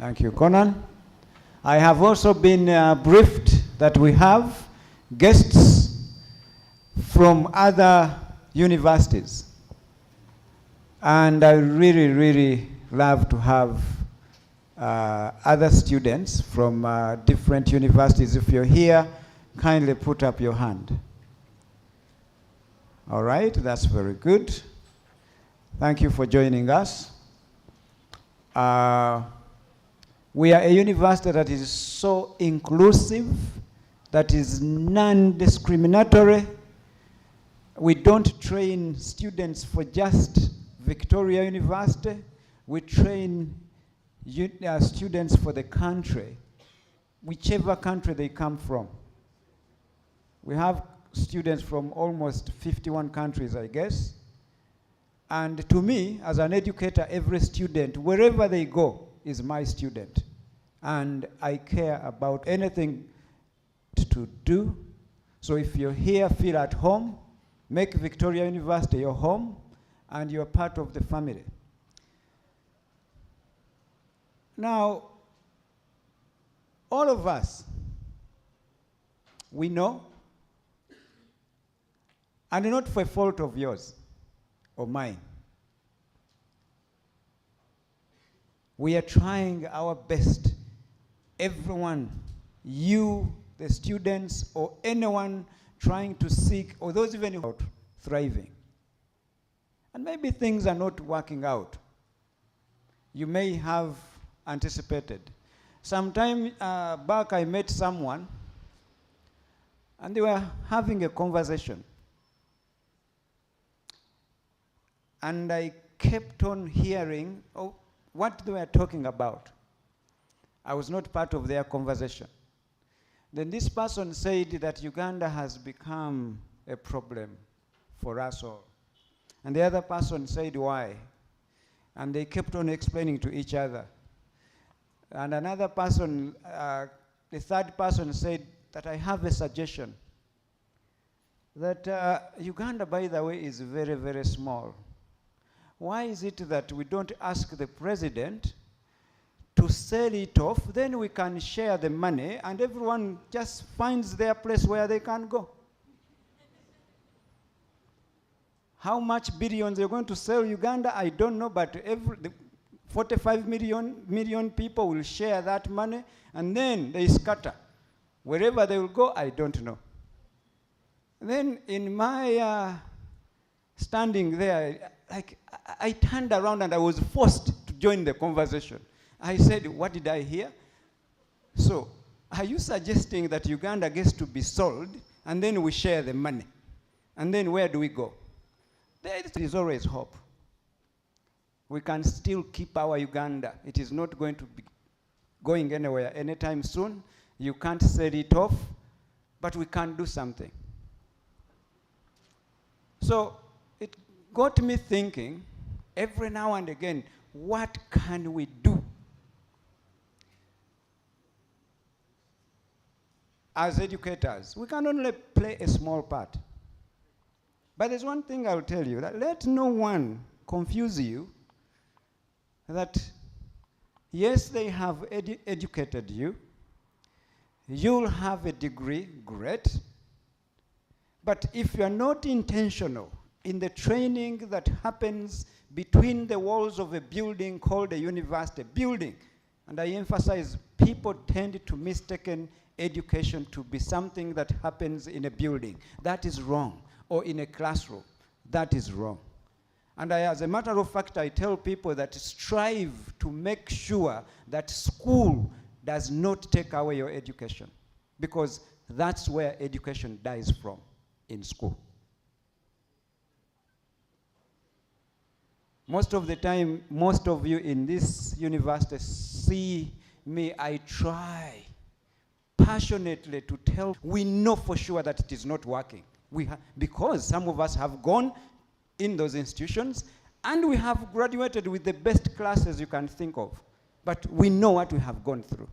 Thank you, Conan. I have also been briefed that we have guests from other universities. And I really, really love to have other students from different universities. If you're here, kindly put up your hand. All right, that's very good. Thank you for joining us. We are a university that is so inclusive, that is non-discriminatory. We don't train students for just Victoria University. We train students for the country, whichever country they come from. We have students from almost 51 countries, I guess. And to me, as an educator, every student, wherever they go, is my student. And I care about anything to do. So if you're here, feel at home, make Victoria University your home, and you're part of the family. Now, all of us, we know, and not for fault of yours or mine, we are trying our best. Everyone, you, the students, or anyone trying to seek, or those even who are thriving. And maybe things are not working out. You may have anticipated. Sometime back I met someone, and they were having a conversation. And I kept on hearing what they were talking about. I was not part of their conversation. Then this person said that Uganda has become a problem for us all. And the other person said why. And they kept on explaining to each other. And another person, the third person said that I have a suggestion. That Uganda, by the way, is very, very small. Why is it that we don't ask the president to sell it off, then we can share the money and everyone just finds their place where they can go? How much billions you're going to sell Uganda, I don't know, but 45 million people will share that money, and then they scatter. Wherever they will go, I don't know. Then in my standing there, I turned around and I was forced to join the conversation. I said, what did I hear? So, are you suggesting that Uganda gets to be sold, and then we share the money? And then where do we go? There is always hope. We can still keep our Uganda. It is not going to be going anywhere anytime soon. You can't sell it off, but we can do something. So it got me thinking, every now and again, what can we do as educators? We can only play a small part. But there's one thing I'll tell you, that let no one confuse you that, yes, they have educated you, you'll have a degree, great, but if you're not intentional in the training that happens between the walls of a building called a university building, and I emphasize, people tend to mistaken education to be something that happens in a building. That is wrong. Or in a classroom. That is wrong. And as a matter of fact, I tell people that strive to make sure that school does not take away your education, because that's where education dies from, in school. Most of the time, most of you in this university see me, I try passionately to tell, we know for sure that it is not working. Because some of us have gone in those institutions and we have graduated with the best classes you can think of. But we know what we have gone through.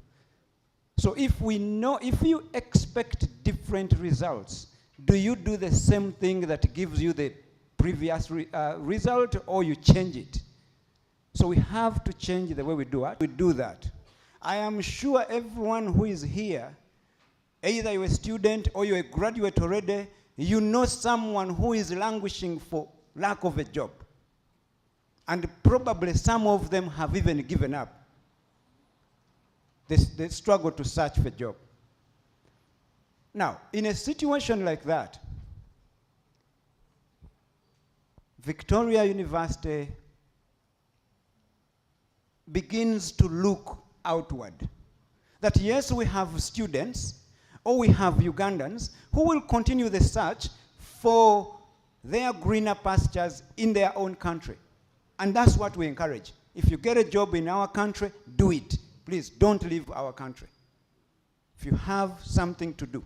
So if you expect different results, do you do the same thing that gives you the previous result, or you change it? So we have to change the way we do it. We do that. I am sure everyone who is here, either you're a student or you're a graduate already, you know someone who is languishing for lack of a job. And probably some of them have even given up. They struggle to search for a job. Now, in a situation like that, Victoria University begins to look outward. That yes, we have students, or we have Ugandans, who will continue the search for their greener pastures in their own country. And that's what we encourage. If you get a job in our country, do it. Please, don't leave our country. If you have something to do.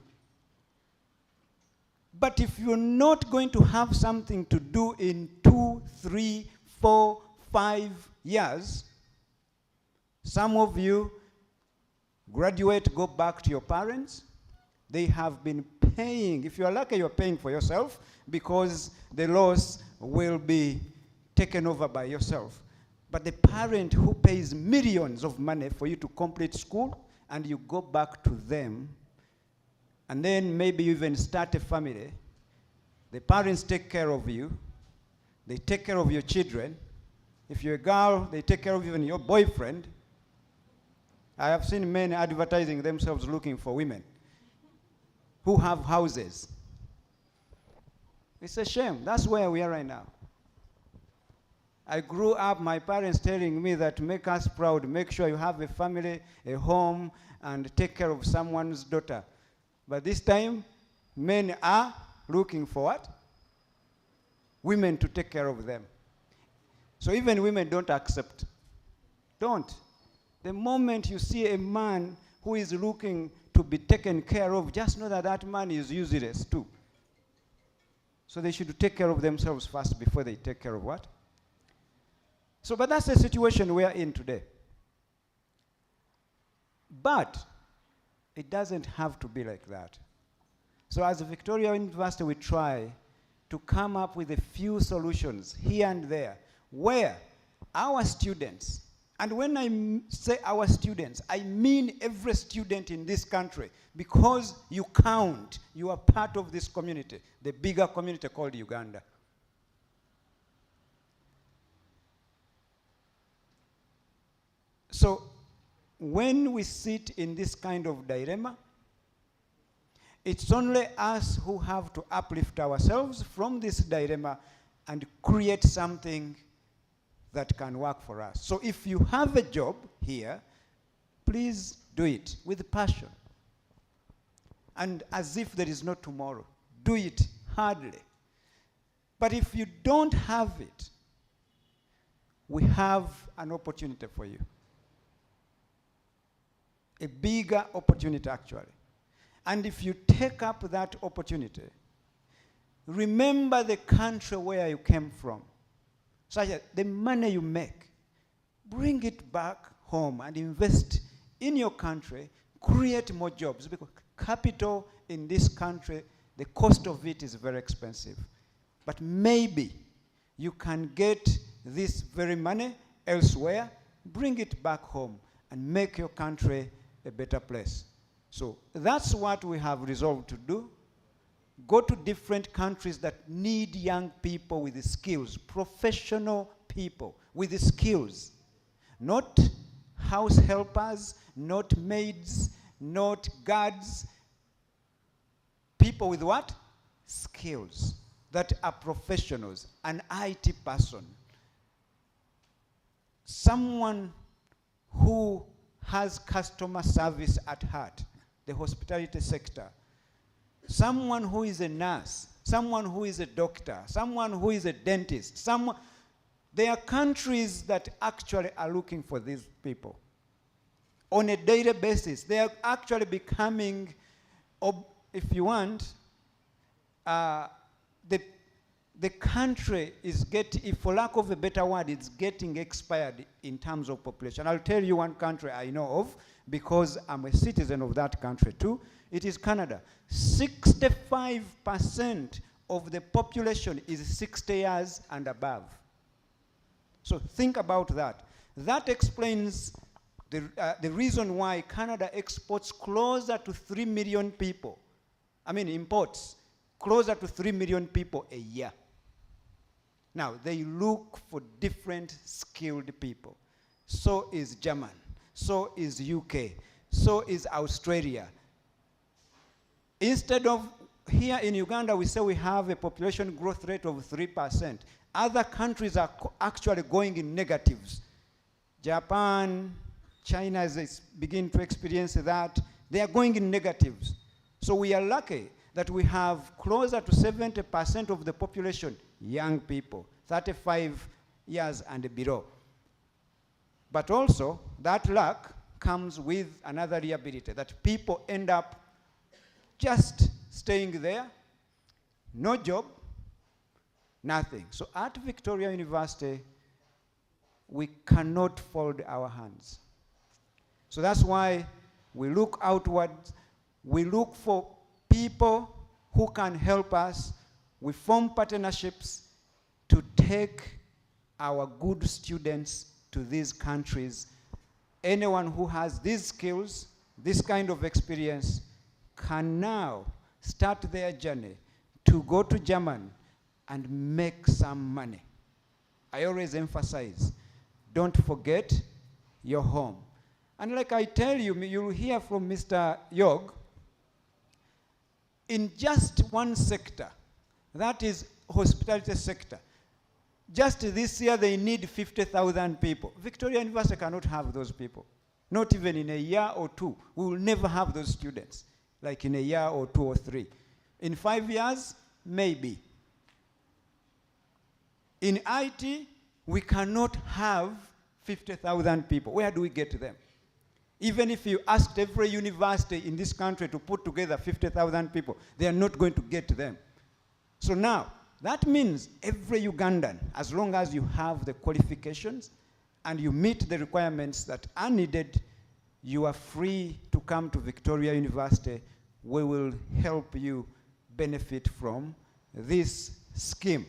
But if you're not going to have something to do in 2, 3, 4, 5 years, some of you graduate, go back to your parents. They have been paying. If you are lucky, you're paying for yourself because the loss will be taken over by yourself. But the parent who pays millions of money for you to complete school, and you go back to them, and then maybe you even start a family, the parents take care of you, they take care of your children. If you're a girl, they take care of even your boyfriend. I have seen men advertising themselves looking for women who have houses. It's a shame. That's where we are right now. I grew up, my parents telling me that make us proud, make sure you have a family, a home, and take care of someone's daughter. But this time, men are looking for what? Women to take care of them. So even women don't accept. Don't. The moment you see a man who is looking to be taken care of, just know that that man is useless too. So they should take care of themselves first before they take care of what? So, but that's the situation we are in today. But it doesn't have to be like that. So as a Victoria University, we try to come up with a few solutions here and there where our students, and when I say our students, I mean every student in this country, because you count, you are part of this community, the bigger community called Uganda. So when we sit in this kind of dilemma, it's only us who have to uplift ourselves from this dilemma and create something that can work for us. So if you have a job here, please do it with passion. And as if there is no tomorrow. Do it hardly. But if you don't have it, we have an opportunity for you. A bigger opportunity, actually. And if you take up that opportunity, remember the country where you came from. Such that the money you make, bring it back home and invest in your country, create more jobs. Because capital in this country, the cost of it is very expensive. But maybe you can get this very money elsewhere, bring it back home, and make your country a better place. So that's what we have resolved to do. Go to different countries that need young people with the skills, professional people with the skills. Not house helpers, not maids, not guards. People with what? Skills that are professionals, an IT person. Someone who has customer service at heart, the hospitality sector. Someone who is a nurse, someone who is a doctor, someone who is a dentist. There are countries that actually are looking for these people. On a daily basis, they are actually becoming, if you want, the country is getting, if for lack of a better word, it's getting expired in terms of population. I'll tell you one country I know of, because I'm a citizen of that country too. It is Canada. 65% of the population is 60 years and above. So think about that. That explains The reason why Canada exports closer to 3 million people, imports closer to 3 million people a year. Now, they look for different skilled people. So is German, so is UK, so is Australia. Instead of, here in Uganda, we say we have a population growth rate of 3%. Other countries are actually going in negatives. Japan, China is beginning to experience that. They are going in negatives. So we are lucky that we have closer to 70% of the population young people, 35 years and below. But also, that luck comes with another liability, that people end up just staying there, no job, nothing. So at Victoria University, we cannot fold our hands. So that's why we look outwards, we look for people who can help us. We form partnerships to take our good students to these countries. Anyone who has these skills, this kind of experience, can now start their journey to go to Germany and make some money. I always emphasize, don't forget your home. And like I tell you, you'll hear from Mr. Yog, in just one sector, that is hospitality sector, just this year they need 50,000 people. Victoria University cannot have those people. Not even in a year or two. We will never have those students, like in a year or 2 or 3. In 5 years, maybe. In IT, we cannot have 50,000 people. Where do we get them? Even if you asked every university in this country to put together 50,000 people, they are not going to get them. So now, that means every Ugandan, as long as you have the qualifications and you meet the requirements that are needed, you are free to come to Victoria University. We will help you benefit from this scheme.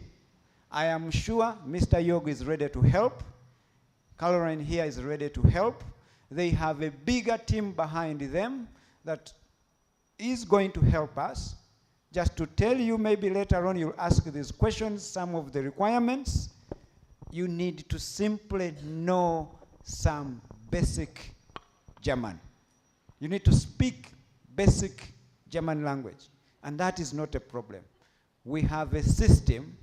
I am sure Mr. Yog is ready to help. Caroline here is ready to help. They have a bigger team behind them that is going to help us. Just to tell you, maybe later on you'll ask these questions, some of the requirements. You need to simply know some basic German. You need to speak basic German language, and that is not a problem. We have a system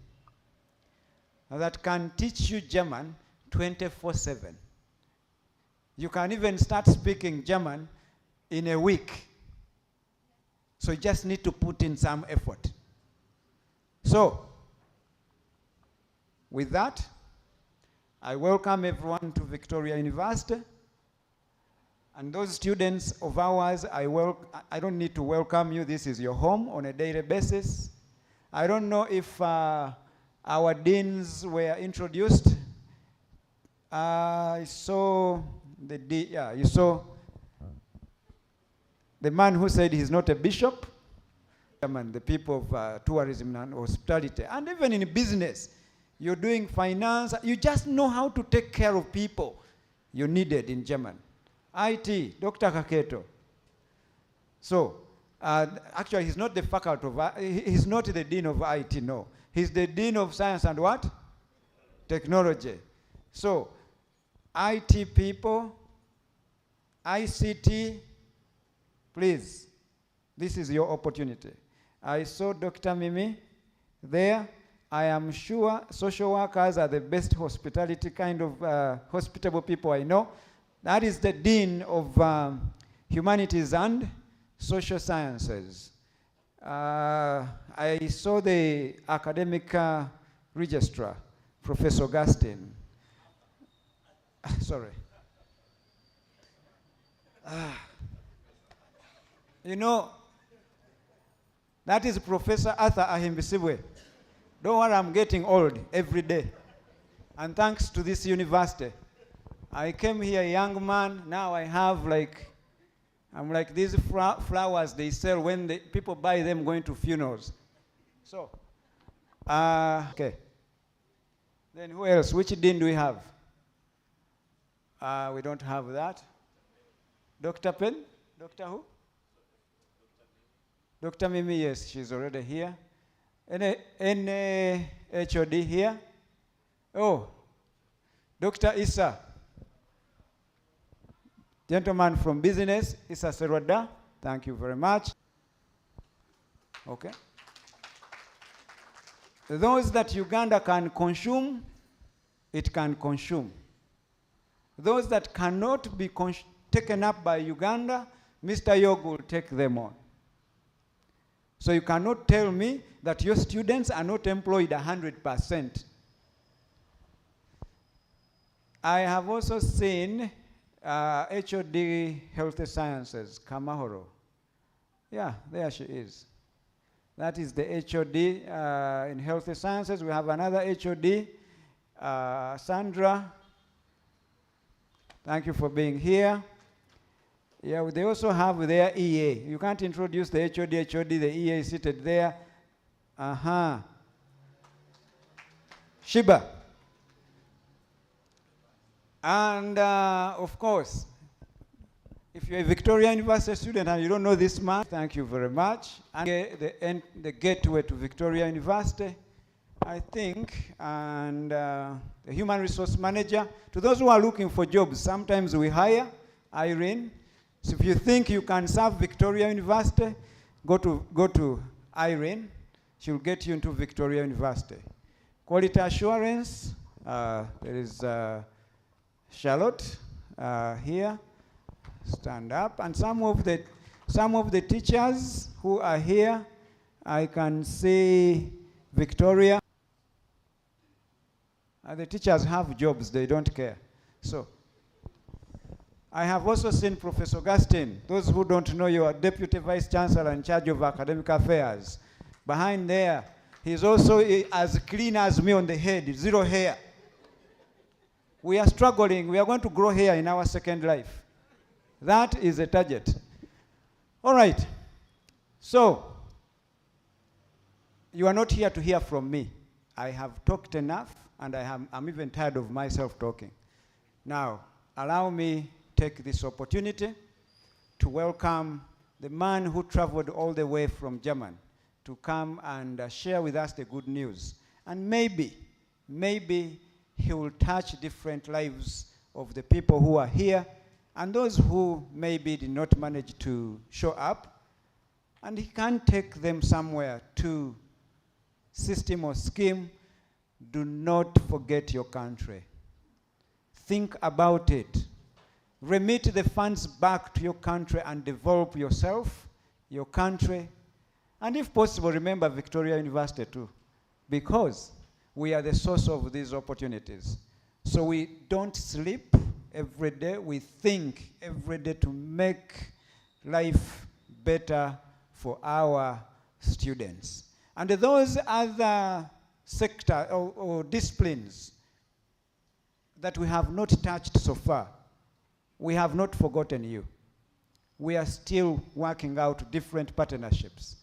that can teach you German 24/7. You can even start speaking German in a week. So you just need to put in some effort. So, with that, I welcome everyone to Victoria University. And those students of ours, I don't need to welcome you. This is your home on a daily basis. I don't know if our deans were introduced. I saw you saw the man who said he's not a bishop. The people of tourism and hospitality, and even in business, you're doing finance, you just know how to take care of people you needed in German. IT, Dr. Kaketo. So, actually he's not the faculty of, he's not the dean of IT, no. He's the dean of science and what? Technology. So, IT people, ICT, please, this is your opportunity. I saw Dr. Mimi there. I am sure social workers are the best hospitality kind of hospitable people I know. That is the Dean of Humanities and Social Sciences. I saw the academic registrar, Professor Gastin. Sorry. You know, that is Professor Arthur Ahimbisibwe. Don't worry, I'm getting old every day. And thanks to this university, I came here a young man. Now I have I'm like these flowers they sell when people buy them going to funerals. So, okay. Then who else? Which dean do we have? We don't have that. Dr. Pen? Dr. who? Dr. Mimi, yes, she's already here. Any HOD here? Oh, Dr. Issa. Gentleman from business, Issa Serwada. Thank you very much. Okay. Those that Uganda can consume, it can consume. Those that cannot be taken up by Uganda, Mr. Yog will take them on. So you cannot tell me that your students are not employed 100%. I have also seen HOD Health Sciences, Kamahoro. Yeah, there she is. That is the HOD in Health Sciences. We have another HOD, Sandra. Thank you for being here. Yeah, they also have their EA. You can't introduce the HOD, the EA is seated there. Shiba. And of course, if you're a Victoria University student and you don't know this man, thank you very much. And the gateway to Victoria University, I think, and the human resource manager. To those who are looking for jobs, sometimes we hire Irene. So if you think you can serve Victoria University, go to Irene. She'll get you into Victoria University. Quality assurance, there is Charlotte here. Stand up. And some of the teachers who are here, I can see Victoria. The teachers have jobs, they don't care. So I have also seen Professor Augustine. Those who don't know, you are Deputy Vice Chancellor in charge of academic affairs. Behind there, he's also as clean as me on the head, zero hair. We are struggling. We are going to grow hair in our second life. That is a target. All right. So, you are not here to hear from me. I have talked enough, and I'm even tired of myself talking. Now, allow me take this opportunity to welcome the man who traveled all the way from Germany to come and share with us the good news. And maybe he will touch different lives of the people who are here and those who maybe did not manage to show up, and he can take them somewhere to system or scheme. Do not forget your country. Think about it. Remit the funds back to your country and develop yourself, your country, and if possible, remember Victoria University too, because we are the source of these opportunities. So we don't sleep every day, we think every day to make life better for our students. And those other sectors or disciplines that we have not touched so far, we have not forgotten you. We are still working out different partnerships.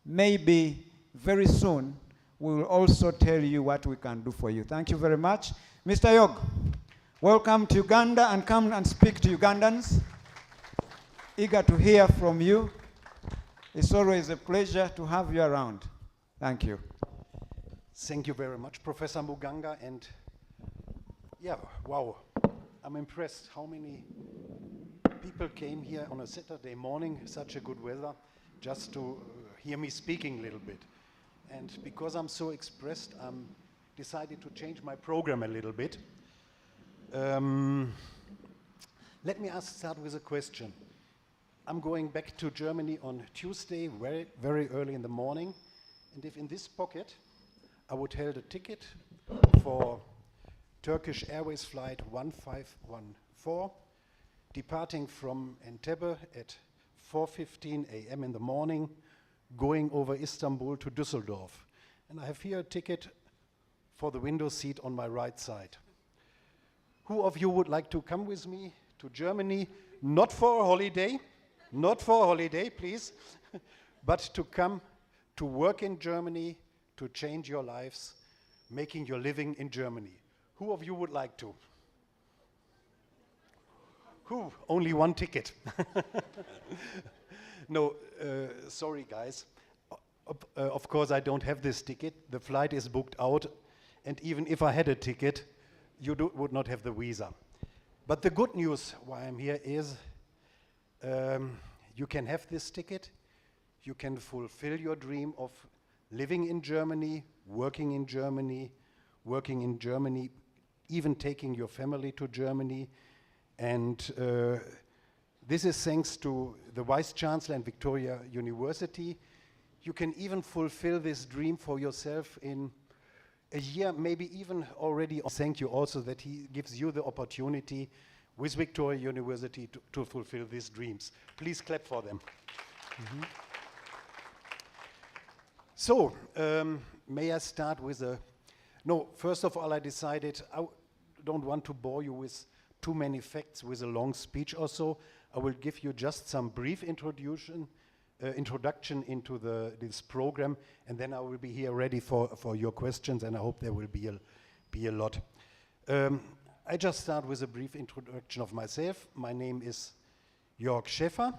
Maybe very soon we will also tell you what we can do for you. Thank you very much. Mr. Yog, welcome to Uganda, and come and speak to Ugandans. Eager to hear from you. It's always a pleasure to have you around. Thank you. Thank you very much, Professor Muganga. And yeah, wow, I'm impressed how many people came here on a Saturday morning, such a good weather, just to hear me speaking a little bit. And because I'm so expressed, I'm decided to change my program a little bit. Let me start with a question. I'm going back to Germany on Tuesday, very, very early in the morning. And if in this pocket I would hold a ticket for Turkish Airways flight 1514, departing from Entebbe at 4:15 a.m. in the morning, going over Istanbul to Düsseldorf. And I have here a ticket for the window seat on my right side. Who of you would like to come with me to Germany, not for a holiday, please, but to come to work in Germany, to change your lives, making your living in Germany? Who of you would like to? Whew, only one ticket. No, sorry guys. Of course I don't have this ticket. The flight is booked out, and even if I had a ticket, you would not have the visa. But the good news why I'm here is you can have this ticket, you can fulfill your dream of living in Germany, working in Germany, even taking your family to Germany. And this is thanks to the Vice Chancellor and Victoria University. You can even fulfill this dream for yourself in a year, maybe even already. Thank you also that he gives you the opportunity with Victoria University to fulfill these dreams. Please clap for them. Mm-hmm. So, may I start with no, first of all I decided I don't want to bore you with too many facts with a long speech or so. I will give you just some brief introduction into this program, and then I will be here ready for your questions, and I hope there will be a lot. I just start with a brief introduction of myself. My name is Jörg Schäffer,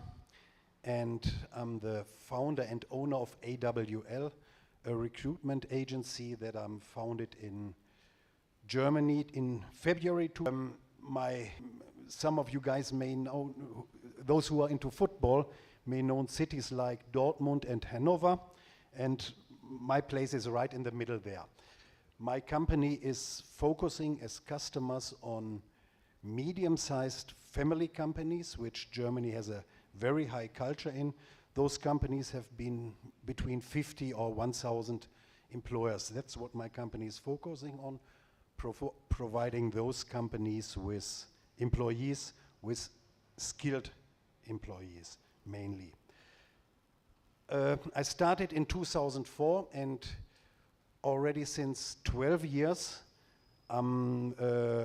and I'm the founder and owner of AWL, a recruitment agency that I'm founded in Germany in February. Some of you guys may know, those who are into football may know cities like Dortmund and Hanover, and my place is right in the middle there. My company is focusing as customers on medium-sized family companies, which Germany has a very high culture in. Those companies have been between 50 or 1,000 employers. That's what my company is focusing on, providing those companies with employees, with skilled employees mainly. I started in 2004, and already since 12 years I'm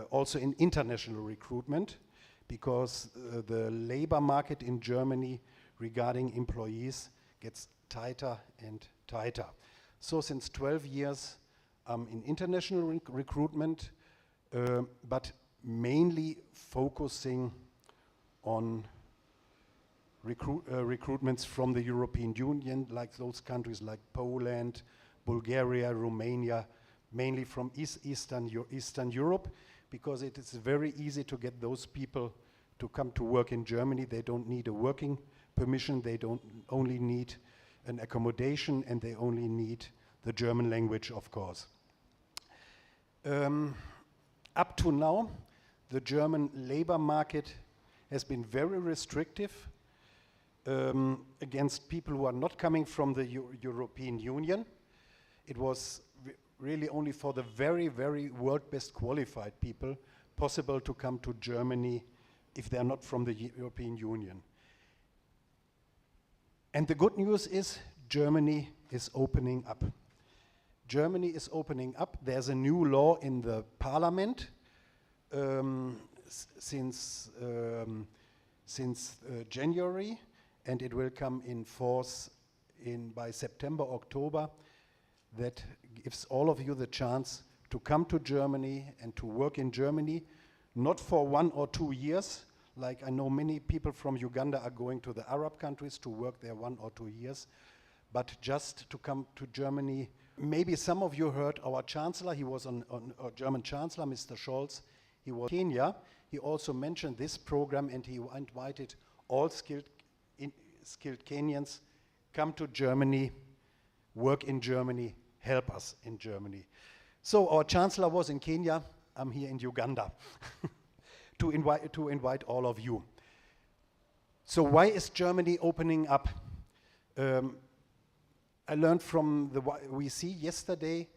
also in international recruitment, because the labor market in Germany regarding employees gets tighter and tighter. So since 12 years I'm in international recruitment, but mainly focusing on recruitments from the European Union, like those countries like Poland, Bulgaria, Romania, mainly from Eastern Europe, because it is very easy to get those people to come to work in Germany. They don't need a working permission, they don't only need an accommodation, and they only need the German language, of course. Up to now, the German labor market has been very restrictive against people who are not coming from the European Union. It was really only for the very, very world best qualified people possible to come to Germany if they are not from the European Union. And the good news is Germany is opening up. Germany is opening up. There's a new law in the parliament since January, and it will come in force by September, October, that gives all of you the chance to come to Germany and to work in Germany, not for 1 or 2 years, like I know many people from Uganda are going to the Arab countries to work there 1 or 2 years, but just to come to Germany. Maybe some of you heard our Chancellor, he was our German Chancellor, Mr. Scholz, he was in Kenya. He also mentioned this program, and he invited all skilled Kenyans, come to Germany, work in Germany, help us in Germany. So our Chancellor was in Kenya, I'm here in Uganda to invite all of you. So why is Germany opening up? I learned from we see yesterday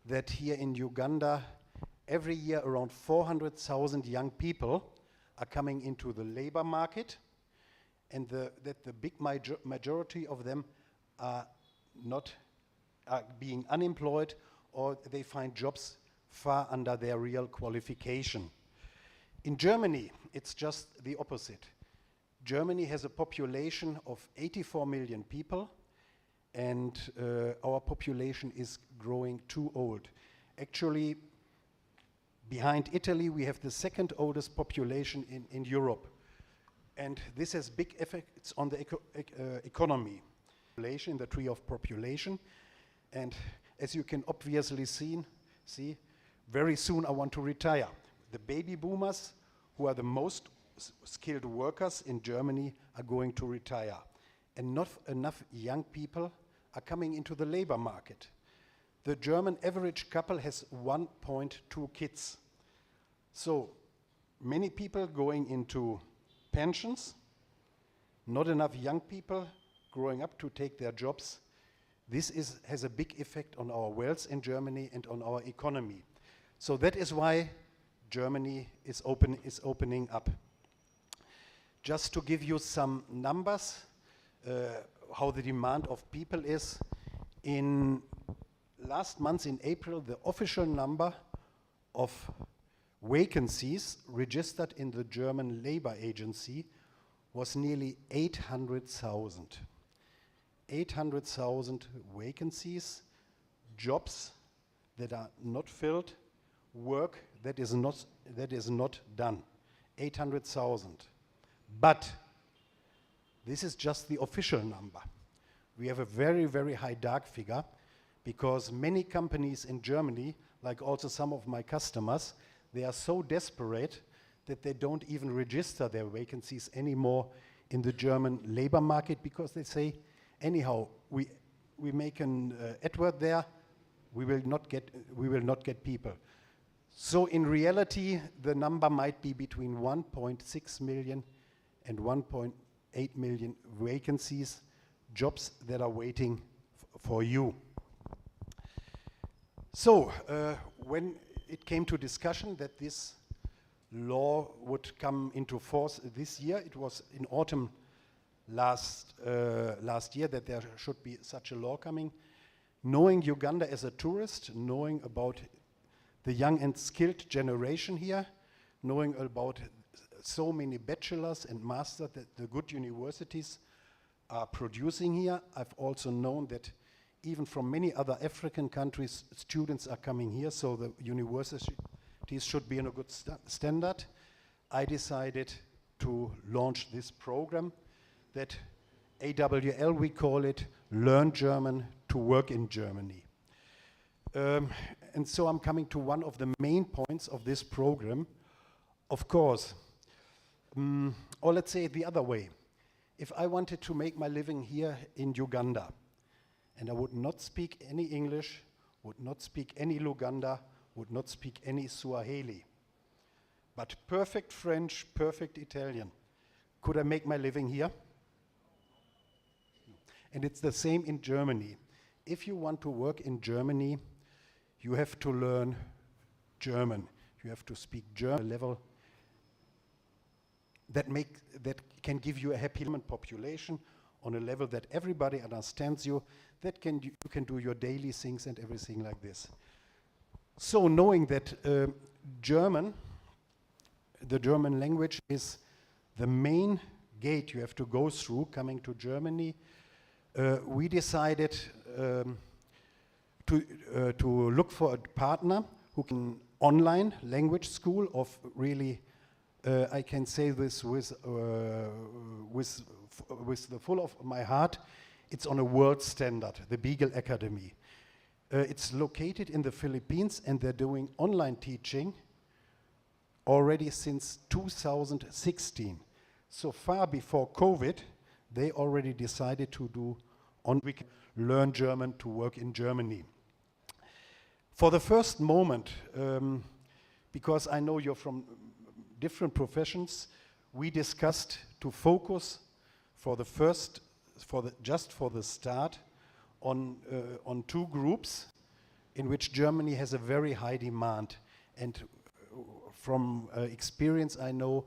that here in Uganda, every year around 400,000 young people are coming into the labor market, and that the big majority of them are being unemployed, or they find jobs far under their real qualification. In Germany, it's just the opposite. Germany has a population of 84 million people, and our population is growing too old. Actually, behind Italy, we have the second oldest population in Europe. And this has big effects on the economy. In the tree of population. And as you can obviously see, very soon I want to retire. The baby boomers, who are the most skilled workers in Germany, are going to retire. And not enough young people are coming into the labor market. The German average couple has 1.2 kids. So many people going into pensions, not enough young people growing up to take their jobs. This has a big effect on our wealth in Germany and on our economy. So that is why Germany is opening up. Just to give you some numbers, how the demand of people is. In last month, in April, the official number of vacancies registered in the German labor agency was nearly 800,000. 800,000 vacancies, jobs that are not filled, work that is not done. 800,000. But this is just the official number. We have a very, very high dark figure because many companies in Germany, like also some of my customers, they are so desperate that they don't even register their vacancies anymore in the German labor market because they say, anyhow, we make an advert there, we will not get people. So in reality, the number might be between 1.6 million and 1.8 million vacancies, jobs that are waiting for you. So when it came to discussion that this law would come into force this year, it was in autumn last year that there should be such a law coming. Knowing Uganda as a tourist, knowing about the young and skilled generation here, knowing about so many bachelors and masters that the good universities are producing here, I've also known that even from many other African countries, students are coming here, so the universities should be in a good standard. I decided to launch this program that AWL, we call it, Learn German to Work in Germany. And so I'm coming to one of the main points of this program. Of course, or let's say it the other way. If I wanted to make my living here in Uganda, and I would not speak any English, would not speak any Luganda, would not speak any Swahili, but perfect French, perfect Italian, could I make my living here? And it's the same in Germany. If you want to work in Germany, you have to learn German. You have to speak German level that can give you a happy population on a level that everybody understands you, that you can do your daily things and everything like this. So knowing that the German language is the main gate you have to go through coming to Germany, we decided to look for a partner who can online language school of really, I can say this with the full of my heart, it's on a world standard, the Beagle Academy. It's located in the Philippines and they're doing online teaching already since 2016. So far before COVID, they already decided to do we can learn German to work in Germany. For the first moment, because I know you're from different professions, we discussed to focus just for the start on two groups in which Germany has a very high demand. And from experience, I know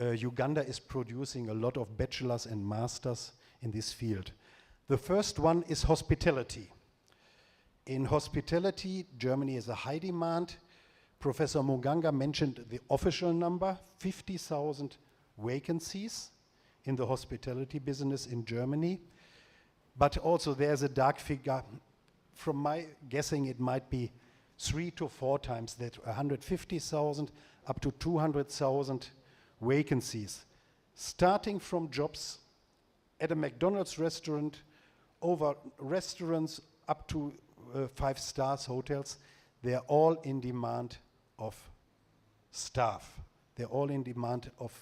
Uganda is producing a lot of bachelors and masters in this field. The first one is hospitality. In hospitality, Germany has a high demand. Professor Muganga mentioned the official number, 50,000 vacancies in the hospitality business in Germany. But also there's a dark figure. From my guessing, it might be 3 to 4 times that, 150,000 up to 200,000 vacancies. starting from jobs at a McDonald's restaurant, over restaurants up to 5 stars hotels. They're all in demand of staff. They're all in demand of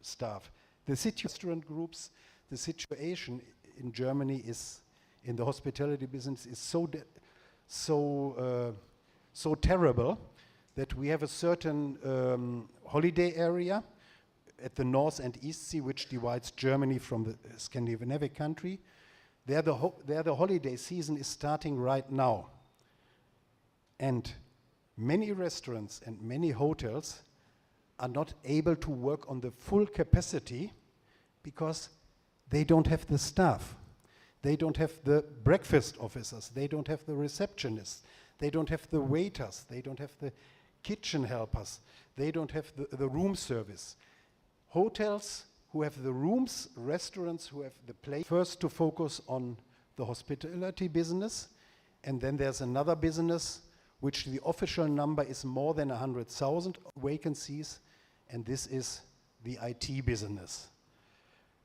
staff. The restaurant groups, the situation in Germany is, in the hospitality business, is so terrible that we have a certain holiday area at the North and East Sea, which divides Germany from the Scandinavian country. There the holiday season is starting right now. And many restaurants and many hotels are not able to work on the full capacity because they don't have the staff. They don't have the breakfast officers. They don't have the receptionists. They don't have the waiters. They don't have the kitchen helpers. They don't have the room service. Hotels who have the rooms, restaurants who have the place, first to focus on the hospitality business, and then there's another business which the official number is more than 100,000 vacancies, and this is the IT business.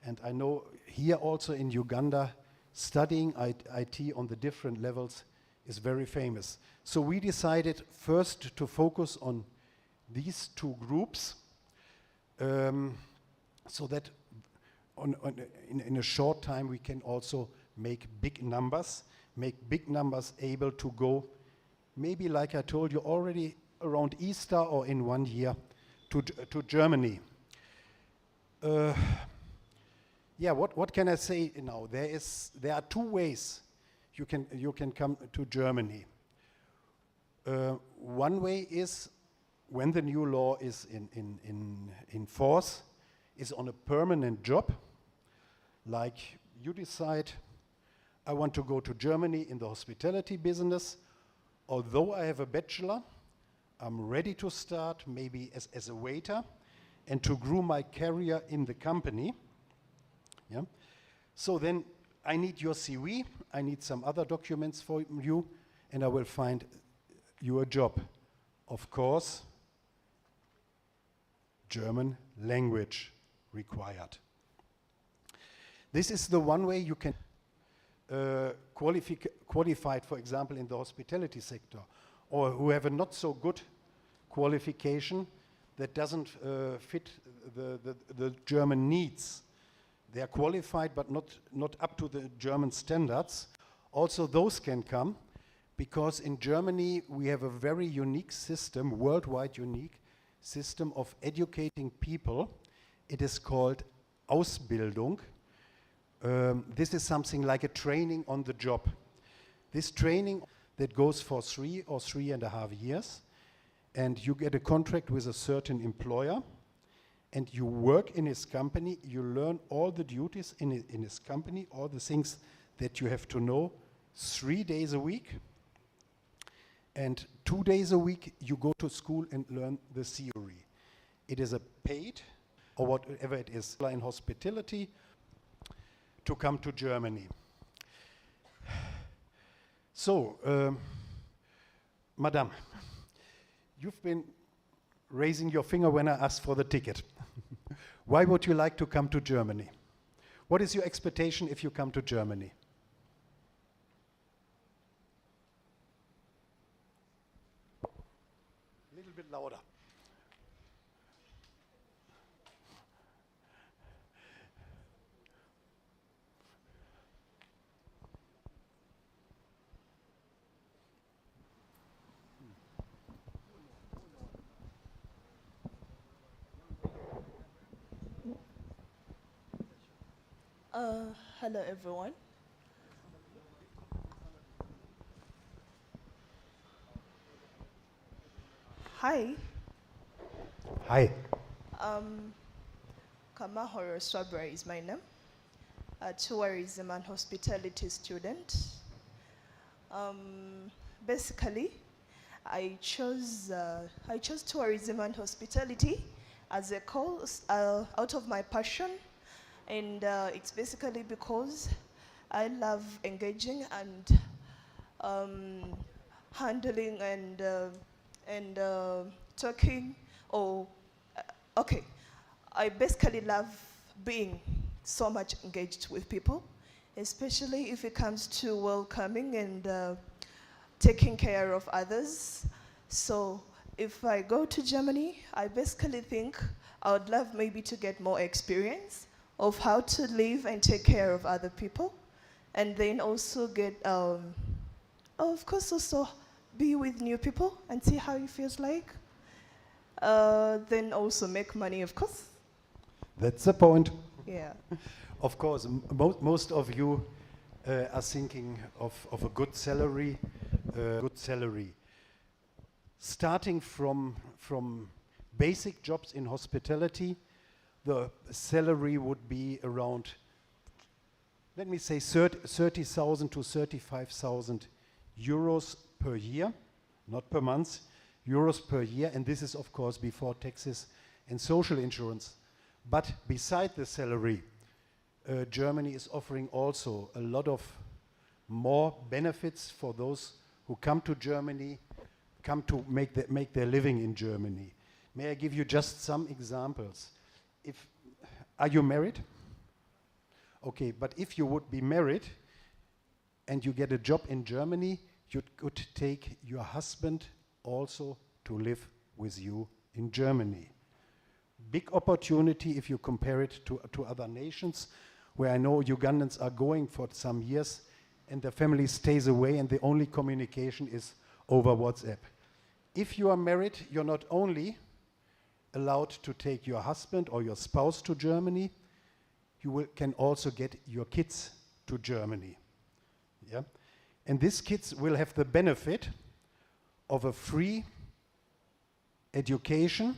And I know here also in Uganda, studying IT on the different levels is very famous. So we decided first to focus on these two groups, so that in a short time we can also make big numbers able to go, maybe like I told you already, around Easter or in 1 year to Germany. Yeah, what can I say now? There are 2 ways you can come to Germany. One way is when the new law is in force, is on a permanent job, like you decide, I want to go to Germany in the hospitality business. Although I have a bachelor, I'm ready to start maybe as a waiter and to grow my career in the company. Yeah. So then I need your CV, I need some other documents for you, and I will find you a job. Of course, German language required. This is the one way you can qualified, for example, in the hospitality sector, or who have a not so good qualification that doesn't fit the German needs. They are qualified but not up to the German standards. Also those can come, because in Germany we have a very unique system, worldwide unique system of educating people. It is called Ausbildung. This is something like a training on the job. This training that goes for 3 or 3.5 years, and you get a contract with a certain employer, and you work in his company, you learn all the duties in his company, all the things that you have to know, 3 days a week, and 2 days a week you go to school and learn the theory. It is a paid, or whatever it is, in hospitality, to come to Germany. So, Madame, you've been raising your finger when I asked for the ticket. Why would you like to come to Germany? What is your expectation if you come to Germany? A little bit louder. Hello everyone. Hi. Hi. Kamahoro Swabra is my name. A tourism and hospitality student. Basically, I chose tourism and hospitality as a course out of my passion. And it's basically because I love engaging and handling and talking. I basically love being so much engaged with people, especially if it comes to welcoming and taking care of others. So if I go to Germany, I basically think I would love maybe to get more experience of how to live and take care of other people, and then also get, of course, also be with new people and see how it feels like. Then also make money, of course. That's the point. Yeah. Of course, most of you are thinking of a good salary. Starting from basic jobs in hospitality, the salary would be around, let me say, 30,000 to 35,000 euros per year, not per month, euros per year, and this is of course before taxes and social insurance. But beside the salary, Germany is offering also a lot of more benefits for those who come to Germany, come to make their living in Germany. May I give you just some examples? Are you married? Okay, but if you would be married and you get a job in Germany, you could take your husband also to live with you in Germany. Big opportunity if you compare it to other nations, where I know Ugandans are going for some years and the family stays away and the only communication is over WhatsApp. If you are married, you're not only allowed to take your husband or your spouse to Germany, you can also get your kids to Germany. Yeah? And these kids will have the benefit of a free education,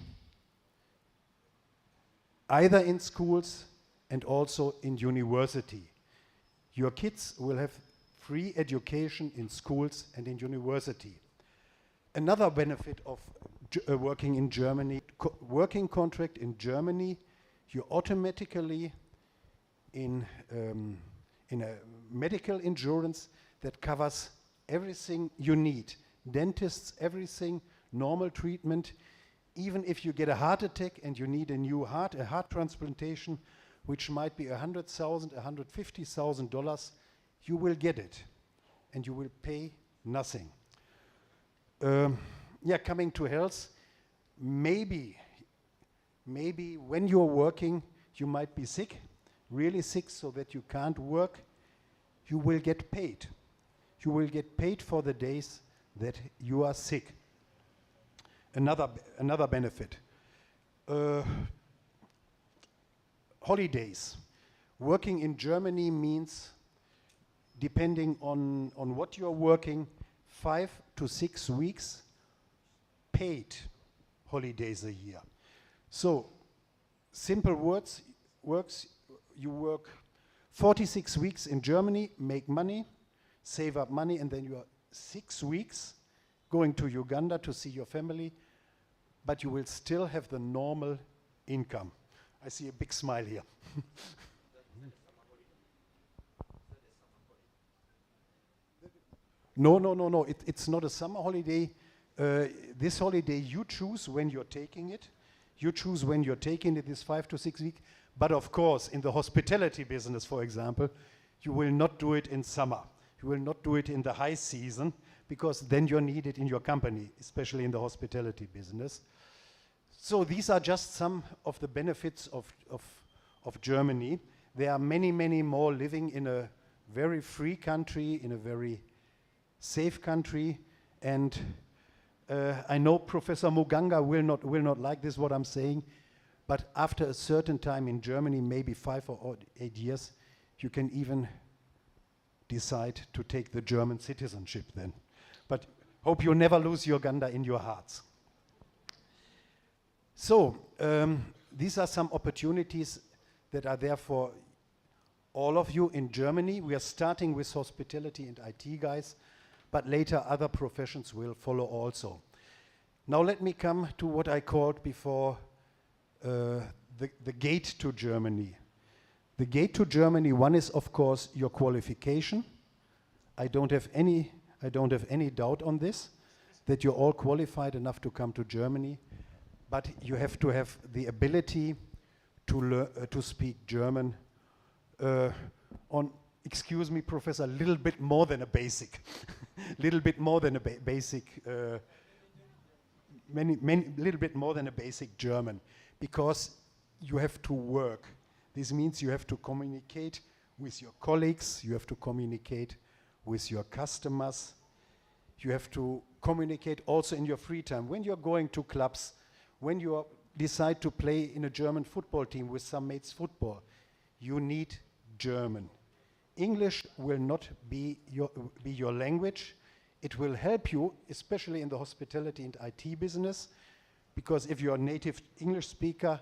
either in schools and also in university. Your kids will have free education in schools and in university. Another benefit of working in Germany, working contract in Germany, you automatically in a medical insurance that covers everything you need. Dentists, everything, normal treatment. Even if you get a heart attack and you need a new heart, a heart transplantation, which might be $100,000, $150,000, you will get it, and you will pay nothing. Coming to health, maybe when you're working, you might be sick, really sick, so that you can't work. You will get paid. You will get paid for the days that you are sick. Another benefit. Holidays. Working in Germany means, depending on what you're working, 5 to 6 weeks paid holidays a year. So, simple works, you work 46 weeks in Germany, make money, save up money, and then you are 6 weeks going to Uganda to see your family, but you will still have the normal income. I see a big smile here. No. It's not a summer holiday. This holiday you choose when you're taking it. You choose when you're taking it, this 5 to 6 weeks. But of course, in the hospitality business, for example, you will not do it in summer. You will not do it in the high season, because then you're needed in your company, especially in the hospitality business. So these are just some of the benefits of Germany. There are many, many more living in a very free country, in a very safe country, and I know Professor Muganga will not like this, what I'm saying, but after a certain time in Germany, maybe 5 or 8 years, you can even decide to take the German citizenship then. But hope you never lose Uganda in your hearts. So, these are some opportunities that are there for all of you in Germany. We are starting with hospitality and IT guys, but later other professions will follow also. Now let me come to what I called before the gate to Germany. The gate to Germany, one is of course your qualification. I don't have any doubt on this, that you're all qualified enough to come to Germany, but you have to have the ability to speak German on, excuse me, Professor, a little bit more than a basic, little bit more than a basic, little bit more than a basic German, because you have to work. This means you have to communicate with your colleagues, you have to communicate with your customers, you have to communicate also in your free time. When you're going to clubs, when you decide to play in a German football team with some mates football, you need German. English will not be your language. It will help you, especially in the hospitality and IT business, because if you're a native English speaker,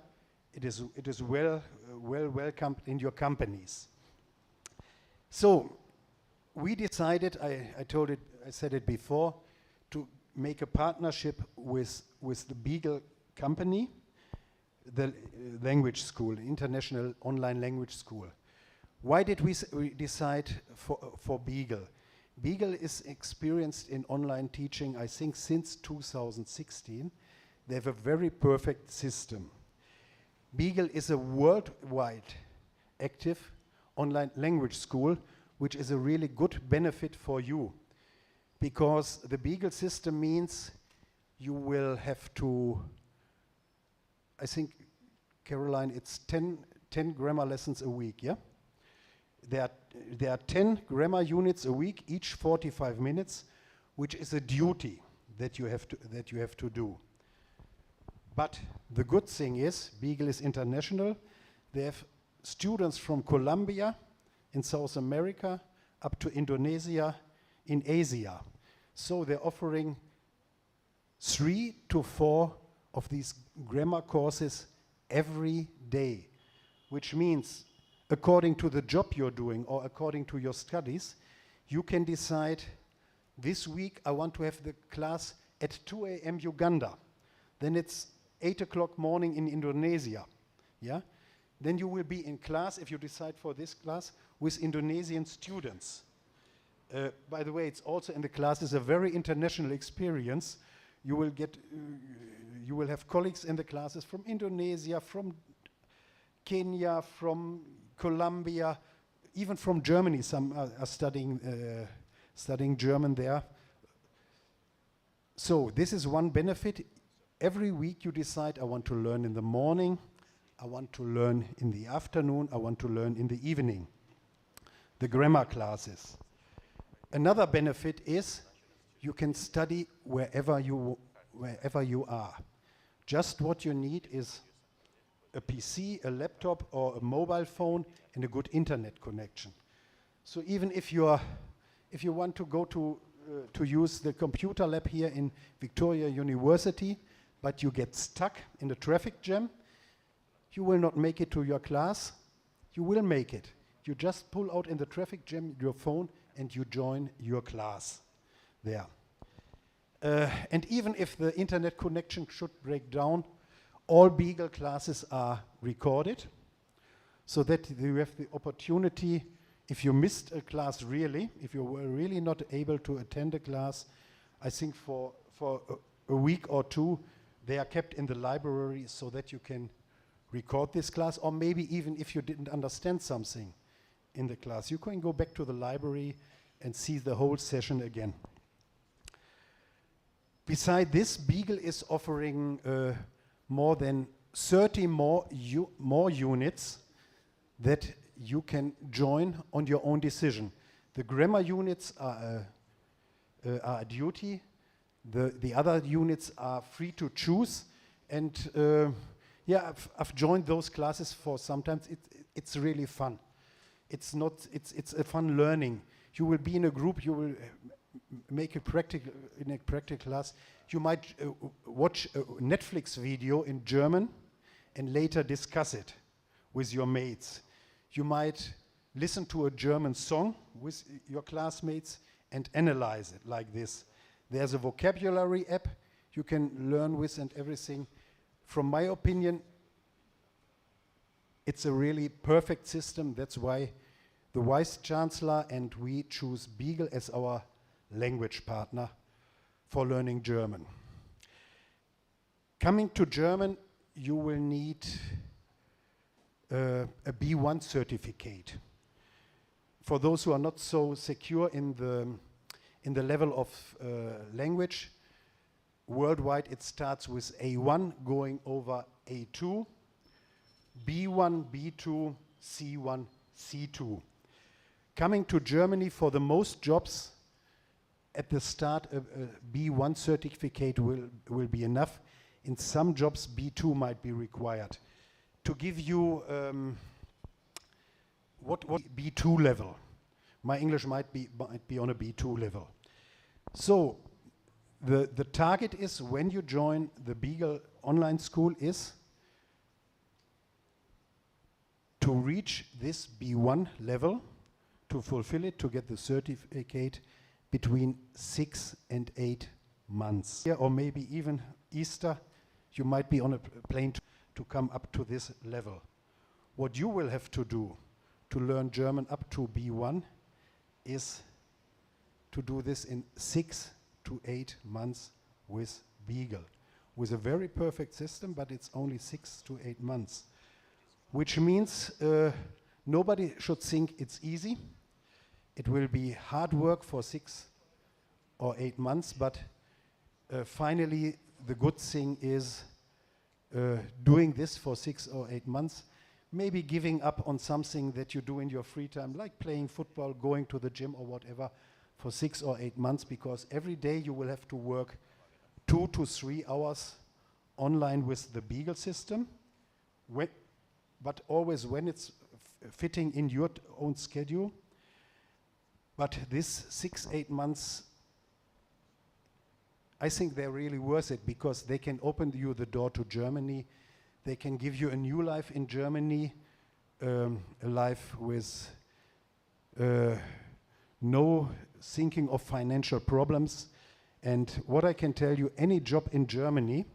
it is well welcomed in your companies. So we decided, I said it before, to make a partnership with the Beagle company, the language school, international online language school. Why did we decide for Beagle? Beagle is experienced in online teaching, I think, since 2016. They have a very perfect system. Beagle is a worldwide active online language school, which is a really good benefit for you, because the Beagle system means you will have to, I think, Caroline, it's 10 grammar lessons a week, yeah? There are 10 grammar units a week, each 45 minutes, which is a duty that you have to do. But the good thing is, Beagle is international. They have students from Colombia in South America up to Indonesia in Asia. So they're offering 3 to 4 of these grammar courses every day, which means according to the job you're doing or according to your studies, you can decide, this week I want to have the class at 2 a.m. Uganda. Then it's 8 o'clock morning in Indonesia. Yeah? Then you will be in class, if you decide for this class, with Indonesian students. By the way, it's also in the class, it's a very international experience. You will have colleagues in the classes from Indonesia, from Kenya, from Colombia, even from Germany. Some are studying German there. So this is one benefit. Every week you decide, I want to learn in the morning, I want to learn in the afternoon, I want to learn in the evening. The grammar classes. Another benefit is you can study wherever you are. Just what you need is a PC, a laptop, or a mobile phone, and a good internet connection. So even if you want to go to use the computer lab here in Victoria University, but you get stuck in a traffic jam, you will not make it to your class. You will make it. You just pull out in the traffic jam your phone and you join your class there. And even if the internet connection should break down, all Beagle classes are recorded, so that you have the opportunity, if you missed a class really, if you were really not able to attend a class, I think for a week or two, they are kept in the library so that you can record this class, or maybe even if you didn't understand something in the class, you can go back to the library and see the whole session again. Beside this, Beagle is offering more than 30 more units that you can join on your own decision. The grammar units are a duty. The other units are free to choose. And yeah, I've joined those classes for sometimes. It's really fun. It's a fun learning. You will be in a group. You will make a practical class. You might watch a Netflix video in German and later discuss it with your mates. You might listen to a German song with your classmates and analyze it like this. There's a vocabulary app you can learn with and everything. From my opinion, it's a really perfect system. That's why the Vice Chancellor and we choose Beagle as our language partner for learning German. Coming to German, you will need a B1 certificate. For those who are not so secure in the level of language, worldwide it starts with A1 going over A2, B1, B2, C1, C2. Coming to Germany, for the most jobs, at the start a B1 certificate will be enough. In some jobs, B2 might be required. To give you what B2 level. My English might be on a B2 level. So the target is, when you join the Beagle online school, is to reach this B1 level, to fulfill it, to get the certificate between 6 and 8 months. Yeah, or maybe even Easter, you might be on a plane to come up to this level. What you will have to do to learn German up to B1 is to do this in 6 to 8 months with Beagle, with a very perfect system, but it's only 6 to 8 months, which means nobody should think it's easy. It will be hard work for 6 or 8 months, but finally the good thing is doing this for 6 or 8 months, maybe giving up on something that you do in your free time, like playing football, going to the gym or whatever, for 6 or 8 months, because every day you will have to work 2 to 3 hours online with the Beagle system, but always when it's fitting in your own schedule. But this 6-8 months, I think they're really worth it, because they can open you the door to Germany. They can give you a new life in Germany, a life with no thinking of financial problems. And what I can tell you, any job in Germany,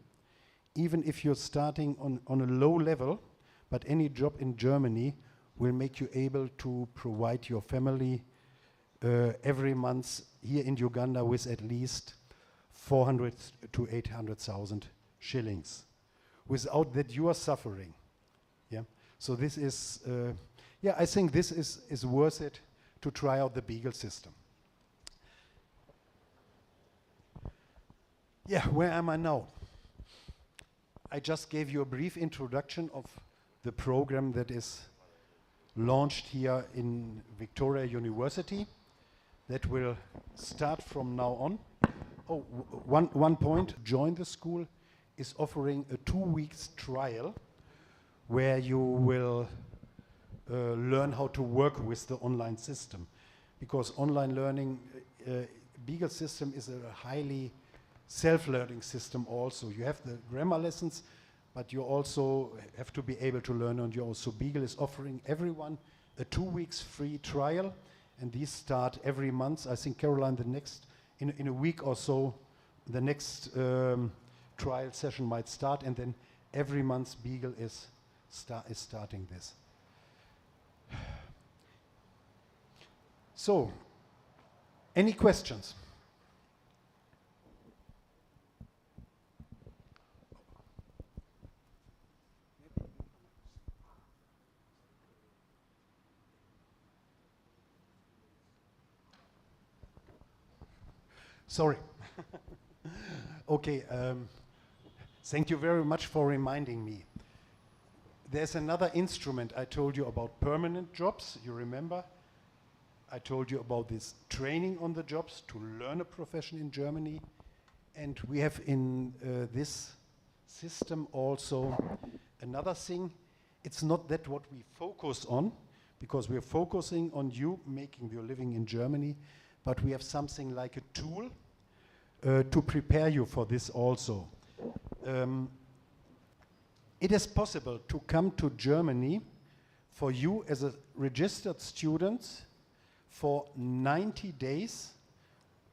even if you're starting on a low level, but any job in Germany will make you able to provide your family every month here in Uganda with at least 400 to 800,000 shillings, without that you are suffering. Yeah. So this is, I think this is worth it to try out the Beagle system. Yeah, where am I now? I just gave you a brief introduction of the program that is launched here in Victoria University, that will start from now on. Oh, one point, join the school is offering a 2 weeks trial where you will learn how to work with the online system. Because online learning, Beagle system is a highly self-learning system also. You have the grammar lessons, but you also have to be able to learn on your own. So Beagle is offering everyone a 2 weeks free trial, and these start every month. I think, Caroline, in a week or so, the next trial session might start, and then every month Beagle is starting this. So, any questions? Sorry. Okay, thank you very much for reminding me. There's another instrument. I told you about permanent jobs, you remember? I told you about this training on the jobs to learn a profession in Germany. And we have in this system also another thing. It's not that what we focus on, because we're focusing on you making your living in Germany, but we have something like a tool to prepare you for this also. It is possible to come to Germany for you as a registered student for 90 days,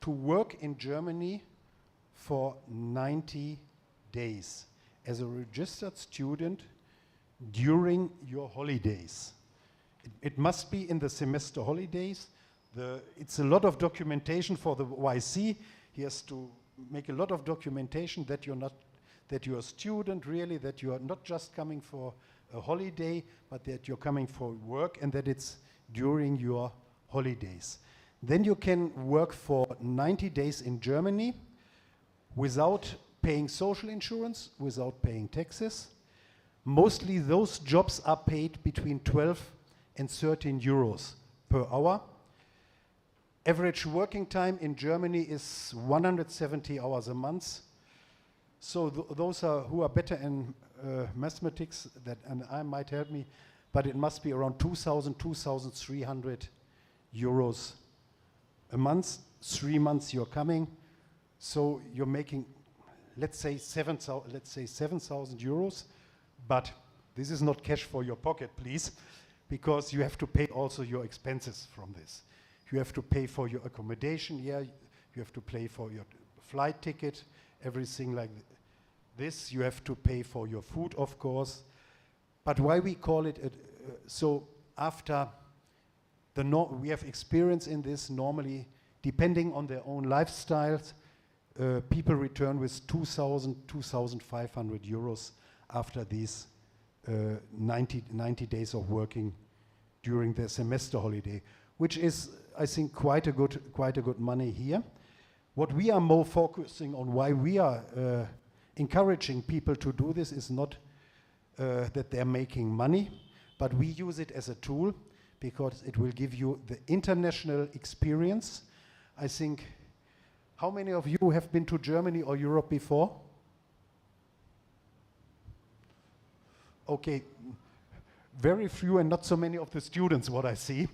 to work in Germany for 90 days as a registered student during your holidays. It must be in the semester holidays. It's a lot of documentation for the YC. He has to make a lot of documentation that you're a student really, that you are not just coming for a holiday, but that you're coming for work and that it's during your holidays. Then you can work for 90 days in Germany without paying social insurance, without paying taxes. Mostly those jobs are paid between 12 and 13 euros per hour. Average working time in Germany is 170 hours a month. So those who are better in mathematics, and I might help me, but it must be around 2,300 euros a month. 3 months you're coming, so you're making, let's say 7,000 euros. But this is not cash for your pocket, please, because you have to pay also your expenses from this. You have to pay for your accommodation, yeah. You have to pay for your flight ticket, everything like this. You have to pay for your food, of course. But why we call it, so after we have experience in this, normally, depending on their own lifestyles, people return with 2,500 euros after these 90 days of working during the semester holiday, which is, I think, quite a good money here. What we are more focusing on, why we are encouraging people to do this, is not that they're making money, but we use it as a tool because it will give you the international experience. I think, how many of you have been to Germany or Europe before? Okay, very few and not so many of the students, what I see.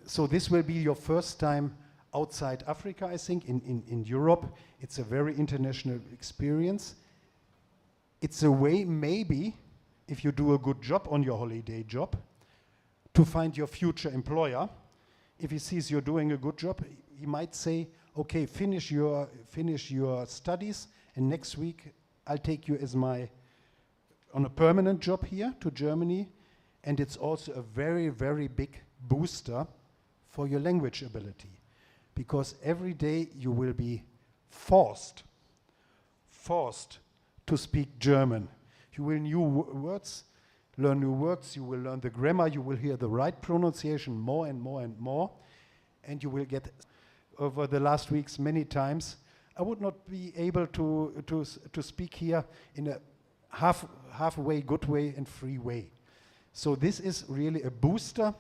So this will be your first time outside Africa, I think, in Europe. It's a very international experience. It's a way, maybe, if you do a good job on your holiday job, to find your future employer. If he sees you're doing a good job, he might say, okay, finish your studies, and next week I'll take you as on a permanent job here to Germany. And it's also a very, very big booster for your language ability, because every day you will be forced to speak German. You will learn new words, you will learn the grammar, you will hear the right pronunciation more and more and more, and you will get, over the last weeks, many times, I would not be able to speak here in a halfway good way and free way. So this is really a booster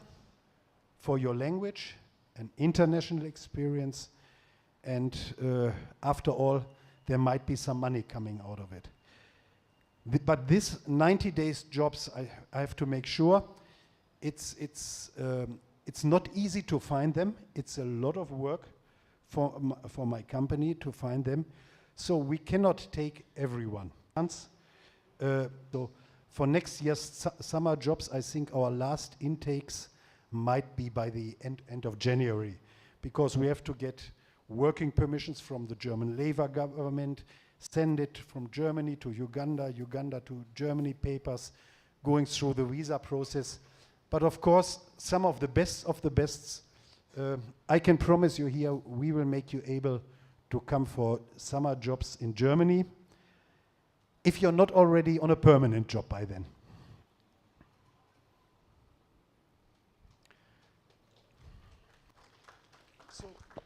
for your language, an international experience, and after all, there might be some money coming out of it. But this 90 days jobs, I have to make sure, it's not easy to find them. It's a lot of work for my company to find them. So we cannot take everyone. So for next year's summer jobs, I think our last intakes might be by the end of January, because we have to get working permissions from the German Labour government, send it from Germany to Uganda, Uganda to Germany, papers, going through the visa process. But of course, some of the best of the bests, I can promise you here, we will make you able to come for summer jobs in Germany, if you're not already on a permanent job by then. So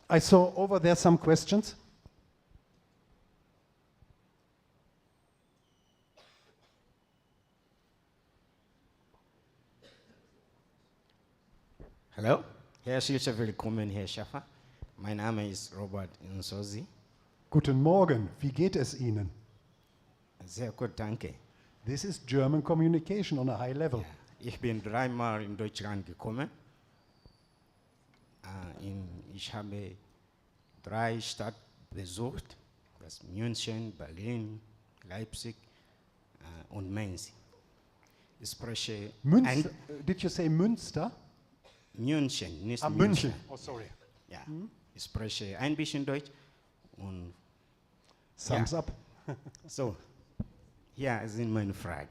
I saw over there some questions. Hallo, herzlich willkommen, Herr Schaffer. Mein Name ist Robert Nsozi. Guten Morgen, wie geht es Ihnen? Sehr gut, danke. This is German communication on a high level. Ja, ich bin dreimal in Deutschland gekommen. Ich habe 3 Städte besucht, das München, Berlin, Leipzig und Mainz. Ich spreche Münster, did you say Münster? München, nicht München. Oh, sorry. Ja, ich spreche ein bisschen Deutsch und Thumbs up. So, hier sind meine Fragen.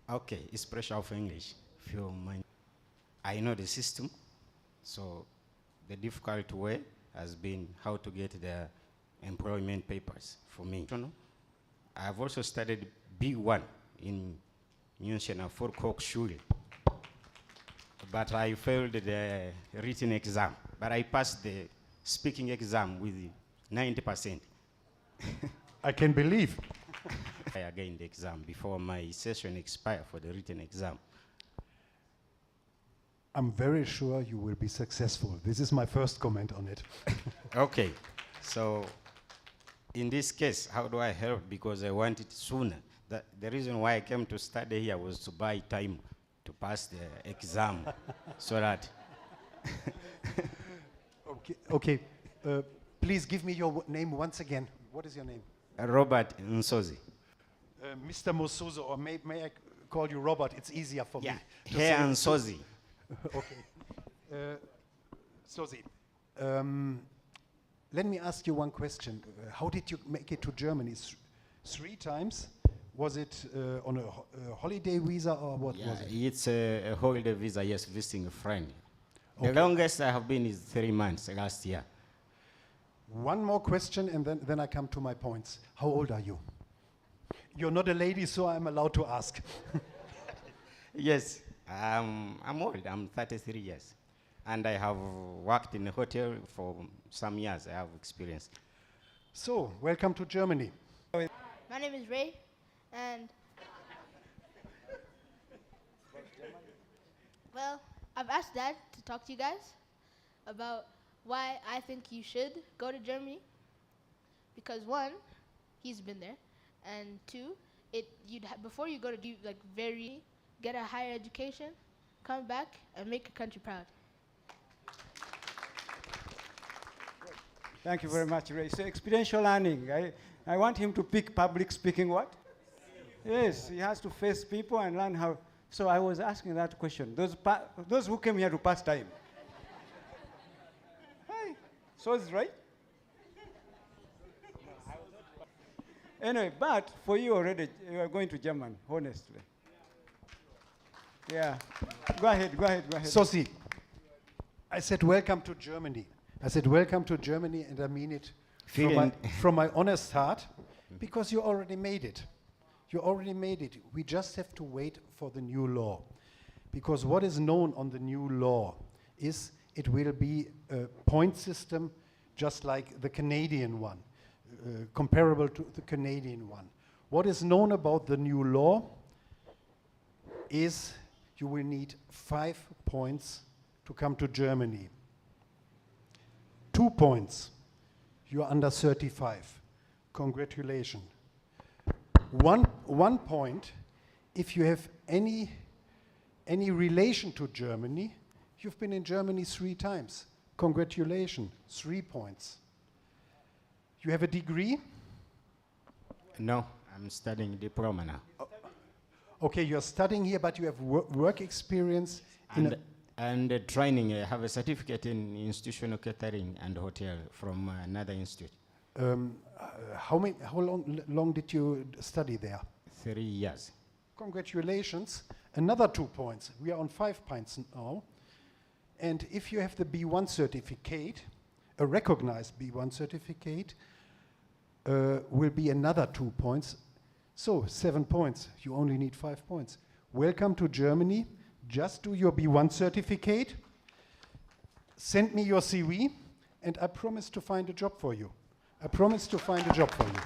Okay, ich spreche auf Englisch für mein. I know the system, so the difficult way has been how to get the employment papers for me. I've also studied B1 in Münchener Volkshochschule. But I failed the written exam. But I passed the speaking exam with 90%. I can believe. I again the exam before my session expire for the written exam. I'm very sure you will be successful. This is my first comment on it. Okay, so in this case, how do I help? Because I want it sooner. The reason why I came to study here was to buy time to pass the exam, so that. Okay. Please give me your name once again. What is your name? Robert Nsozi. Mr. Musuzo, or may I call you Robert? It's easier for me. to Here say. Nsozi. Okay. Sozi, let me ask you one question. How did you make it to Germany? 3 times? Was it on a holiday visa or what was it? It's a holiday visa, yes, visiting a friend. Okay. The longest I have been is 3 months last year. One more question and then I come to my points. How old are you? You're not a lady, so I'm allowed to ask. Yes, I'm old. I'm 33 years. And I have worked in a hotel for some years. I have experience. So, welcome to Germany. My name is Ray, and well, I've asked Dad to talk to you guys about why I think you should go to Germany. Because 1, he's been there, and 2, before you go to get a higher education, come back and make your country proud. Thank you very much, Ray. So experiential learning. I want him to pick public speaking what? Yes, he has to face people and learn how. So I was asking that question. Those who came here to pass time. Hey, so it's right? Anyway, but for you already, you are going to German, honestly. Yeah. Go ahead. Sosi, I said welcome to Germany. I said welcome to Germany, and I mean it from my honest heart, because you already made it. You already made it. We just have to wait for the new law. Because what is known on the new law is it will be a point system just like the Canadian one, comparable to the Canadian one. What is known about the new law is you will need 5 points to come to Germany. 2 points, you are under 35. Congratulations. One point, if you have any relation to Germany, you've been in Germany 3 times. Congratulations, 3 points. You have a degree? No, I'm studying diploma now. Okay, you're studying here, but you have work experience and training. I have a certificate in institutional catering and hotel from another institute. How long did you study there? 3 years. Congratulations. Another 2 points. We are on 5 points now. And if you have the B1 certificate, a recognized B1 certificate, will be another 2 points. So 7 points. You only need 5 points. Welcome to Germany. Just do your B1 certificate. Send me your CV, and I promise to find a job for you. I promise to find a job for you.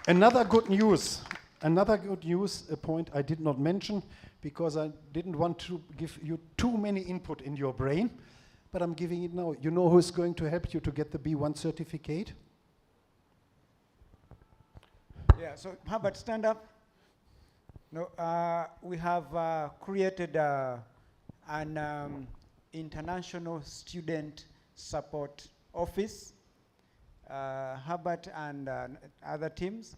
Another good news, a point I did not mention because I didn't want to give you too many input in your brain, but I'm giving it now. You know who is going to help you to get the B1 certificate? Yeah, so Herbert, stand up. No, we have created an international student support office, Herbert and other teams.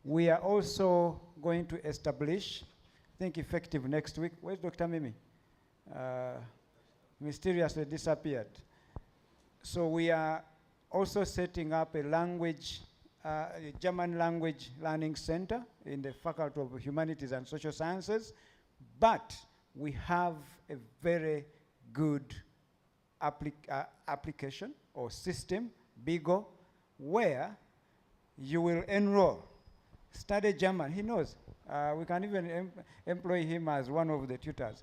We are also going to establish, I think effective next week. Where's Dr. Mimi? Mysteriously disappeared. So we are also setting up a German language learning center in the Faculty of Humanities and Social Sciences, but we have a very good application or system, Beagle, where you will enroll, studied German. He knows. We can even employ him as one of the tutors,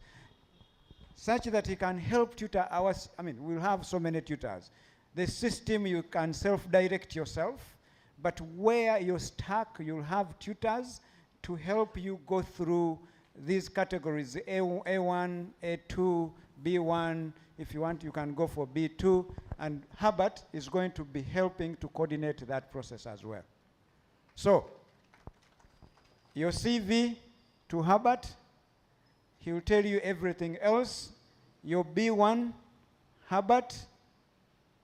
such that he can help tutor ours. I mean, we'll have so many tutors. The system, you can self-direct yourself, but where you're stuck, you'll have tutors to help you go through these categories, A1, A2, B1. If you want, you can go for B2. And Herbert is going to be helping to coordinate that process as well. So, your CV to Herbert, he will tell you everything else. Your B1, Herbert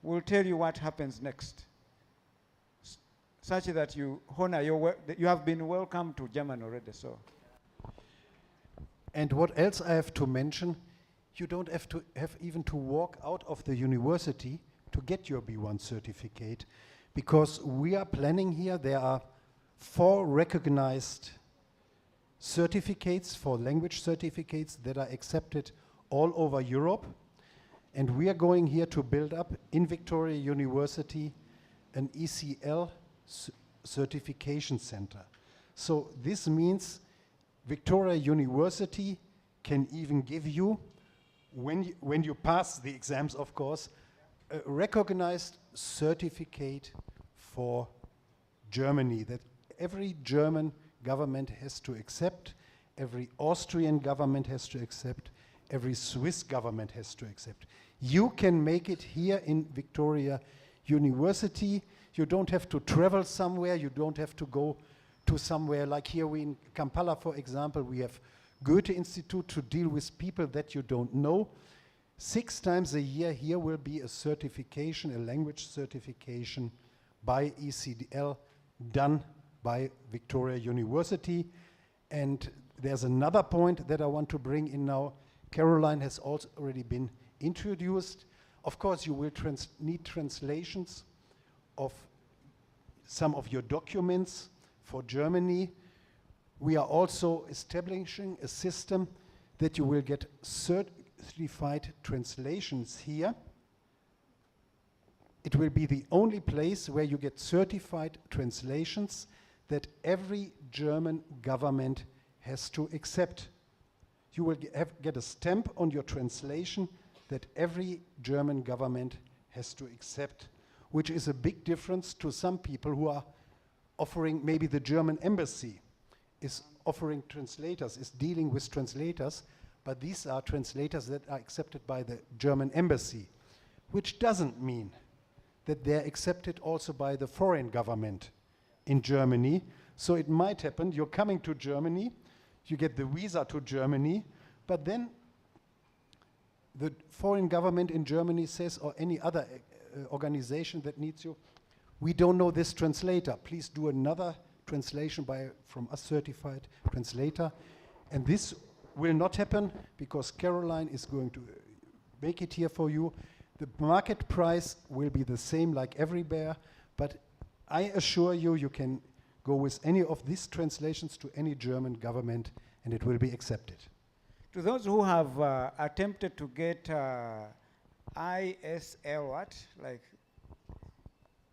will tell you what happens next, such that you honor your work. You have been welcome to Germany already. So, and what else I have to mention, you don't have to have even to walk out of the university to get your B1 certificate, because we are planning here, there are 4 recognized certificates, 4 language certificates that are accepted all over Europe. And we are going here to build up in Victoria University an ECL certification center. So this means Victoria University can even give you, when you pass the exams, of course, a recognized certificate for Germany that every German government has to accept, every Austrian government has to accept, every Swiss government has to accept. You can make it here in Victoria University. You don't have to travel somewhere. You don't have to go to somewhere like here we in Kampala, for example. We have Goethe Institute to deal with people that you don't know. 6 times a year here will be a certification, a language certification by ECDL done by Victoria University. And there's another point that I want to bring in now. Caroline has also already been introduced. Of course, you will need translations of some of your documents for Germany. We are also establishing a system that you will get certified translations here. It will be the only place where you get certified translations that every German government has to accept. You will get a stamp on your translation that every German government has to accept, which is a big difference to some people who are offering, maybe the German embassy is offering translators, is dealing with translators, but these are translators that are accepted by the German embassy, which doesn't mean that they're accepted also by the foreign government in Germany. So it might happen, you're coming to Germany, you get the visa to Germany, but then the foreign government in Germany says, or any other organization that needs you, we don't know this translator. Please do another translation from a certified translator. And this will not happen because Caroline is going to make it here for you. The market price will be the same like everywhere, but I assure you, you can go with any of these translations to any German government and it will be accepted. To those who have attempted to get ISL, what? Like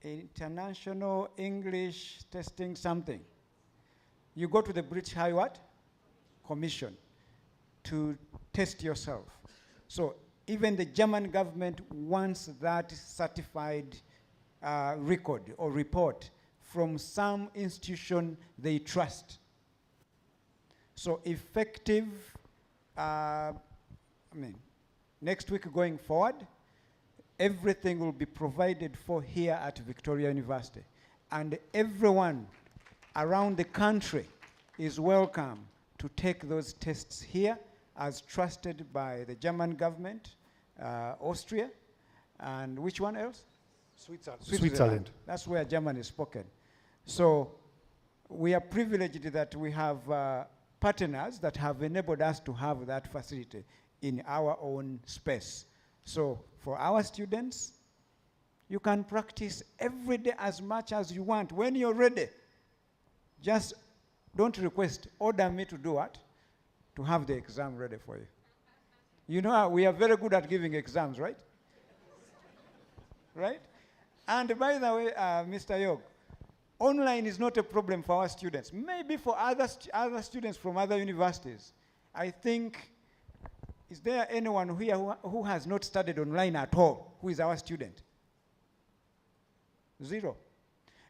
International English Testing something. You go to the British High what? Commission to test yourself. So even the German government wants that certified record or report from some institution they trust. So effective, next week going forward, everything will be provided for here at Victoria University. And everyone around the country is welcome to take those tests here as trusted by the German government, Austria, and which one else? Switzerland. That's where German is spoken. So we are privileged that we have partners that have enabled us to have that facility in our own space. So for our students, you can practice every day as much as you want. When you're ready, just don't request, order me to do what? To have the exam ready for you. You know, we are very good at giving exams, right? Right? And by the way, Mr. Yog, Online is not a problem for our students. Maybe for other students from other universities. I think, is there anyone here who has not studied online at all, who is our student? Zero.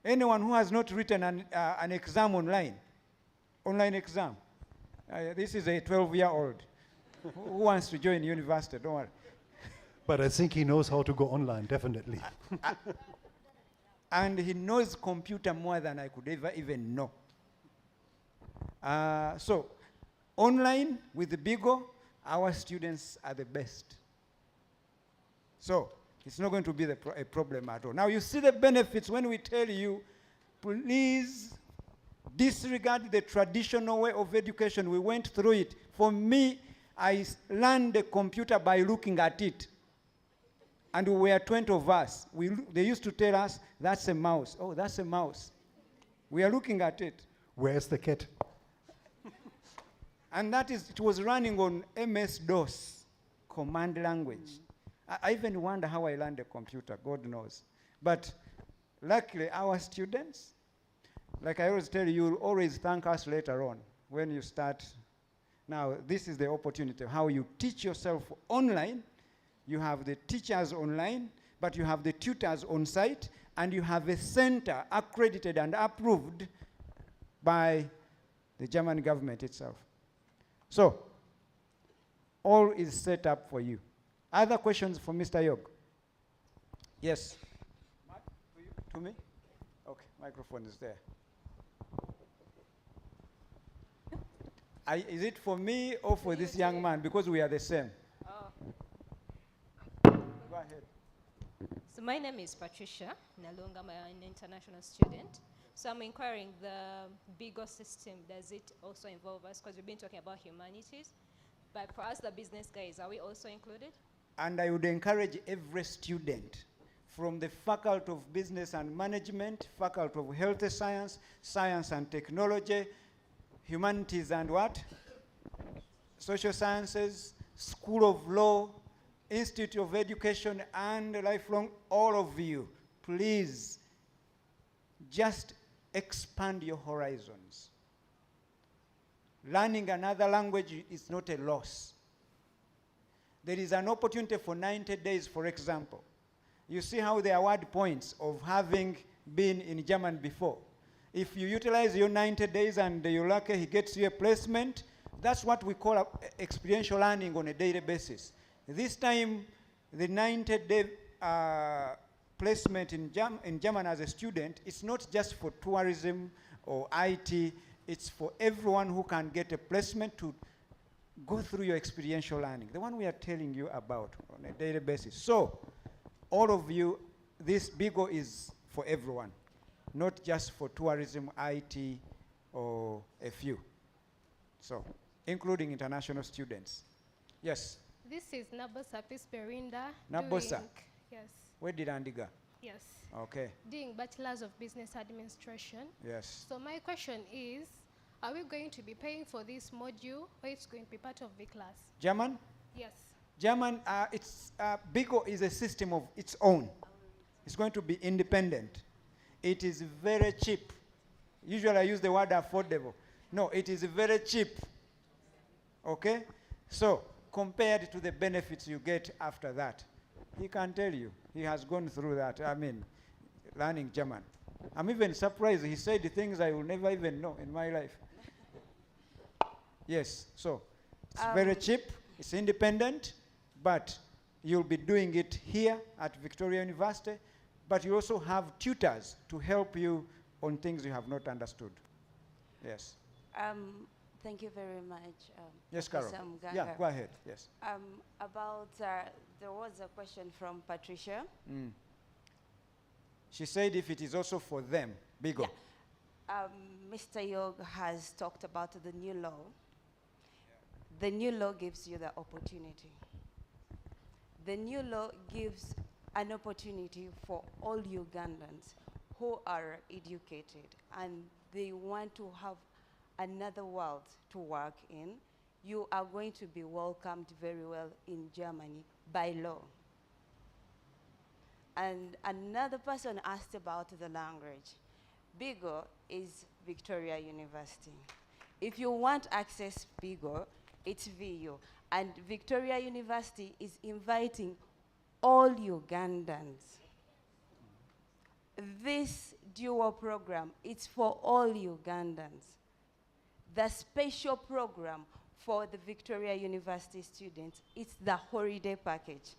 Anyone who has not written an exam online exam? This is a 12-year-old who wants to join university, don't worry. But I think he knows how to go online, definitely. And he knows computer more than I could ever even know. So, online with the Beagle, our students are the best. So, it's not going to be a problem at all. Now, you see the benefits when we tell you, please disregard the traditional way of education. We went through it. For me, I learned the computer by looking at it. And we were 20 of us. They used to tell us, that's a mouse. Oh, that's a mouse. We are looking at it. Where's the cat? And it was running on MS-DOS, command language. I even wonder how I learned the computer, God knows. But luckily, our students, like I always tell you, you'll always thank us later on when you start. Now, this is the opportunity, how you teach yourself online. You have the teachers online, but you have the tutors on site, and you have a center accredited and approved by the German government itself. So, all is set up for you. Other questions for Mr. Yog? Yes. To me? Okay, microphone is there. Is it for me or for this young man? Because we are the same. Go ahead. So my name is Patricia Nalunga. I'm an international student. So I'm inquiring the Beagle system, does it also involve us? Because we've been talking about humanities. But for us, the business guys, are we also included? And I would encourage every student from the Faculty of Business and Management, Faculty of Health Science, Science and Technology, Humanities and what? Social Sciences, School of Law, Institute of Education, and Lifelong, all of you, please just expand your horizons. Learning another language is not a loss. There is an opportunity for 90 days, for example. You see how they award points of having been in German before. If you utilize your 90 days and you're lucky, he gets you a placement. That's what we call experiential learning on a daily basis. This time, the 90-day placement in German as a student, it's not just for tourism or IT, it's for everyone who can get a placement to go through your experiential learning, the one we are telling you about on a daily basis. So, all of you, this Beagle is for everyone, not just for tourism, IT, or a few. So, including international students. Yes? This is Nabosa Pisperinda. Nabosa? Yes. Where did Andy go? Yes. Okay. Doing Bachelor's of Business Administration. Yes. So my question is, are we going to be paying for this module, or it's going to be part of the class? German? Yes. German, Beagle is a system of its own. It's going to be independent. It is very cheap. Usually I use the word affordable. No, it is very cheap. Okay? So, compared to the benefits you get after that, he can tell you. He has gone through that. I mean, learning German. I'm even surprised. He said things I will never even know in my life. Yes, so it's very cheap. It's independent, but you'll be doing it here at Victoria University, but you also have tutors to help you on things you have not understood. Yes. Thank you very much. Yes, Carol. Professor Mganga. Yeah, go ahead. Yes. There was a question from Patricia. She said if it is also for them, Beagle. Yeah. Mr. Yog has talked about the new law. The new law gives you the opportunity. The new law gives an opportunity for all Ugandans who are educated and they want to have another world to work in. You are going to be welcomed very well in Germany by law. And another person asked about the language. Beagle is Victoria University. If you want access Beagle, it's VU. And Victoria University is inviting all Ugandans. This dual program, it's for all Ugandans. The special program for the Victoria University students, it's the holiday package.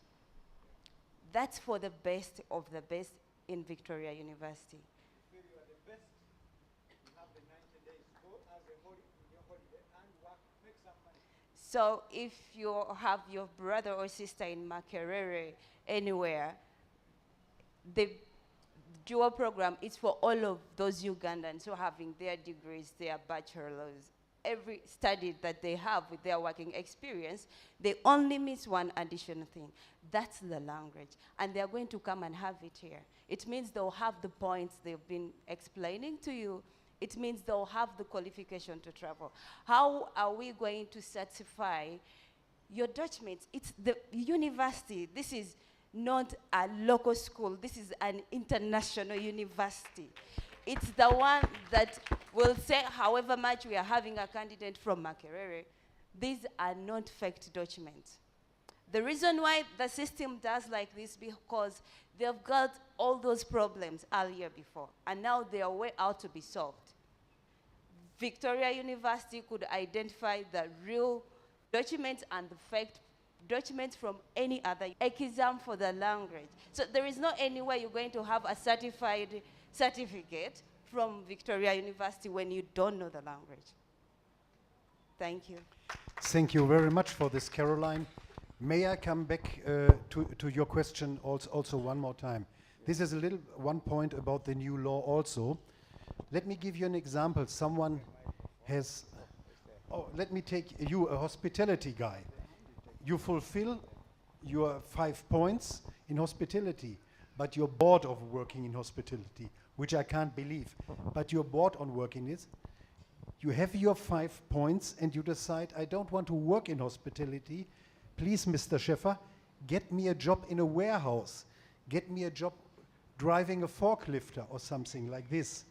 That's for the best of the best in Victoria University. If you are the best, you have the 90 days. Go as a holiday and work, make some money. So if you have your brother or sister in Makerere, anywhere, the dual program is for all of those Ugandans who are having their degrees, their bachelors, every study that they have with their working experience. They only miss one additional thing. That's the language. And they're going to come and have it here. It means they'll have the points they've been explaining to you. It means they'll have the qualification to travel. How are we going to certify your Dutch mates? It's the university. This is not a local school. This is an international university. It's the one that will say however much we are having a candidate from Makerere, these are not faked documents. The reason why the system does like this because they've got all those problems earlier before, and now they are way out to be solved. Victoria University could identify the real documents and the faked documents from any other exam for the language. So there is no any way you're going to have a certified certificate from Victoria University when you don't know the language. Thank you. Thank you very much for this, Caroline. May I come back to your question also one more time? This is a little one point about the new law also. Let me give you an example. Someone has, let me take you, a hospitality guy. You fulfill your 5 points in hospitality, but you're bored of working in hospitality, which I can't believe. But you're bored on working it. You have your 5 points and you decide, I don't want to work in hospitality. Please, Mr. Schäfer, get me a job in a warehouse. Get me a job driving a forklifter or something like this.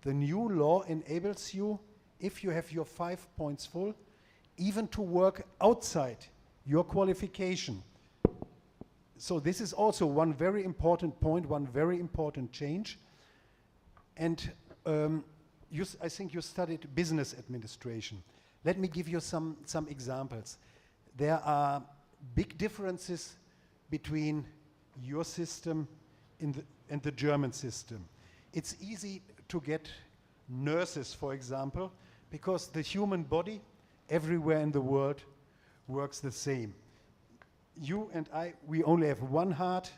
The new law enables you, if you have your 5 points full, even to work outside your qualification. So this is also one very important point, one very important change. And I think you studied business administration. Let me give you some examples. There are big differences between your system and the German system. It's easy to get nurses, for example, because the human body everywhere in the world works the same. You and I, we only have one heart,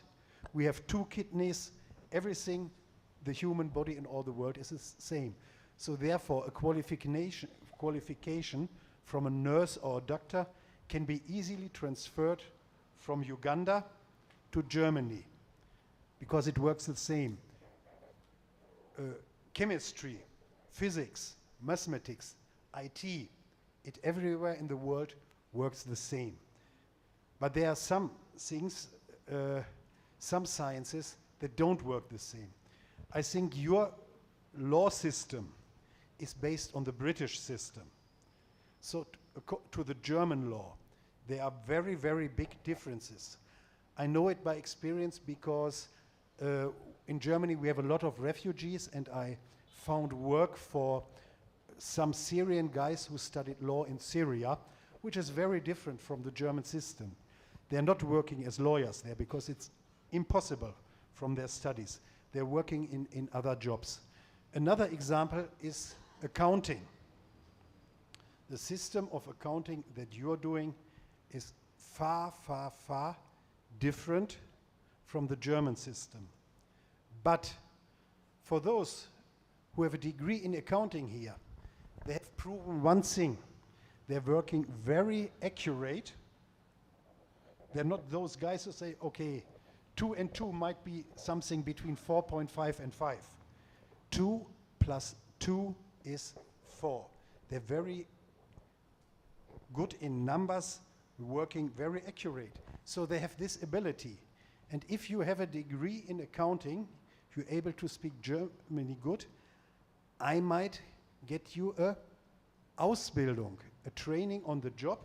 we have 2 kidneys, everything, the human body in all the world is the same. So therefore, a qualification from a nurse or a doctor can be easily transferred from Uganda to Germany because it works the same. Chemistry, physics, mathematics, IT, it everywhere in the world works the same. But there are some things, some sciences that don't work the same. I think your law system is based on the British system. So to the German law, there are very, very big differences. I know it by experience because in Germany we have a lot of refugees, and I found work for some Syrian guys who studied law in Syria, which is very different from the German system. They're not working as lawyers there because it's impossible from their studies. They're working in other jobs. Another example is accounting. The system of accounting that you're doing is far, far, far different from the German system. But for those who have a degree in accounting here, they have proven one thing. They're working very accurate. They're not those guys who say, okay, 2 and 2 might be something between 4.5 and 5. 2 plus 2 is 4. They're very good in numbers, working very accurate. So they have this ability. And if you have a degree in accounting, you're able to speak German good, I might get you a Ausbildung, a training on the job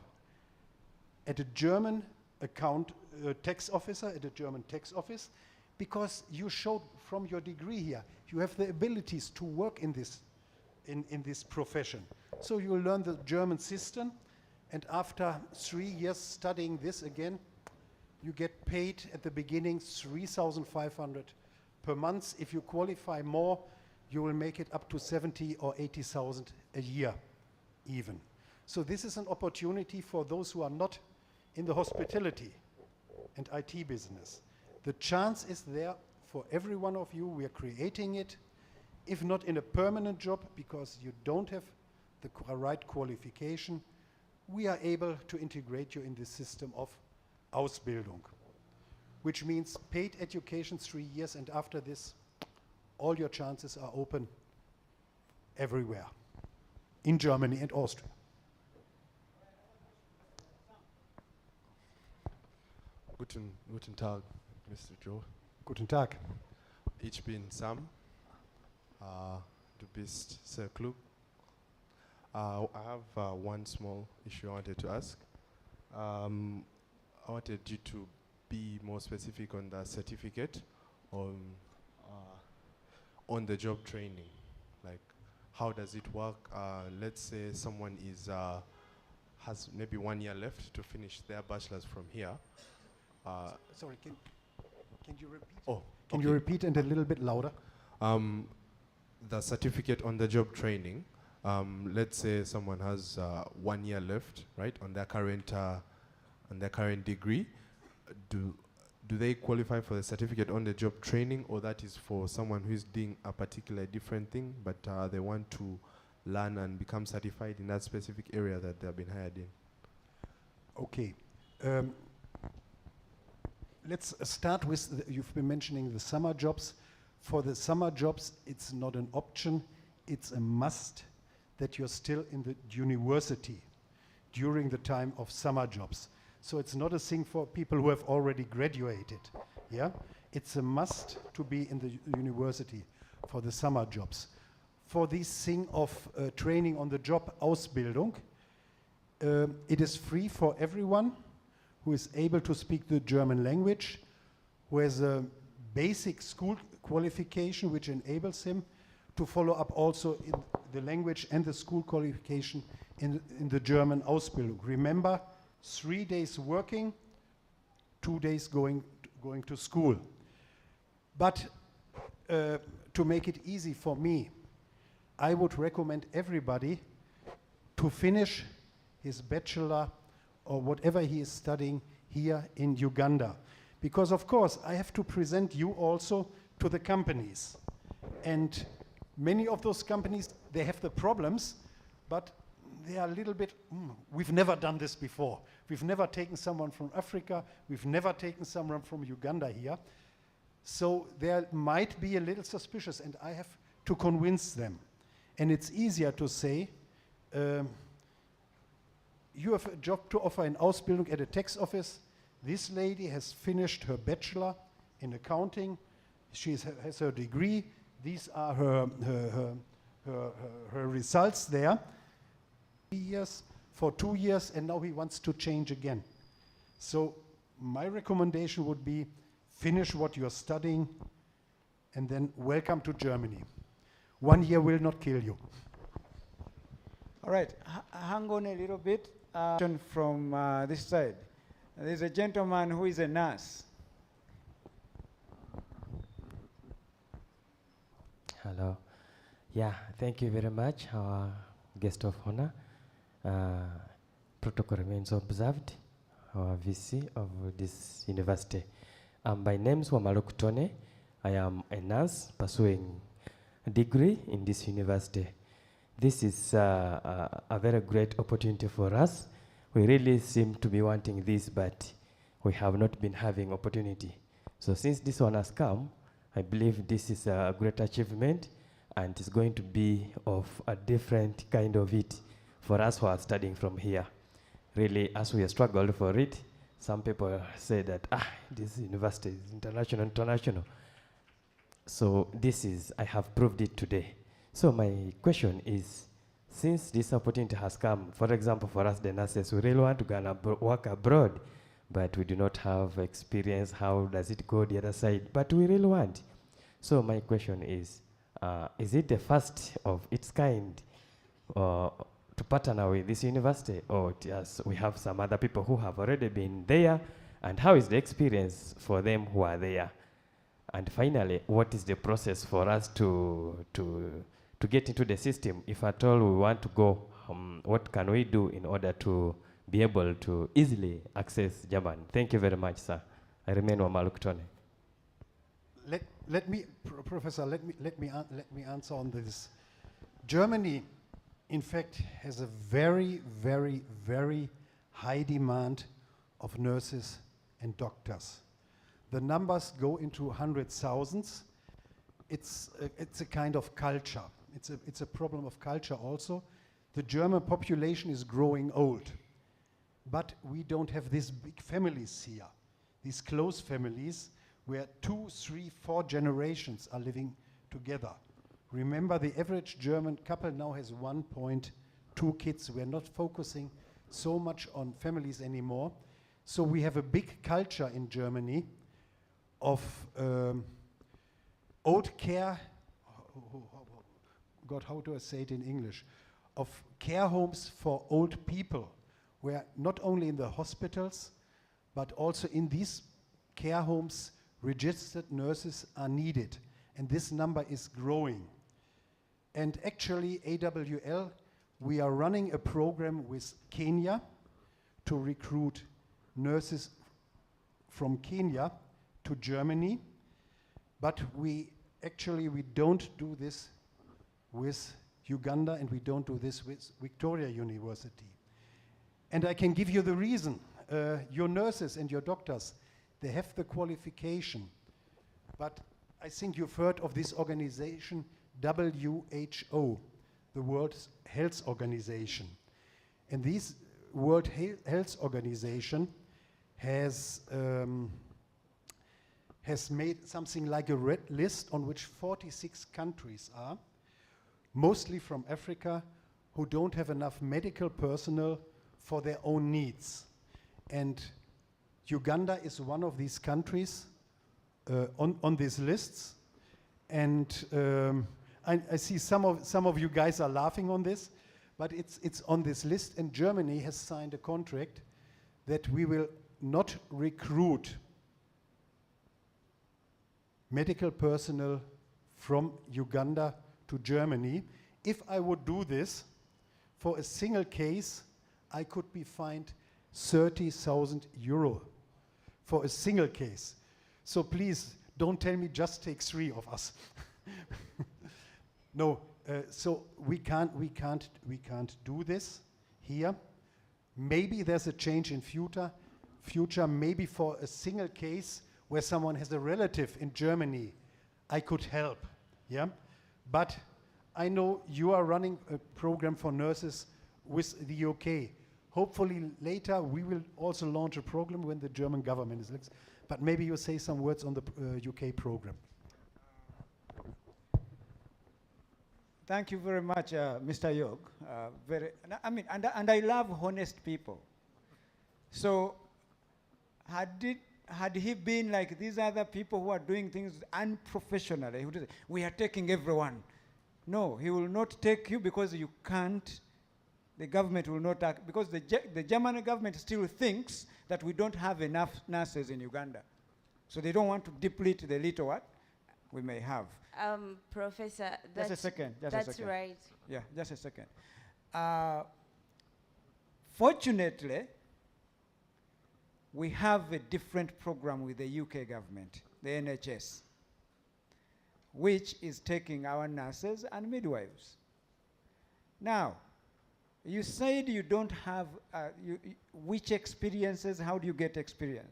at a German tax officer, at a German tax office, because you showed from your degree here, you have the abilities to work in this profession. So you learn the German system, and after 3 years studying this again, you get paid at the beginning 3,500 per month. If you qualify more, you will make it up to 70 or 80,000 a year even. So this is an opportunity for those who are not in the hospitality and IT business. The chance is there for every one of you. We are creating it, if not in a permanent job, because you don't have the right qualification, we are able to integrate you in the system of Ausbildung, which means paid education 3 years, and after this, all your chances are open everywhere, in Germany and Austria. Guten Tag, Mr. Joe. Guten Tag. Ich bin Sam. Du bist sehr klug. I have one small issue I wanted to ask. I wanted you to be more specific on the certificate on the job training. Like, how does it work? Let's say someone has maybe 1 year left to finish their bachelor's from here. Sorry, can you repeat? Oh, can you repeat and a little bit louder? The certificate on the job training. Let's say someone has 1 year left, right, on their current degree. Do they qualify for the certificate on the job training, or that is for someone who is doing a particular different thing, but they want to learn and become certified in that specific area that they have been hired in? Okay. Let's start with, you've been mentioning the summer jobs. For the summer jobs, it's not an option, it's a must that you're still in the university during the time of summer jobs. So it's not a thing for people who have already graduated, yeah? It's a must to be in the university for the summer jobs. For this thing of training on the job, Ausbildung, it is free for everyone who is able to speak the German language, who has a basic school qualification which enables him to follow up also in the language and the school qualification in the German Ausbildung. Remember, 3 days working, 2 days going to school. But to make it easy for me, I would recommend everybody to finish his bachelor or whatever he is studying here in Uganda. Because of course, I have to present you also to the companies. And many of those companies, they have the problems, but they are a little bit, we've never done this before. We've never taken someone from Africa, we've never taken someone from Uganda here. So they might be a little suspicious, and I have to convince them. And it's easier to say, you have a job to offer in Ausbildung at a tax office. This lady has finished her bachelor in accounting. She has her degree. These are her results there. 3 years, for 2 years, and now he wants to change again. So my recommendation would be finish what you're studying and then welcome to Germany. 1 year will not kill you. All right, hang on a little bit. From this side. There's a gentleman who is a nurse. Hello. Yeah, thank you very much, our guest of honor. Protocol remains observed, our VC of this university. My name is Wamaluk Tone. I am a nurse pursuing a degree in this university. This is a very great opportunity for us. We really seem to be wanting this, but we have not been having opportunity. So since this one has come, I believe this is a great achievement, and it's going to be of a different kind of it for us who are studying from here. Really, as we have struggled for it, some people say that, this university is international. So this is, I have proved it today. So my question is, since this opportunity has come, for example, for us the nurses, we really want to go and work abroad, but we do not have experience. How does it go the other side? But we really want. So my question is it the first of its kind to partner with this university, or just we have some other people who have already been there, and how is the experience for them who are there? And finally, what is the process for us to get into the system? If at all we want to go, what can we do in order to be able to easily access German? Thank you very much, sir. I remain Wamaluktone. Let me, Professor, let me answer on this. Germany, in fact, has a very, very, very high demand of nurses and doctors. The numbers go into hundreds, thousands. It's a kind of culture. It's a problem of culture also. The German population is growing old, but we don't have these big families here, these close families where 2, 3, 4 generations are living together. Remember, the average German couple now has 1.2 kids. We're not focusing so much on families anymore. So we have a big culture in Germany of old care, God, how do I say it in English? Of care homes for old people, where not only in the hospitals, but also in these care homes, registered nurses are needed. And this number is growing. And actually, AWL, we are running a program with Kenya to recruit nurses from Kenya to Germany, but we don't do this with Uganda, and we don't do this with Victoria University. And I can give you the reason. Your nurses and your doctors, they have the qualification, but I think you've heard of this organization, WHO, the World Health Organization. And this World Health Organization has made something like a red list on which 46 countries are, mostly from Africa, who don't have enough medical personnel for their own needs. And Uganda is one of these countries on these lists. And I see some of you guys are laughing on this, but it's on this list, and Germany has signed a contract that we will not recruit medical personnel from Uganda to Germany. If I would do this, for a single case, I could be fined 30,000 euro for a single case. So please, don't tell me just take 3 of us. No, so we can't do this here. Maybe there's a change in future, maybe for a single case where someone has a relative in Germany, I could help, yeah? But I know you are running a program for nurses with the UK. Hopefully later we will also launch a program when the German government is elected. But maybe you say some words on the UK program. Thank you very much, Mr. Yog. And I love honest people. So had he been like these other people who are doing things unprofessionally, he would say, we are taking everyone. No, he will not take you because you can't. The government will not act, because the German government still thinks that we don't have enough nurses in Uganda. So they don't want to deplete the little what we may have. Professor, Just a second. That's right. Yeah, just a second. Fortunately, we have a different program with the UK government, the NHS, which is taking our nurses and midwives. Now, you said you don't have, which experiences, how do you get experience,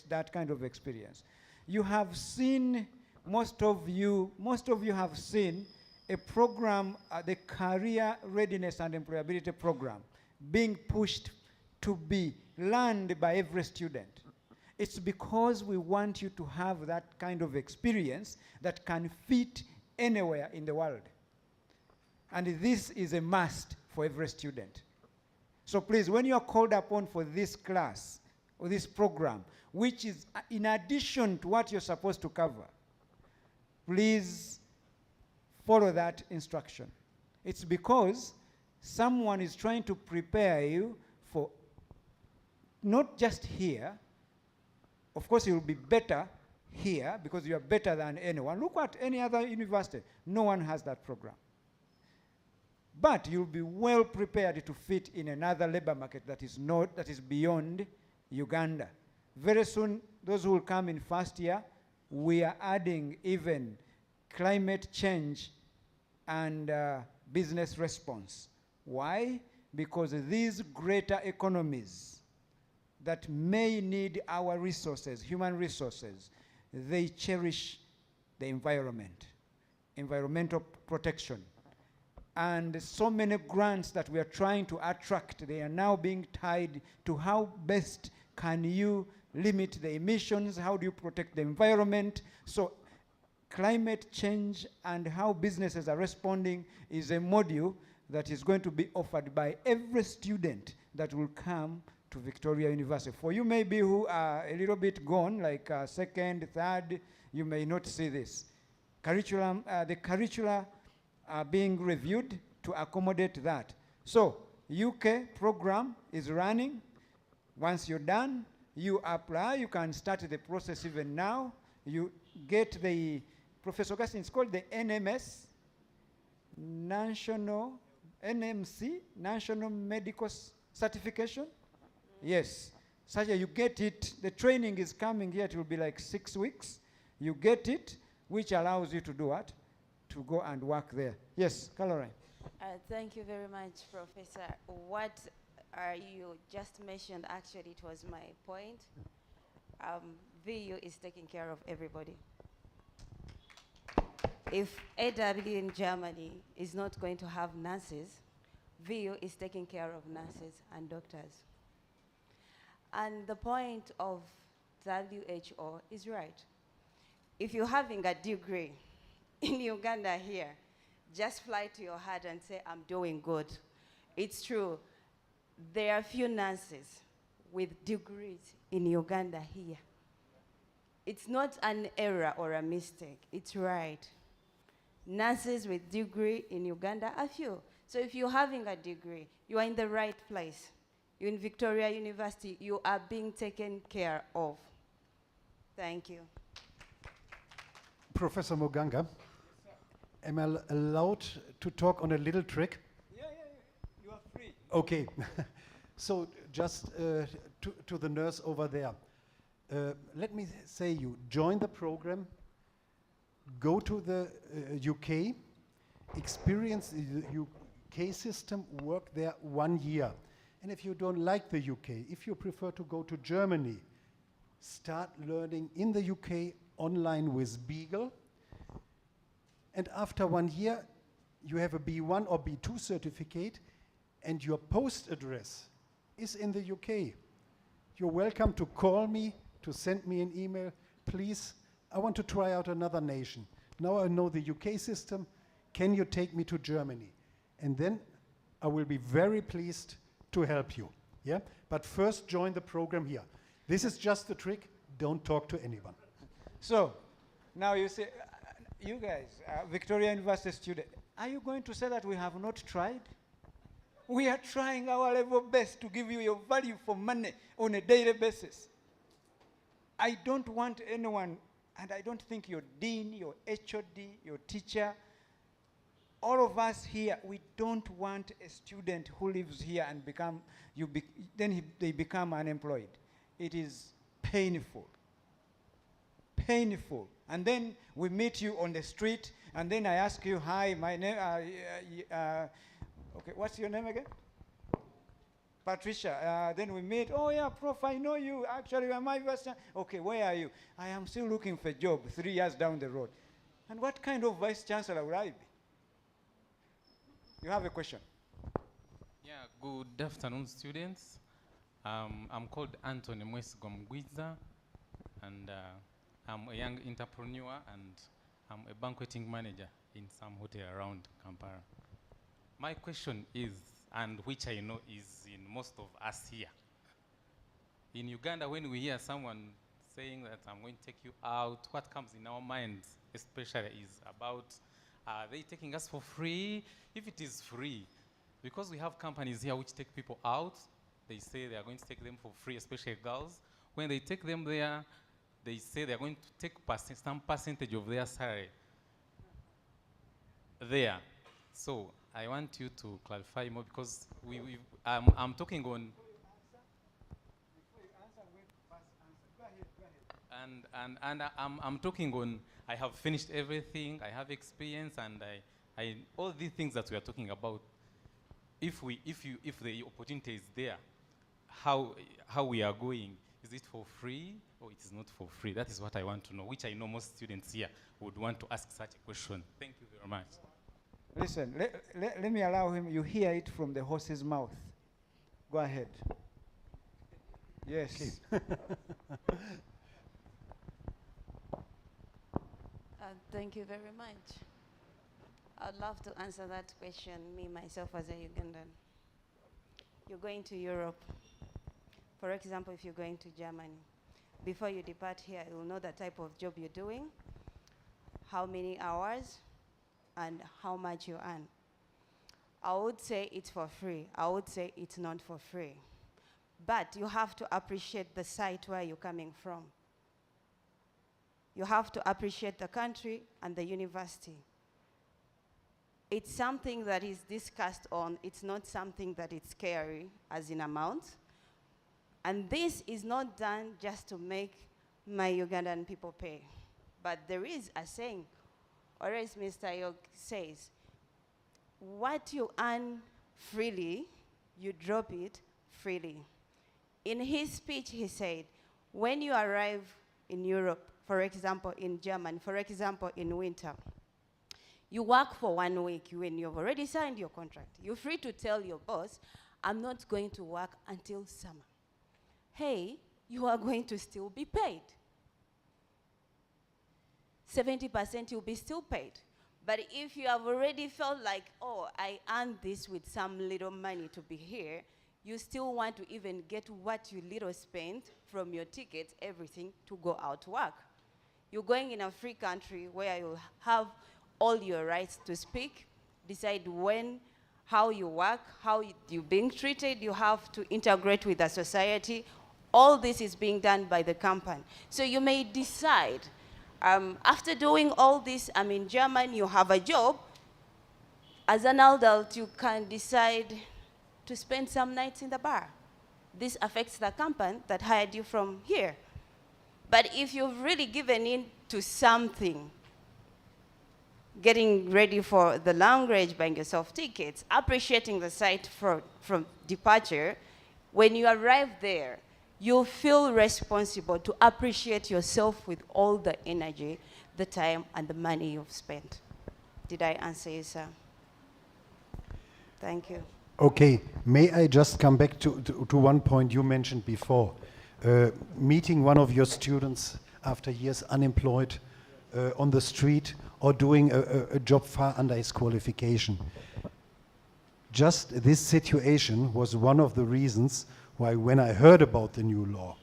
that kind of experience? You have seen, most of you have seen a program, the Career Readiness and Employability Program, being pushed to be learned by every student. It's because we want you to have that kind of experience that can fit anywhere in the world. And this is a must for every student. So please, when you are called upon for this class or this program, which is in addition to what you're supposed to cover, please follow that instruction. It's because someone is trying to prepare you for not just here. Of course, you'll be better here because you are better than anyone. Look at any other university. No one has that program. But you'll be well prepared to fit in another labor market that is beyond Uganda. Very soon, those who will come in first year, we are adding even climate change and business response. Why? Because these greater economies that may need our resources, human resources, they cherish the environment, environmental protection. And so many grants that we are trying to attract, they are now being tied to how best can you limit the emissions, how do you protect the environment. So climate change and how businesses are responding is a module that is going to be offered by every student that will come to Victoria University. For you maybe who are a little bit gone, like second, third, you may not see this. Curriculum, the curricula are being reviewed to accommodate that. So, UK program is running. Once you're done, you apply. You can start the process even now. You get the, Professor Augustine, it's called the NMS, National, NMC, National Medical Certification. Yes. Such that you get it, the training is coming here, it will be like 6 weeks. You get it, which allows you to do what? To go and work there. Yes, Caroline. Thank you very much, Professor. What you just mentioned, actually, it was my point. VU is taking care of everybody. If AW in Germany is not going to have nurses, VU is taking care of nurses and doctors. And the point of WHO is right. If you're having a degree in Uganda here, just fly to your heart and say, I'm doing good. It's true. There are few nurses with degrees in Uganda here. It's not an error or a mistake. It's right. Nurses with degree in Uganda are few. So if you're having a degree, you are in the right place. You're in Victoria University. You are being taken care of. Thank you. Professor Muganga, am I allowed to talk on a little trick? Yeah, you are free. Okay. So just to the nurse over there. Let me say you join the program, go to the UK, experience the UK system, work there 1 year. And if you don't like the UK, if you prefer to go to Germany, start learning in the UK online with Beagle. And after 1 year, you have a B1 or B2 certificate, and your post address is in the UK. You're welcome to call me, to send me an email. Please, I want to try out another nation. Now I know the UK system. Can you take me to Germany? And then I will be very pleased to help you. Yeah? But first, join the program here. This is just the trick. Don't talk to anyone. So, now you say, you guys, Victoria University students, are you going to say that we have not tried? We are trying our level best to give you your value for money on a daily basis. I don't want anyone, and I don't think your dean, your HOD, your teacher, all of us here, we don't want a student who lives here and they become unemployed. It is painful. Painful. And then we meet you on the street, and then I ask you, hi, my name, okay, what's your name again? Patricia. Then we meet, oh yeah, Prof, I know you. Actually, you are my vice chancellor. Okay, where are you? I am still looking for a job 3 years down the road. And what kind of vice chancellor would I be? You have a question? Yeah, good afternoon, students. I'm called Anthony Mwesgomgwiza, and I'm a young entrepreneur, and I'm a banqueting manager in some hotel around Kampala. my question is, and which I know is in most of us here. In Uganda, when we hear someone saying that I'm going to take you out, what comes in our minds especially is about, are they taking us for free? If it is free, because we have companies here which take people out, they say they are going to take them for free, especially girls. When they take them there, they say they are going to take some percentage of their salary there. So I want you to clarify more, because I'm talking on. And I'm talking on, I have finished everything, I have experience, and I all these things that we are talking about. If the opportunity is there, how we are going, is it for free or it is not for free? That is what I want to know, which I know most students here would want to ask such a question. Thank you very much. Listen, let me allow him. You hear it from the horse's mouth. Go ahead. Yes. Thank you very much. I'd love to answer that question, me, myself, as a Ugandan. You're going to Europe. For example, if you're going to Germany, before you depart here, you'll know the type of job you're doing, how many hours, and how much you earn. I would say it's for free. I would say it's not for free. But you have to appreciate the site where you're coming from. You have to appreciate the country and the university. It's something that is discussed on. It's not something that is scary as in amount. And this is not done just to make my Ugandan people pay. But there is a saying, or as Mr. Yog says, what you earn freely, you drop it freely. In his speech, he said, when you arrive in Europe, for example, in Germany, for example, in winter, you work for 1 week when you've already signed your contract. You're free to tell your boss, I'm not going to work until summer. Hey, you are going to still be paid. 70% you'll be still paid. But if you have already felt like, oh, I earned this with some little money to be here, you still want to even get what you little spent from your tickets, everything, to go out to work. You're going in a free country where you have all your rights to speak, decide when, how you work, how you're being treated, you have to integrate with the society. All this is being done by the company. So you may decide, after doing all this, I'm in Germany, you have a job. As an adult, you can decide to spend some nights in the bar. This affects the company that hired you from here. But if you've really given in to something, getting ready for the language, buying yourself tickets, appreciating the site from departure, when you arrive there, you feel responsible to appreciate yourself with all the energy, the time, and the money you've spent. Did I answer you, sir? Thank you. Okay, may I just come back to one point you mentioned before? Meeting one of your students after years unemployed on the street or doing a job far under his qualification. Just this situation was one of the reasons why when I heard about the new law.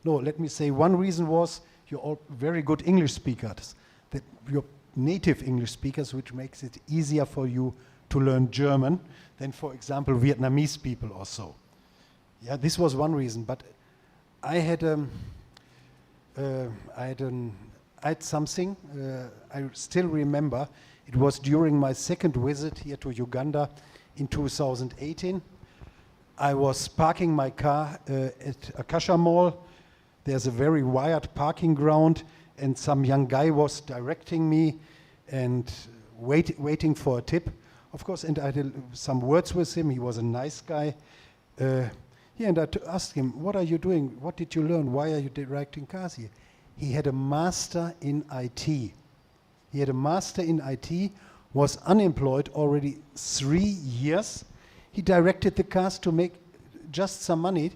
No, let me say one reason was you're all very good English speakers, that you're native English speakers, which makes it easier for you to learn German than, for example, Vietnamese people or so. Yeah, this was one reason, but I had something, I still remember, it was during my second visit here to Uganda in 2018. I was parking my car at Akasha Mall. There's a very wired parking ground, and some young guy was directing me and waiting for a tip, of course, and I did some words with him. He was a nice guy. And I asked him, what are you doing? What did you learn? Why are you directing cars here? He had a master in IT. He had a master in IT, was unemployed already 3 years. He directed the cars to make just some money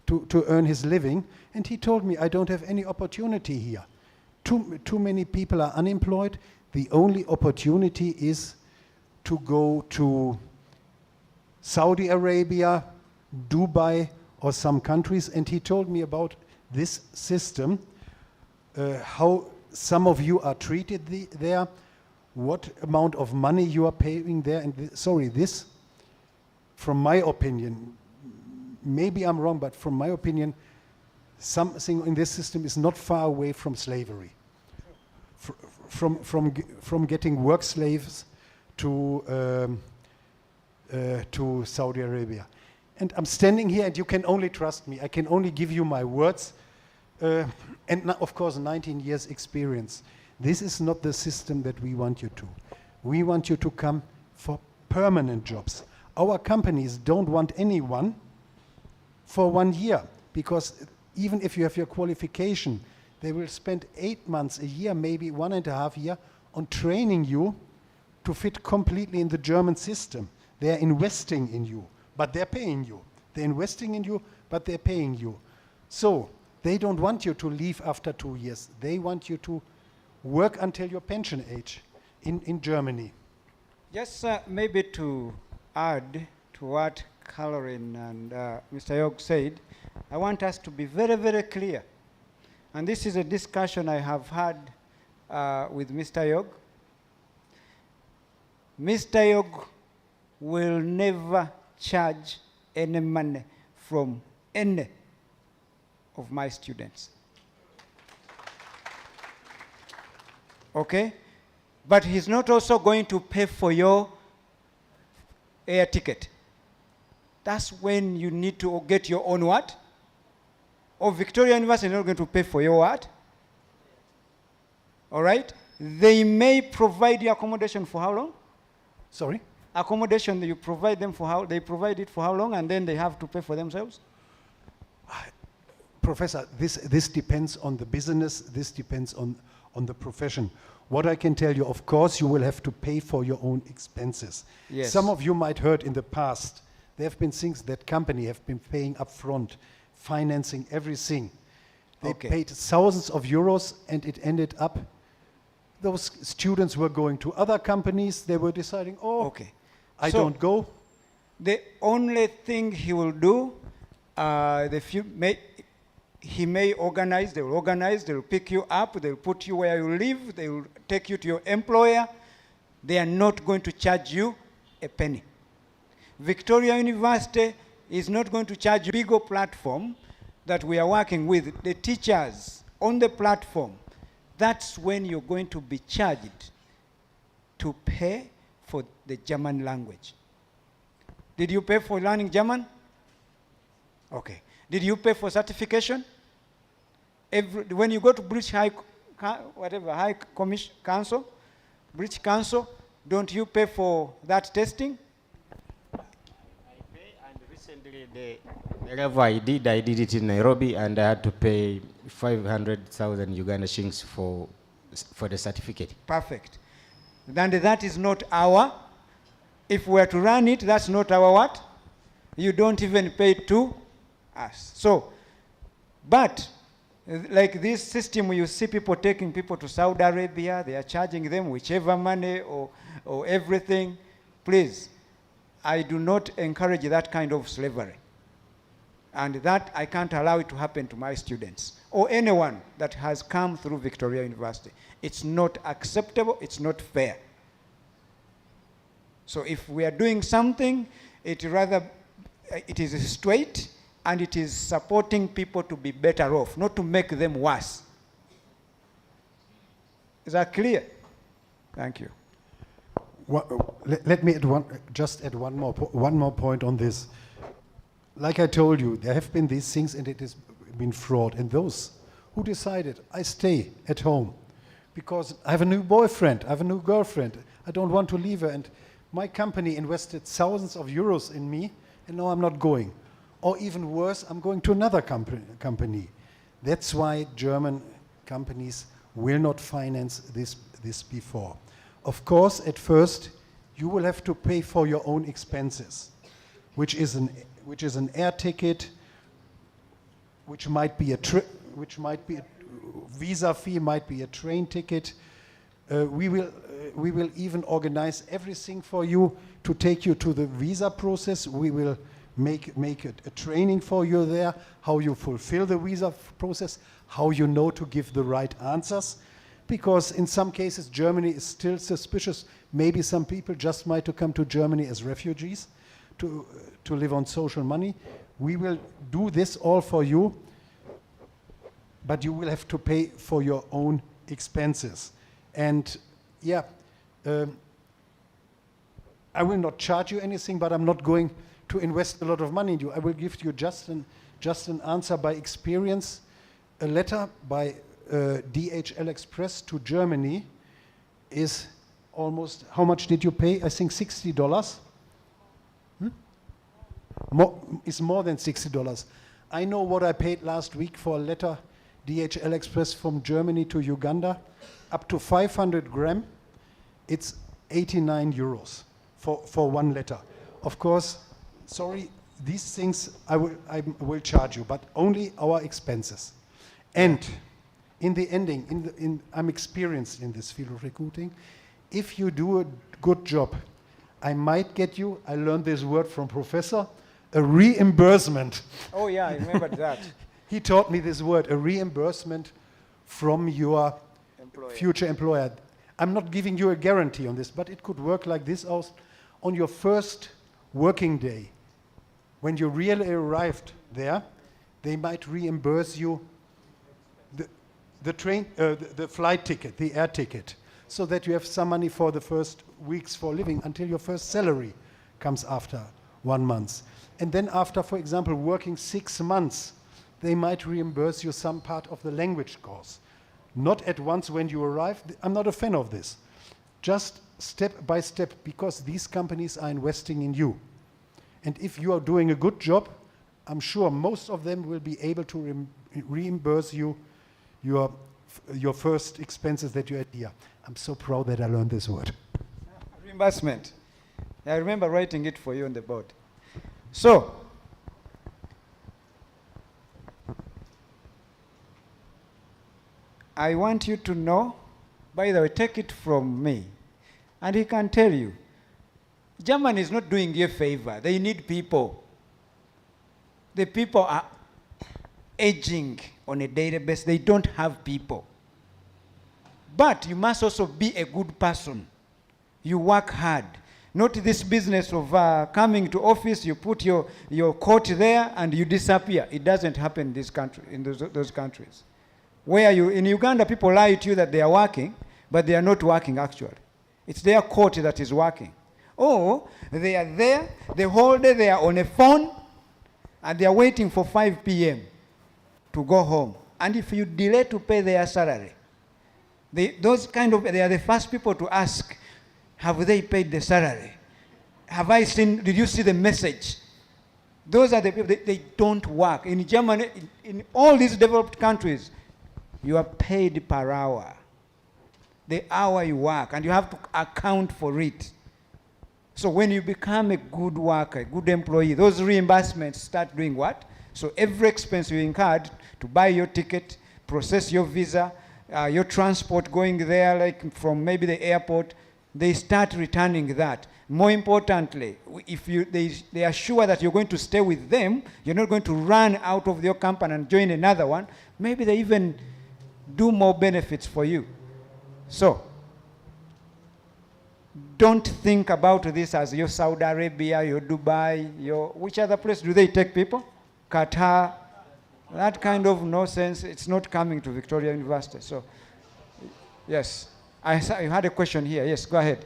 to earn his living. And he told me, I don't have any opportunity here. Too many people are unemployed. The only opportunity is to go to Saudi Arabia, Dubai, or some countries, and he told me about this system, how some of you are treated there, what amount of money you are paying there, and this, from my opinion, maybe I'm wrong, but from my opinion, something in this system is not far away from slavery. From getting work slaves to Saudi Arabia. And I'm standing here, and you can only trust me. I can only give you my words, and of course 19 years experience. This is not the system that we want you to. We want you to come for permanent jobs. Our companies don't want anyone for 1 year, because even if you have your qualification, they will spend 8 months, a year, maybe 1.5 years on training you to fit completely in the German system. They're investing in you, but they're paying you. They're investing in you, but they're paying you. So they don't want you to leave after 2 years. They want you to work until your pension age in Germany. Just maybe to add to what Caroline and Mr. Yog said, I want us to be very, very clear. And this is a discussion I have had with Mr. Yog. Mr. Yog will never charge any money from any of my students. Okay? But he's not also going to pay for your air ticket. That's when you need to get your own what? Or Victoria University is not going to pay for your what? All right? They may provide you accommodation for how long? Sorry? Accommodation, you provide them for how, they provide it for how long, and then they have to pay for themselves? Professor, this depends on the business, this depends on the profession. What I can tell you, of course, you will have to pay for your own expenses. Yes. Some of you might heard in the past, there have been things that company have been paying up front, financing everything. They paid thousands of euros, and it ended up, those students were going to other companies, they were deciding, I don't go. The only thing he will do, he may organize, they will pick you up, they will put you where you live, they will take you to your employer. They are not going to charge you a penny. Victoria University is not going to charge you. Beagle platform that we are working with, the teachers on the platform, that's when you're going to be charged to pay for the German language. Did you pay for learning German? Okay. Did you pay for certification? When you go to British High Council, British Council, don't you pay for that testing? I pay, and recently the level I did it in Nairobi, and I had to pay 500,000 Uganda shillings for the certificate. Perfect. Then that is not our, if we are to run it, that's not our what? You don't even pay to us. So, but like this system, you see people taking people to Saudi Arabia, they are charging them whichever money or everything. Please, I do not encourage that kind of slavery. And that I can't allow it to happen to my students or anyone that has come through Victoria University. It's not acceptable, it's not fair. So if we are doing something, it is straight, and it is supporting people to be better off, not to make them worse. Is that clear? Thank you. Let me just add one more point on this. Like I told you, there have been these things, and it has been fraud. And those who decided, I stay at home because I have a new boyfriend, I have a new girlfriend, I don't want to leave her, and my company invested thousands of euros in me, and now I'm not going. Or even worse, I'm going to another company. That's why German companies will not finance this before. Of course, at first, you will have to pay for your own expenses, which is an air ticket, which might be a visa fee, might be a train ticket, We will even organize everything for you to take you to the visa process. We will make a training for you there, how you fulfill the visa process, how you know to give the right answers. Because in some cases, Germany is still suspicious. Maybe some people just might to come to Germany as refugees to live on social money. We will do this all for you, but you will have to pay for your own expenses. And yeah, I will not charge you anything, but I'm not going to invest a lot of money in you. I will give you just an answer by experience. A letter by DHL Express to Germany is almost, how much did you pay? I think $60. It's more than $60. I know what I paid last week for a letter, DHL Express from Germany to Uganda, up to 500 gram. It's 89 euros for one letter. Of course, sorry, these things I will charge you, but only our expenses. And in the ending, I'm experienced in this field of recruiting. If you do a good job, I might get you, I learned this word from professor, a reimbursement. Oh yeah, I remember that. He taught me this word, a reimbursement from your future employer. I'm not giving you a guarantee on this, but it could work like this. On your first working day, when you really arrived there, they might reimburse you the flight ticket, the air ticket, so that you have some money for the first weeks for living until your first salary comes after 1 month. And then after, for example, working 6 months, they might reimburse you some part of the language course. Not at once when you arrive. I'm not a fan of this. Just step by step, because these companies are investing in you. And if you are doing a good job, I'm sure most of them will be able to reimburse you your first expenses that you had here. I'm so proud that I learned this word. Reimbursement. I remember writing it for you on the board. So, I want you to know, by the way, take it from me, and he can tell you, Germany is not doing you a favor. They need people. The people are aging on a daily basis. They don't have people. But you must also be a good person. You work hard. Not this business of coming to office, you put your coat there and you disappear. It doesn't happen in this country, in those countries. Where in Uganda, people lie to you that they are working, but they are not working actually. It's their coat that is working. Or they are there, the whole day they are on a phone, and they are waiting for 5 p.m. to go home. And if you delay to pay their salary, they are the first people to ask, have they paid the salary? Did you see the message? Those are the people, they don't work. In Germany, in all these developed countries, you are paid per hour. The hour you work, and you have to account for it. So when you become a good worker, a good employee, those reimbursements start doing what? So every expense you incurred to buy your ticket, process your visa, your transport going there, like from maybe the airport, they start returning that. More importantly, if they are sure that you're going to stay with them, you're not going to run out of your company and join another one, maybe they even do more benefits for you. So, don't think about this as your Saudi Arabia, your Dubai, which other place do they take people? Qatar. That kind of nonsense, it's not coming to Victoria University. So, yes. I had a question here. Yes, go ahead.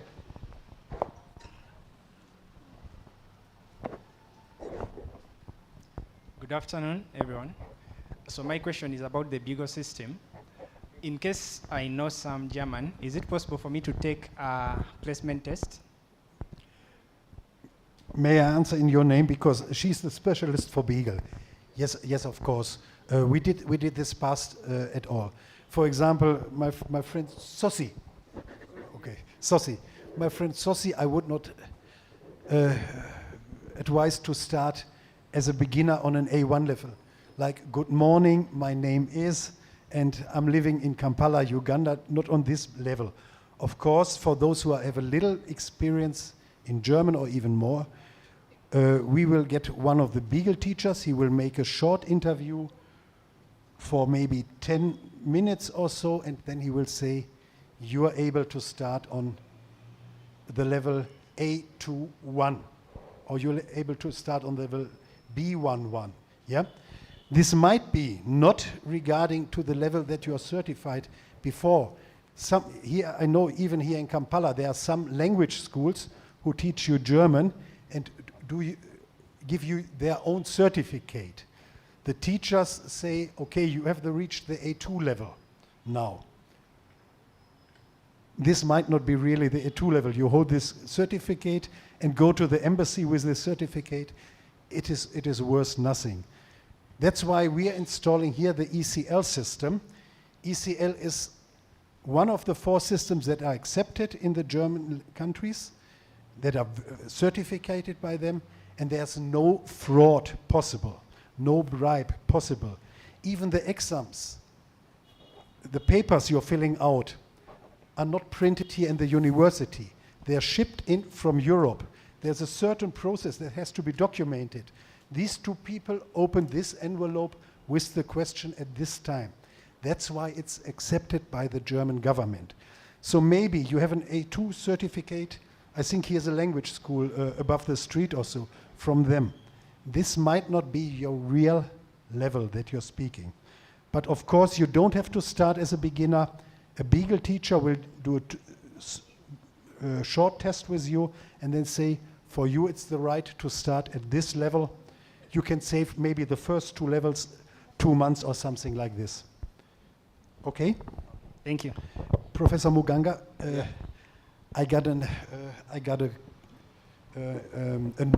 Good afternoon, everyone. So my question is about the Beagle system. In case I know some German, is it possible for me to take a placement test? May I answer in your name, because she's the specialist for Beagle. Yes, of course. We did this past at all. For example, my friend Sossi. Okay, Sossi. My friend Sossi, I would not advise to start as a beginner on an A1 level. Like, good morning, my name is, and I'm living in Kampala, Uganda, not on this level. of course, for those who have a little experience in German or even more, we will get one of the Beagle teachers. He will make a short interview for maybe 10 minutes or so, and then he will say, you are able to start on the level A21, or you're able to start on level B11, yeah? This might be not regarding to the level that you are certified before. Some here, I know even here in Kampala, there are some language schools who teach you German and give you their own certificate. The teachers say, okay, you have reached the A2 level now. This might not be really the A2 level. You hold this certificate and go to the embassy with this certificate. It is worth nothing. That's why we are installing here the ECL system. ECL is one of the 4 systems that are accepted in the German countries, that are certificated by them, and there's no fraud possible, no bribe possible. Even the exams, the papers you're filling out, are not printed here in the university. They are shipped in from Europe. There's a certain process that has to be documented. These 2 people opened this envelope with the question at this time. That's why it's accepted by the German government. So maybe you have an A2 certificate. I think here's a language school above the street or so from them. This might not be your real level that you're speaking. But of course, you don't have to start as a beginner. A Beagle teacher will do a short test with you and then say, for you it's the right to start at this level. You can save maybe the first 2 levels 2 months or something like this. Okay? Thank you. Professor Muganga, I got a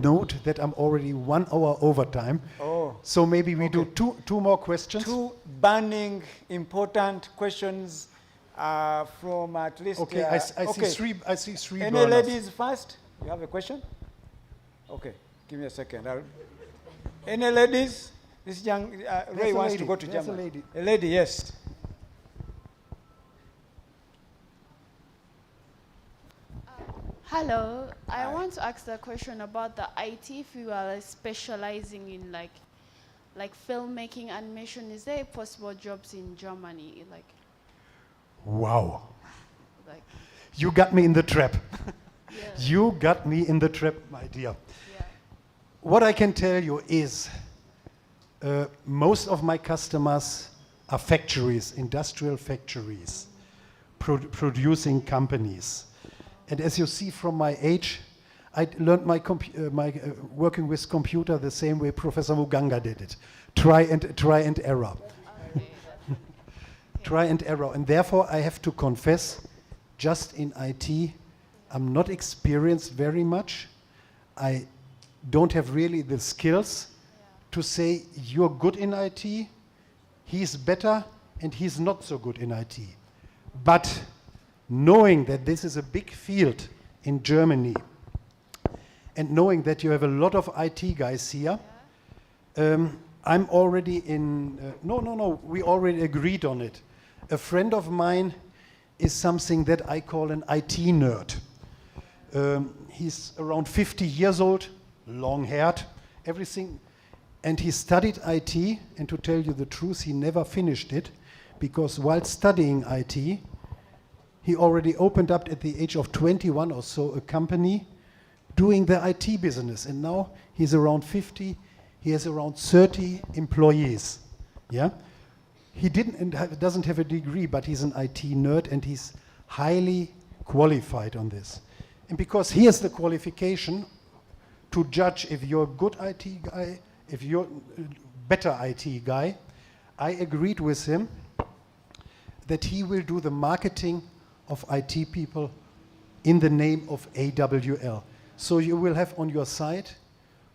note that I'm already 1 hour over time. Oh. So maybe we do two more questions. 2 burning, important questions from at least. Okay, I see three. Any burners. ladies first? You have a question? Okay, give me a second. Any ladies? This young Ray wants to go to There's Germany. a lady. A lady, yes. Hello, I want to ask a question about the IT. If you are specializing in like filmmaking, animation, is there possible jobs in Germany? Wow. Like You got me in the trap. yeah. You got me in the trap, my dear. Yeah. What I can tell you is most of my customers are factories, industrial factories, producing companies. And as you see from my age, I learned my working with computer the same way Professor Muganga did it. Try and error. Okay. Try and error. And therefore I have to confess, just in IT, I'm not experienced very much. I don't have really the skills to say you're good in IT, he's better, and he's not so good in IT. But knowing that this is a big field in Germany, and knowing that you have a lot of IT guys here, I'm already in, we already agreed on it. A friend of mine is something that I call an IT nerd. He's around 50 years old, long-haired, everything, and he studied IT, and to tell you the truth, he never finished it, because while studying IT, he already opened up at the age of 21 or so a company doing the IT business, and now he's around 50, he has around 30 employees, yeah? He doesn't have a degree, but he's an IT nerd, and he's highly qualified on this. And because he has the qualification to judge if you're a good IT guy, if you're a better IT guy, I agreed with him that he will do the marketing of IT people in the name of AWL. So you will have on your side,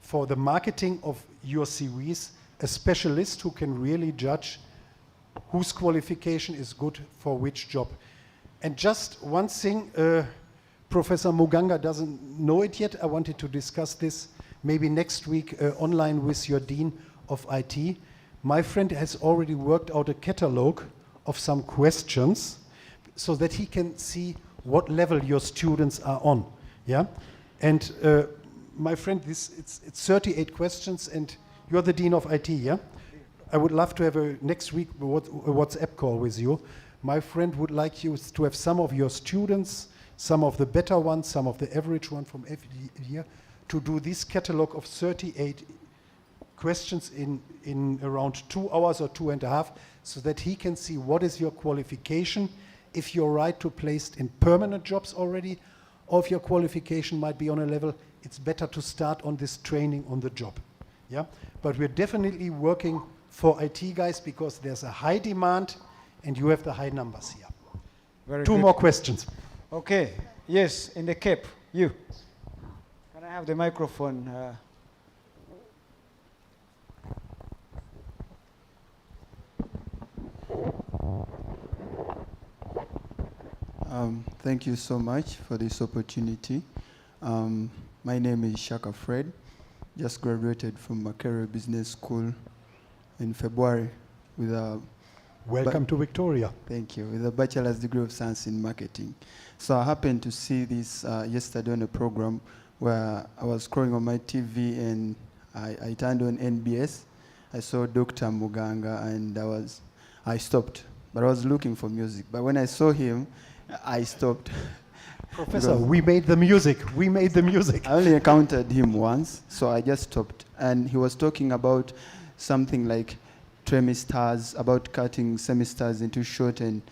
for the marketing of your CVs, a specialist who can really judge whose qualification is good for which job. And just one thing, Professor Muganga doesn't know it yet. I wanted to discuss this maybe next week online with your Dean of IT. My friend has already worked out a catalog of some questions so that he can see what level your students are on. Yeah, and my friend, it's 38 questions, and you're the Dean of IT. Yeah, I would love to have next week a WhatsApp call with you. My friend would like you to have some of your students, some of the better ones, some of the average one from every year, to do this catalog of 38 questions in around 2 hours or 2.5, so that he can see what is your qualification, if you're right to placed in permanent jobs already, or if your qualification might be on a level, it's better to start on this training on the job. Yeah, but we're definitely working for IT guys because there's a high demand and you have the high numbers here. Very Two good. more questions. Okay, yes, in the cape, you. Can I have the microphone? Thank you so much for this opportunity. My name is Shaka Fred. Just graduated from Makerere Business School in February with a... Welcome to Victoria. Thank you. With a bachelor's degree of science in marketing. So I happened to see this yesterday on a program where I was scrolling on my TV and I turned on NBS. I saw Dr. Muganga and I stopped. But I was looking for music. But when I saw him, I stopped. Professor, we made the music. We made the music. I only encountered him once, so I just stopped. And he was talking about something like trimesters, about cutting semesters into short, and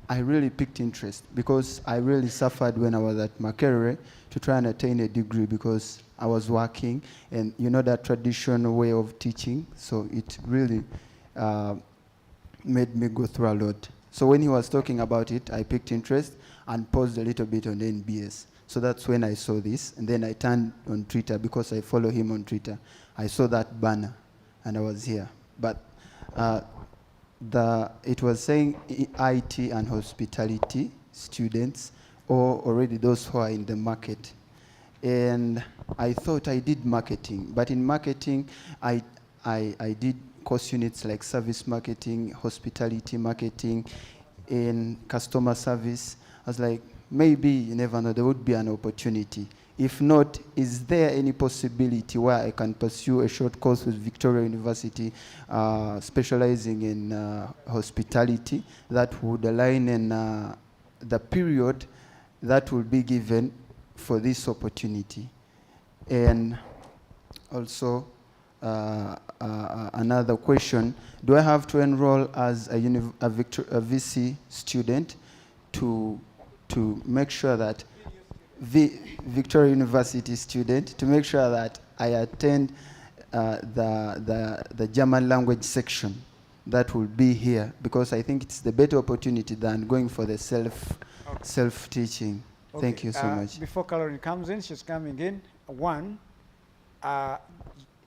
I really picked interest because I really suffered when I was at Makerere to try and attain a degree because I was working, and you know that traditional way of teaching, so it really made me go through a lot. So when he was talking about it, I picked interest and paused a little bit on the NBS. So that's when I saw this, and then I turned on Twitter because I follow him on Twitter. I saw that banner, and I was here. But it was saying IT and hospitality students, or already those who are in the market. And I thought I did marketing, but in marketing, I did course units like service marketing, hospitality marketing, in customer service. I was like, maybe, you never know, there would be an opportunity. If not, is there any possibility where I can pursue a short course with Victoria University specializing in hospitality that would align in the period that will be given for this opportunity? And also, another question, do I have to enroll as a VC student to make sure that Victoria University student to make sure that I attend the German language section that will be here, because I think it's the better opportunity than going for the self-teaching. Okay. Thank you so much. Before Caroline comes in, she's coming in.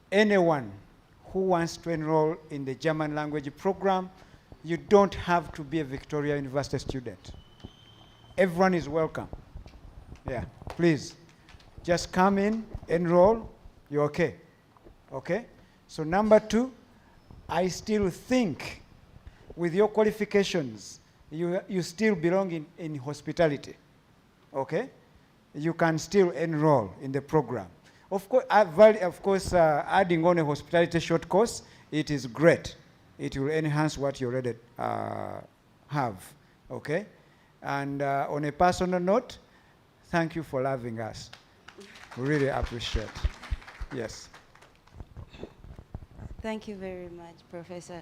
Anyone who wants to enroll in the German language program, you don't have to be a Victoria University student. Everyone is welcome. Yeah, please. Just come in, enroll, you're okay. Okay? So number 2, I still think with your qualifications, you still belong in hospitality. Okay? You can still enroll in the program. Of course, adding on a hospitality short course, it is great. It will enhance what you already have, okay? And on a personal note, thank you for loving us. We really appreciate. Yes. Thank you very much, Professor.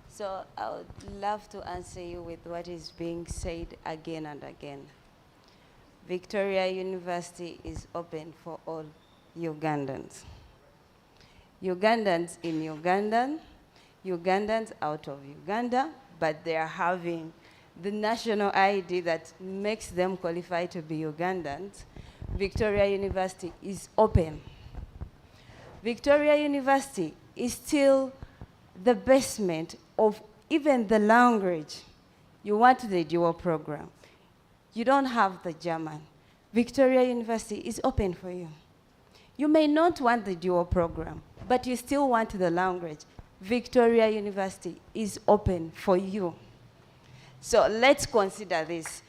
So I would love to answer you with what is being said again and again. Victoria University is open for all Ugandans. Ugandans in Uganda, Ugandans out of Uganda, but they are having the national ID that makes them qualify to be Ugandans. Victoria University is open. Victoria University is still the basement of even the language. You want the dual program. You don't have the German. Victoria University is open for you. You may not want the dual program, but you still want the language. Victoria University is open for you. So let's consider this.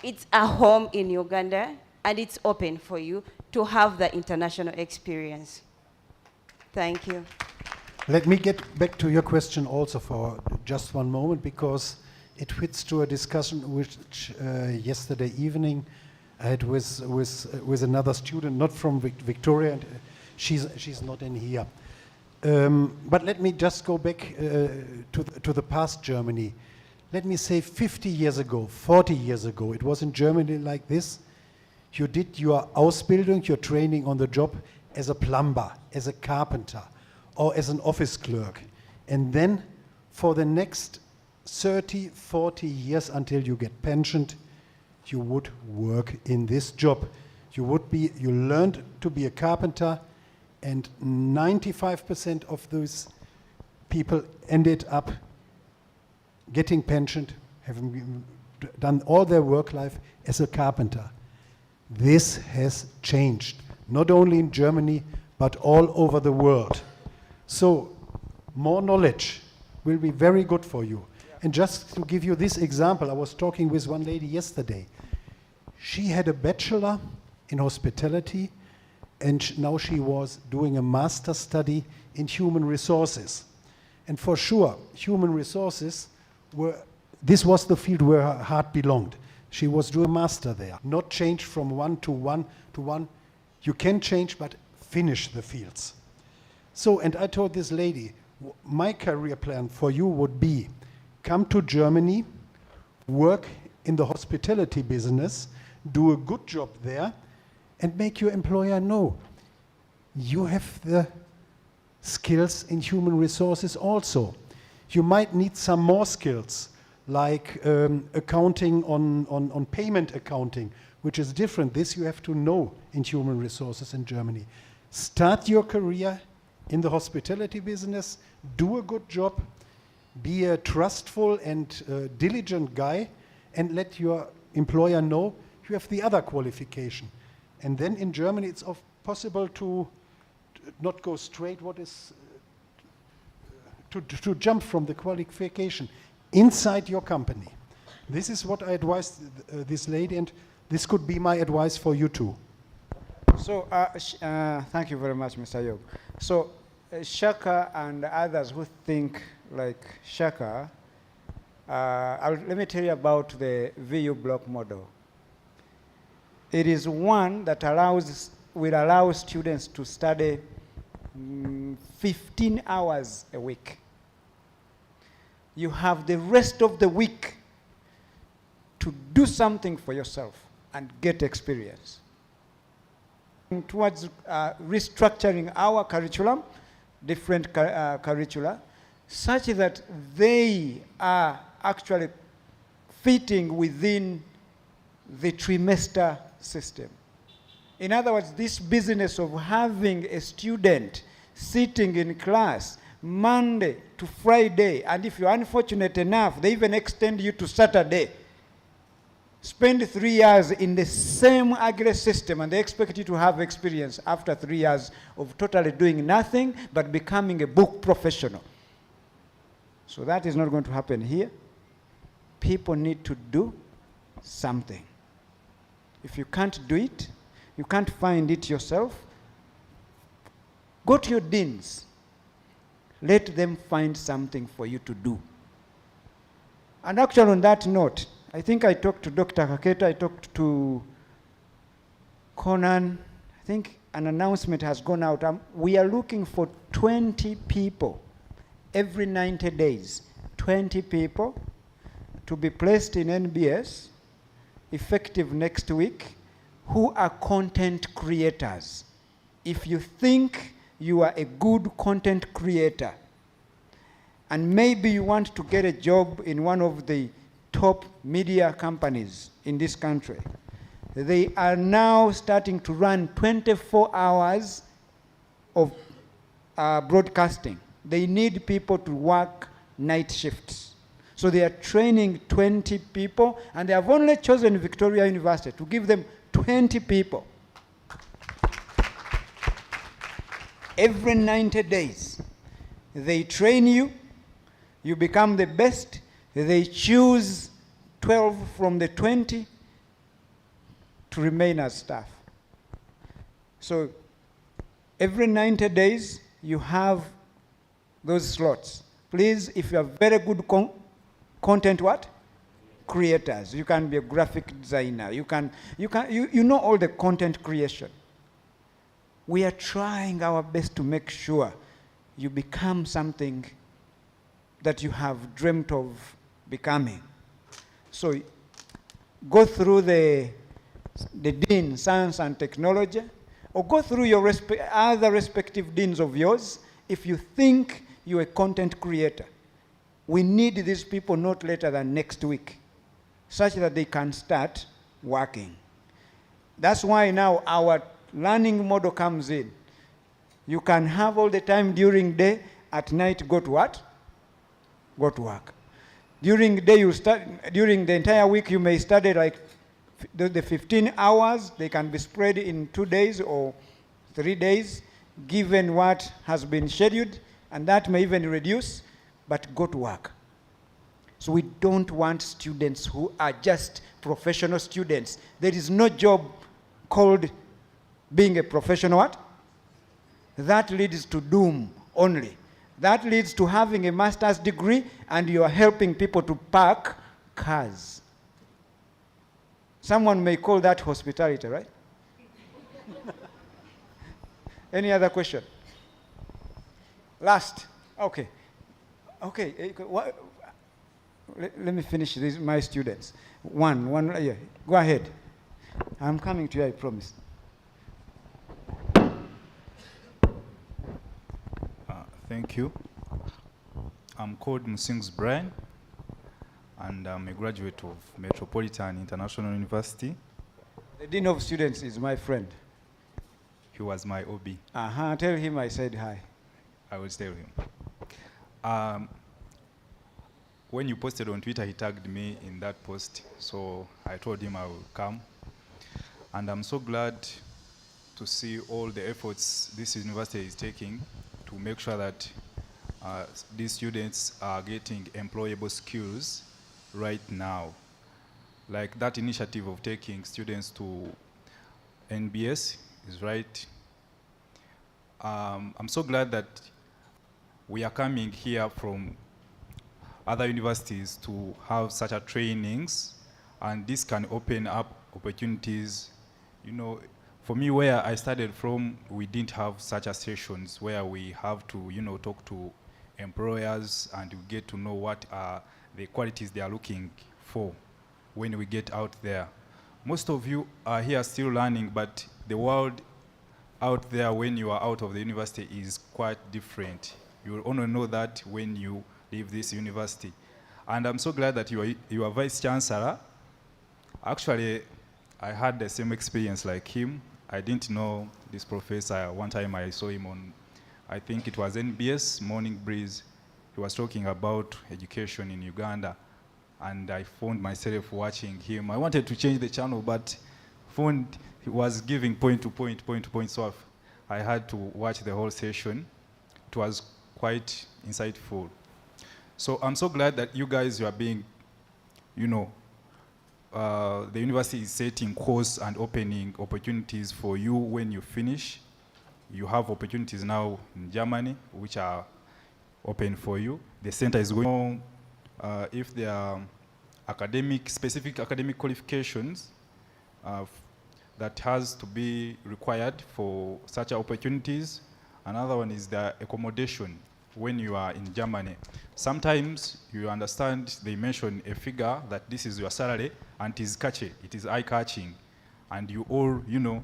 it's a home in Uganda, and it's open for you to have the international experience. Thank you. Let me get back to your question also for just one moment, because it fits to a discussion which yesterday evening I had with another student, not from Victoria, and she's not in here. But let me just go back to the past Germany. Let me say 50 years ago, 40 years ago, it was in Germany like this. You did your Ausbildung, your training on the job as a plumber, as a carpenter, or as an office clerk. And then for the next 30, 40 years until you get pensioned, you would work in this job. You learned to be a carpenter, and 95% of those people ended up getting pensioned, having done all their work life as a carpenter. This has changed, not only in Germany, but all over the world. So more knowledge will be very good for you. And just to give you this example, I was talking with one lady yesterday. She had a bachelor in hospitality, and now she was doing a master study in human resources. And for sure, human resources this was the field where her heart belonged. She was doing a master there. Not change from one to one to one. You can change, but finish the fields. So, and I told this lady, my career plan for you would be, come to Germany, work in the hospitality business, do a good job there, and make your employer know you have the skills in human resources also. You might need some more skills, like accounting on payment accounting, which is different. This you have to know in human resources in Germany. Start your career in the hospitality business, do a good job, be a trustful and diligent guy, and let your employer know you have the other qualification. And then in Germany it's possible to not go straight, to jump from the qualification inside your company. This is what I advised this lady, and this could be my advice for you too. So, thank you very much, Mr. Yog. So, Shaka and others who think like Shaka, let me tell you about the VU block model. It is one that will allow students to study 15 hours a week. You have the rest of the week to do something for yourself and get experience. Towards restructuring our curriculum, different curricula, such that they are actually fitting within the trimester system. In other words, this business of having a student sitting in class Monday to Friday, and if you're unfortunate enough, they even extend you to Saturday. Spend 3 years in the same agri system, and they expect you to have experience after 3 years of totally doing nothing but becoming a book professional. So that is not going to happen here. People need to do something. If you can't do it, you can't find it yourself, go to your deans. Let them find something for you to do. And actually on that note, I think I talked to Dr. Kaketa, I talked to Conan. I think an announcement has gone out. We are looking for 20 people every 90 days. 20 people to be placed in NBS, effective next week, who are content creators. If you think you are a good content creator, and maybe you want to get a job in one of the top media companies in this country, they are now starting to run 24 hours of broadcasting. They need people to work night shifts. So they are training 20 people, and they have only chosen Victoria University to give them 20 people. Every 90 days, they train you, you become the best, they choose 12 from the 20, to remain as staff. So every 90 days, you have those slots. Please, if you are very good content what? Creators. You can be a graphic designer. You know all the content creation. We are trying our best to make sure you become something that you have dreamt of becoming. So go through the Dean, Science and Technology, or go through your other respective deans of yours if you think you're a content creator. We need these people not later than next week, such that they can start working. That's why now our learning model comes in. You can have all the time during day, at night go to what? Go to work. During the day during the entire week you may study like the 15 hours, they can be spread in 2 days or 3 days, given what has been scheduled, and that may even reduce, but go to work. So we don't want students who are just professional students. There is no job called being a professional what? That leads to doom only. That leads to having a master's degree and you are helping people to park cars. Someone may call that hospitality, right? Any other question? Last. Okay. Okay. Let me finish this, my students. One, yeah. Go ahead. I'm coming to you, I promise. Thank you. I'm called Musings Brian, and I'm a graduate of Metropolitan International University. The Dean of Students is my friend. He was my OB. Tell him I said hi. I will tell him. When you posted on Twitter, he tagged me in that post, so I told him I will come. And I'm so glad to see all the efforts this university is taking to make sure that these students are getting employable skills right now. Like that initiative of taking students to NBS is right. I'm so glad that we are coming here from other universities to have such a trainings, and this can open up opportunities. You know, for me, where I started from, we didn't have such a sessions where we have to, you know, talk to employers and you get to know what are the qualities they are looking for when we get out there. Most of you are here still learning, but the world out there when you are out of the university is quite different. You will only know that when you leave this university. And I'm so glad that you are Vice Chancellor. Actually, I had the same experience like him. I didn't know this professor. One time I saw him on, I think it was NBS, Morning Breeze. He was talking about education in Uganda. And I found myself watching him. I wanted to change the channel, but found he was giving point to point, so I had to watch the whole session. It was quite insightful. So I'm so glad that you guys are being, you know, the university is setting course and opening opportunities for you when you finish. You have opportunities now in Germany, which are open for you. The center is going on, if there are specific academic qualifications that has to be required for such opportunities. Another one is the accommodation when you are in Germany. Sometimes you understand they mention a figure that this is your salary and it is catchy, it is eye-catching. And you all, you know,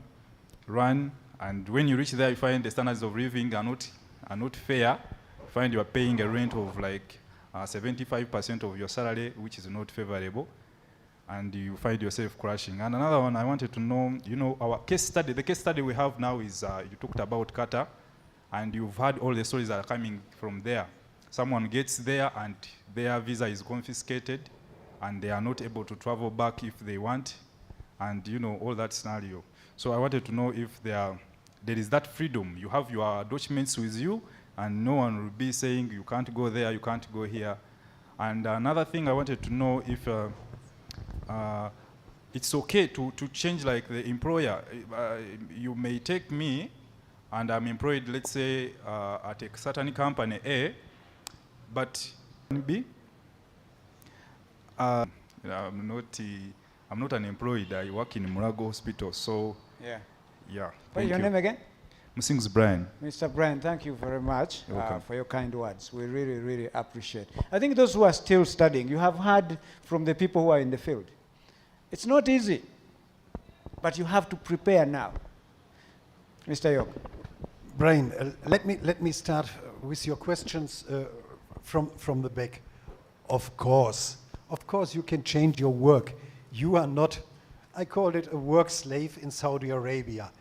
run, and when you reach there you find the standards of living are not fair. You find you are paying a rent of like 75% of your salary, which is not favorable, and you find yourself crashing. And another one I wanted to know, you know, our case study, the case study we have now is, you talked about Qatar, and you've heard all the stories that are coming from there. Someone gets there and their visa is confiscated and they are not able to travel back if they want, and you know, all that scenario. So I wanted to know if there is that freedom. You have your documents with you and no one will be saying you can't go there, you can't go here. And another thing I wanted to know if it's okay to change like the employer. You may take me and I'm employed, let's say, at a certain company A, but B, I'm not unemployed. I work in Murago Hospital, so Yeah. yeah. What's your name again? Musings Brian. Mr. Brian, thank you very much You're welcome. for your kind words. We really, really appreciate. I think those who are still studying, you have heard from the people who are in the field. It's not easy, but you have to prepare now. Mr. York. Brian, let me start with your questions from the back. Of course, you can change your work. You are not, I called it a work slave in Saudi Arabia.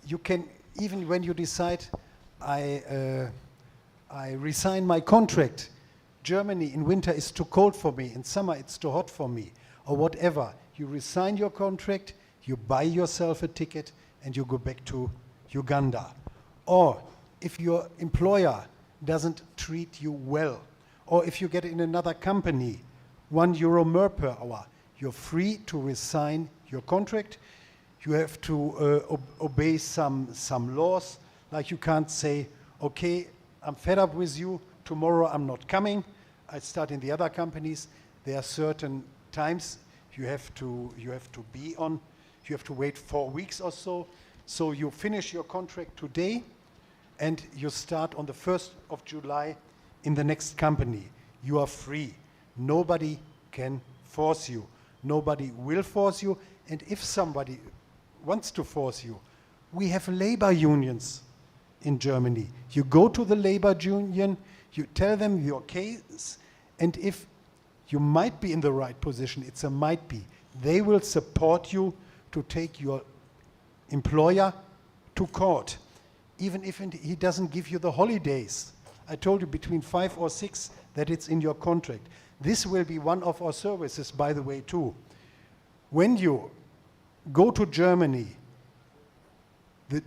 You can, even when you decide, I resign my contract. Germany in winter is too cold for me, in summer it's too hot for me, or whatever. You resign your contract, you buy yourself a ticket, and you go back to Uganda. Or if your employer doesn't treat you well, or if you get in another company, €1 more per hour, you're free to resign your contract. You have to obey some laws, like you can't say, okay, I'm fed up with you, tomorrow I'm not coming, I start in the other companies. There are certain times you have to be on, you have to wait 4 weeks or so. So you finish your contract today, and you start on the 1st of July in the next company. You are free. Nobody can force you. Nobody will force you. And if somebody wants to force you, we have labor unions in Germany. You go to the labor union, you tell them your case, and if you might be in the right position, it's a might be, they will support you to take your employer to court, even if he doesn't give you the holidays. I told you between 5 or 6 that it's in your contract. This will be one of our services, by the way, too. When you go to Germany, the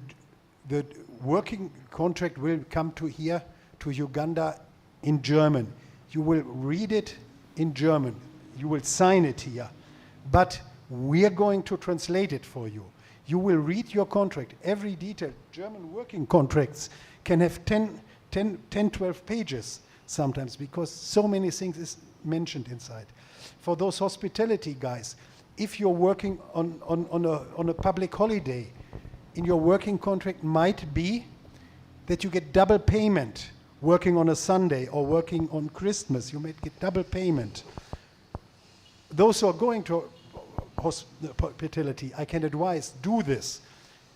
working contract will come to here, to Uganda, in German. You will read it in German. You will sign it here. But we are going to translate it for you. You will read your contract, every detail. German working contracts can have 12 pages sometimes, because so many things is mentioned inside. For those hospitality guys, if you're working on a public holiday, in your working contract might be that you get double payment working on a Sunday or working on Christmas. You might get double payment. Those who are going to hospitality, I can advise, do this.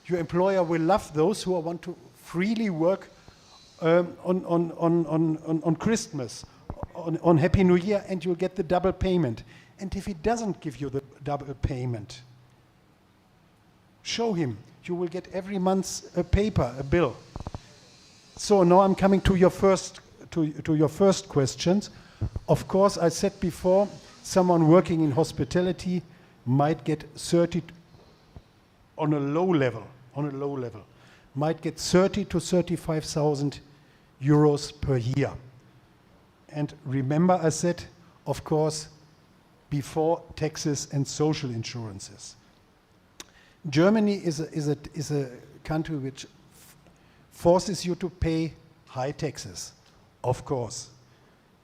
Your employer will love those who want to freely work on Christmas, on Happy New Year, and you'll get the double payment. And if he doesn't give you the double payment, show him. You will get every month a paper, a bill. So now I'm coming to your first questions. Of course, I said before, someone working in hospitality might get 30 on a low level, might get 30 to 35,000 euros per year. And remember, I said, of course, before taxes and social insurances. Germany is a country which forces you to pay high taxes, of course.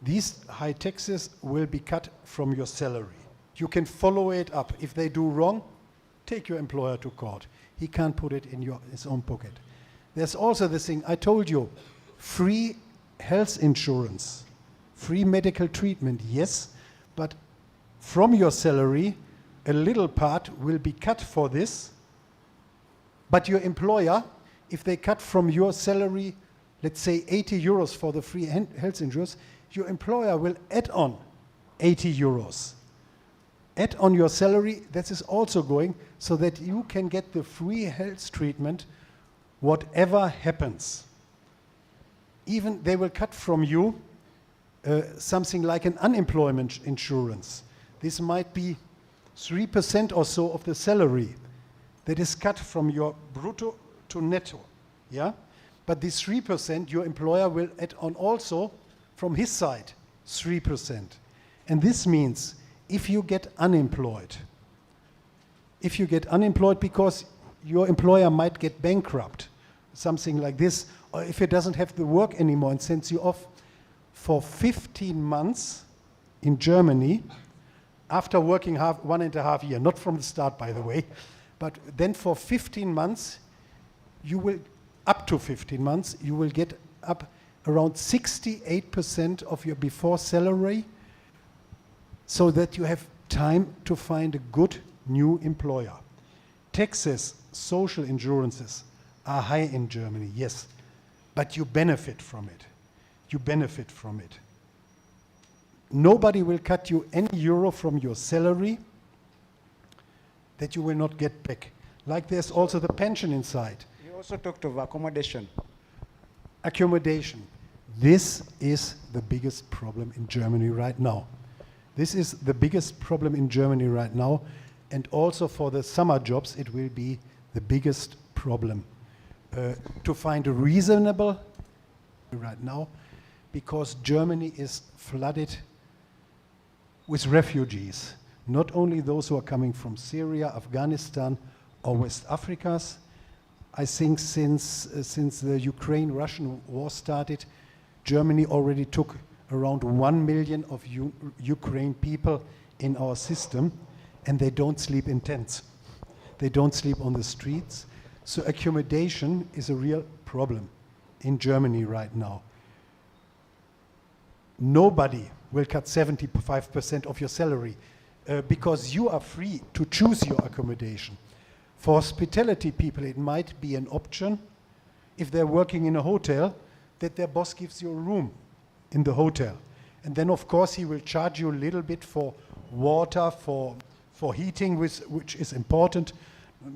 These high taxes will be cut from your salary. You can follow it up. If they do wrong, take your employer to court. He can't put it in his own pocket. There's also this thing, I told you, free health insurance, free medical treatment, yes, but from your salary, a little part will be cut for this, but your employer, if they cut from your salary, let's say 80 euros for the free health insurance, your employer will add on 80 euros. Add on your salary, that is also going, so that you can get the free health treatment, whatever happens. Even they will cut from you something like an unemployment insurance. This might be 3% or so of the salary that is cut from your brutto to netto, yeah? But this 3%, your employer will add on also from his side, 3%. And this means if you get unemployed, if you get unemployed because your employer might get bankrupt, something like this, or if it doesn't have the work anymore and sends you off for 15 months in Germany, after working 1.5 years, not from the start, by the way, but then for 15 months, you will, up to 15 months, you will get up around 68% of your before salary, so that you have time to find a good new employer. Taxes, social insurances are high in Germany, yes, but you benefit from it. You benefit from it. Nobody will cut you any euro from your salary that you will not get back. Like there's also the pension inside. You also talked of accommodation. Accommodation. This is the biggest problem in Germany right now. This is the biggest problem in Germany right now, and also for the summer jobs it will be the biggest problem. To find a reasonable right now, because Germany is flooded with refugees, not only those who are coming from Syria, Afghanistan, or West Africa. I think since the Ukraine-Russian war started, Germany already took around 1 million of Ukraine people in our system, and they don't sleep in tents. They don't sleep on the streets. So accommodation is a real problem in Germany right now. Nobody will cut 75% of your salary because you are free to choose your accommodation. For hospitality people, it might be an option, if they're working in a hotel, that their boss gives you a room in the hotel. And then, of course, he will charge you a little bit for water, for heating, which is important.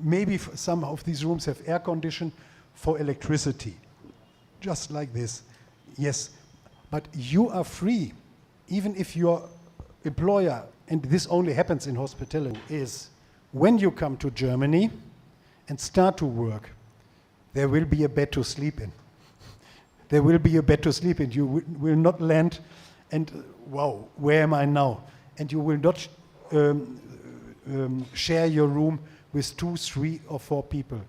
Maybe some of these rooms have air condition, for electricity. Just like this. Yes. But you are free, even if your employer, and this only happens in hospitality, is when you come to Germany and start to work, there will be a bed to sleep in. There will be a bed to sleep in. You will not land and, wow, where am I now? And you will not share your room with 2, 3, or 4 people.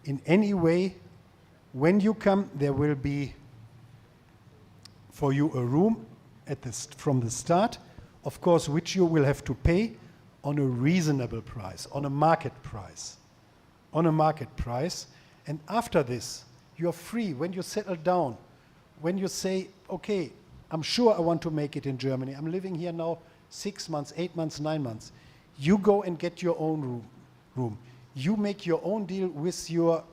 In any way, when you come, there will be for you a room from the start, of course, which you will have to pay on a reasonable price, on a market price. On a market price. And after this, you're free. When you settle down, when you say, okay, I'm sure I want to make it in Germany. I'm living here now 6 months, 8 months, 9 months. You go and get your own room. You make your own deal with your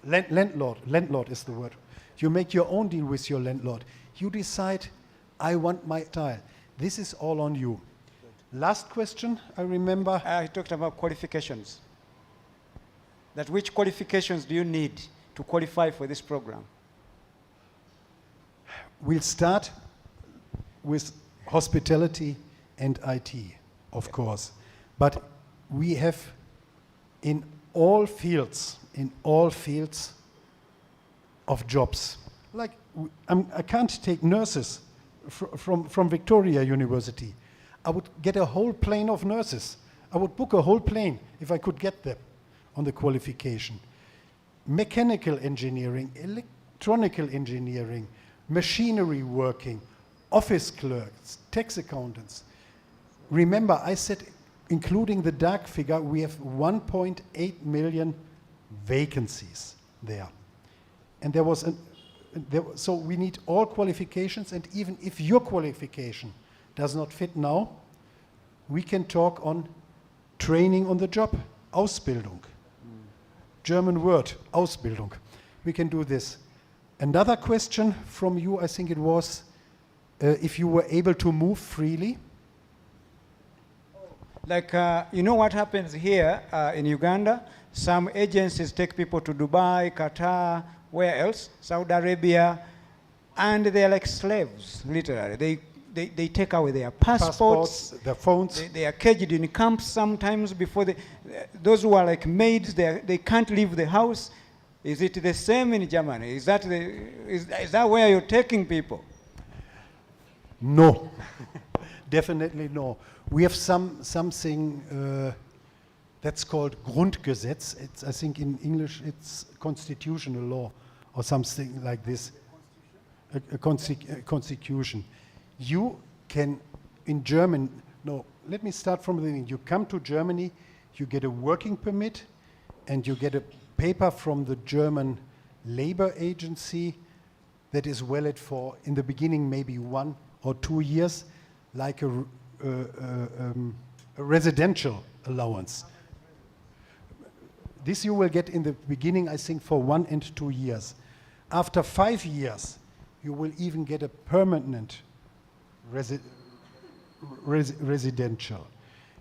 landlord. Landlord is the word. You make your own deal with your landlord. You decide, I want my style. This is all on you. Last question, I remember. I talked about qualifications. That which qualifications do you need to qualify for this program? We'll start with hospitality and IT, of course. But we have in all fields of jobs. Like, I can't take nurses from Victoria University. I would get a whole plane of nurses. I would book a whole plane if I could get them on the qualification. Mechanical engineering, electronical engineering, machinery working, office clerks, tax accountants. Remember, I said, including the dark figure, we have 1.8 million vacancies there. And so we need all qualifications, and even if your qualification does not fit now, we can talk on training on the job, Ausbildung. German word, Ausbildung. We can do this. Another question from you, I think it was, if you were able to move freely. Like, you know what happens here in Uganda? Some agencies take people to Dubai, Qatar, where else? Saudi Arabia, and they're like slaves, literally. They take away their passports, their phones. They are caged in camps sometimes before those who are like maids, they can't leave the house. Is it the same in Germany? Is that where you're taking people? No, definitely no. We have something That's called Grundgesetz. It's, I think in English it's constitutional law or something like this. A constitution. You can, in German, no, let me start from the beginning. You come to Germany, you get a working permit, and you get a paper from the German labor agency that is valid for, in the beginning, maybe 1 or 2 years, like a residential allowance. This you will get in the beginning, I think, for 1 and 2 years. After 5 years, you will even get a permanent residential.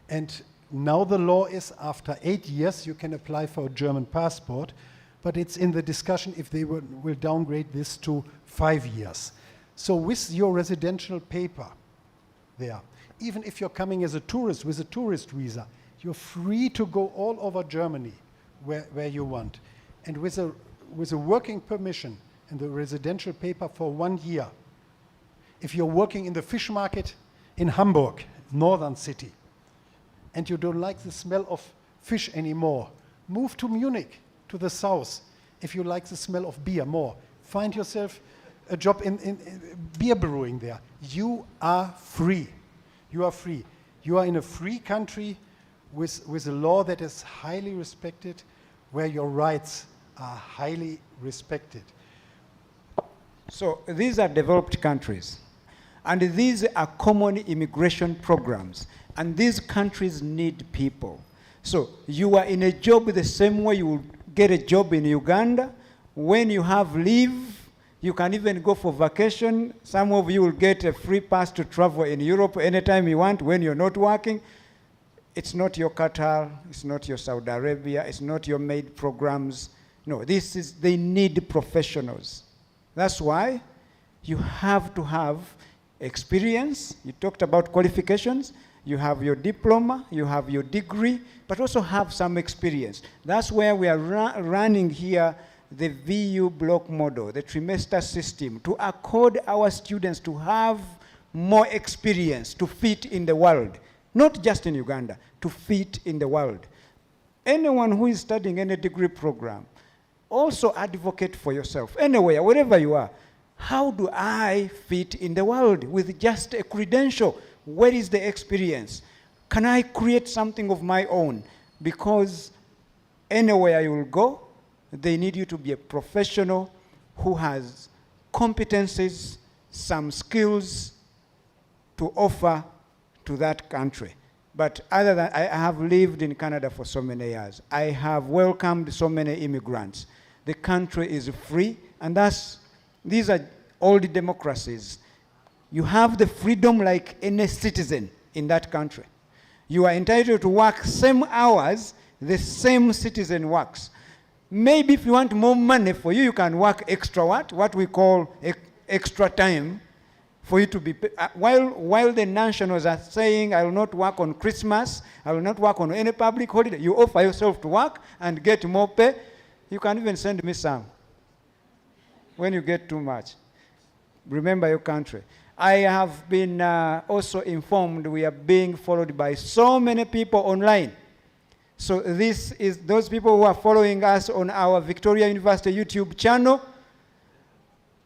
And now the law is after 8 years, you can apply for a German passport, but it's in the discussion if they will downgrade this to 5 years. So with your residential paper there, even if you're coming as a tourist with a tourist visa, you're free to go all over Germany where you want. And with a working permission and the residential paper for 1 year, if you're working in the fish market in Hamburg, northern city, and you don't like the smell of fish anymore, move to Munich, to the south, if you like the smell of beer more. Find yourself a job in beer brewing there. You are free. You are free. You are in a free country with a law that is highly respected, where your rights are highly respected. So these are developed countries, and these are common immigration programs, and these countries need people. So you are in a job the same way you will get a job in Uganda. When you have leave, you can even go for vacation. Some of you will get a free pass to travel in Europe anytime you want when you're not working. It's not your Qatar, it's not your Saudi Arabia, it's not your MAID programs. No, they need professionals. That's why you have to have experience. You talked about qualifications. You have your diploma, you have your degree, but also have some experience. That's where we are running here the VU block model, the trimester system, to accord our students to have more experience to fit in the world, not just in Uganda, to fit in the world. Anyone who is studying any degree program, also advocate for yourself, anywhere, wherever you are. How do I fit in the world with just a credential? Where is the experience? Can I create something of my own? Because anywhere you will go, they need you to be a professional who has competencies, some skills to offer to that country. But other than, I have lived in Canada for so many years. I have welcomed so many immigrants. The country is free, and these are old democracies. You have the freedom like any citizen in that country. You are entitled to work same hours the same citizen works. Maybe if you want more money for you, you can work extra what we call extra time for you to be while the nationals are saying, I will not work on Christmas, I will not work on any public holiday, you offer yourself to work and get more pay. You can even send me some when you get too much. Remember your country. I have been also informed we are being followed by so many people online. So this is those people who are following us on our Victoria University YouTube channel.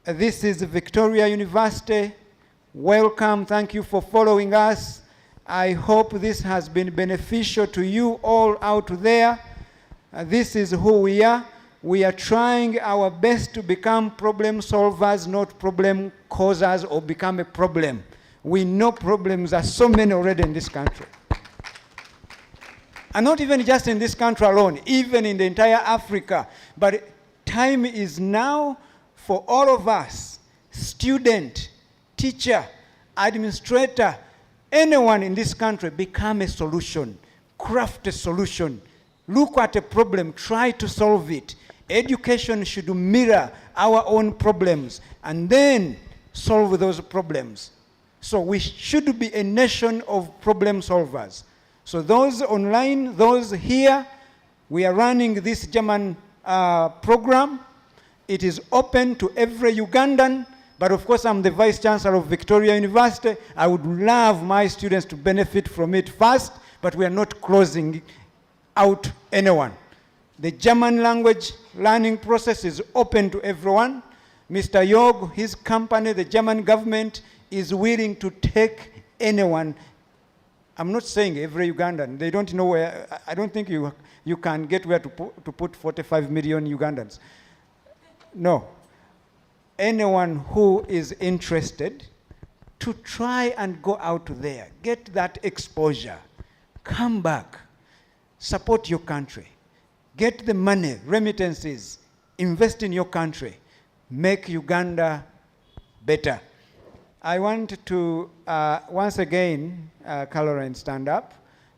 This is Victoria University. Welcome, thank you for following us. I hope this has been beneficial to you all out there. This is who we are. We are trying our best to become problem solvers, not problem causers or become a problem. We know problems are so many already in this country. And not even just in this country alone, even in the entire Africa. But time is now for all of us, student, teacher, administrator, anyone in this country, become a solution, craft a solution, look at a problem, try to solve it. Education should mirror our own problems and then solve those problems. So we should be a nation of problem solvers. So those online, those here, we are running this German program. It is open to every Ugandan, but of course I'm the Vice Chancellor of Victoria University. I would love my students to benefit from it first, but we are not closing out anyone. The German language learning process is open to everyone. Mr. Yog, his company, the German government, is willing to take anyone. I'm not saying every Ugandan. They don't know where. I don't think you can get where to put 45 million Ugandans. No. Anyone who is interested to try and go out there, get that exposure, come back, support your country, get the money, remittances, invest in your country, make Uganda better. I want to, once again, Caroline, stand up.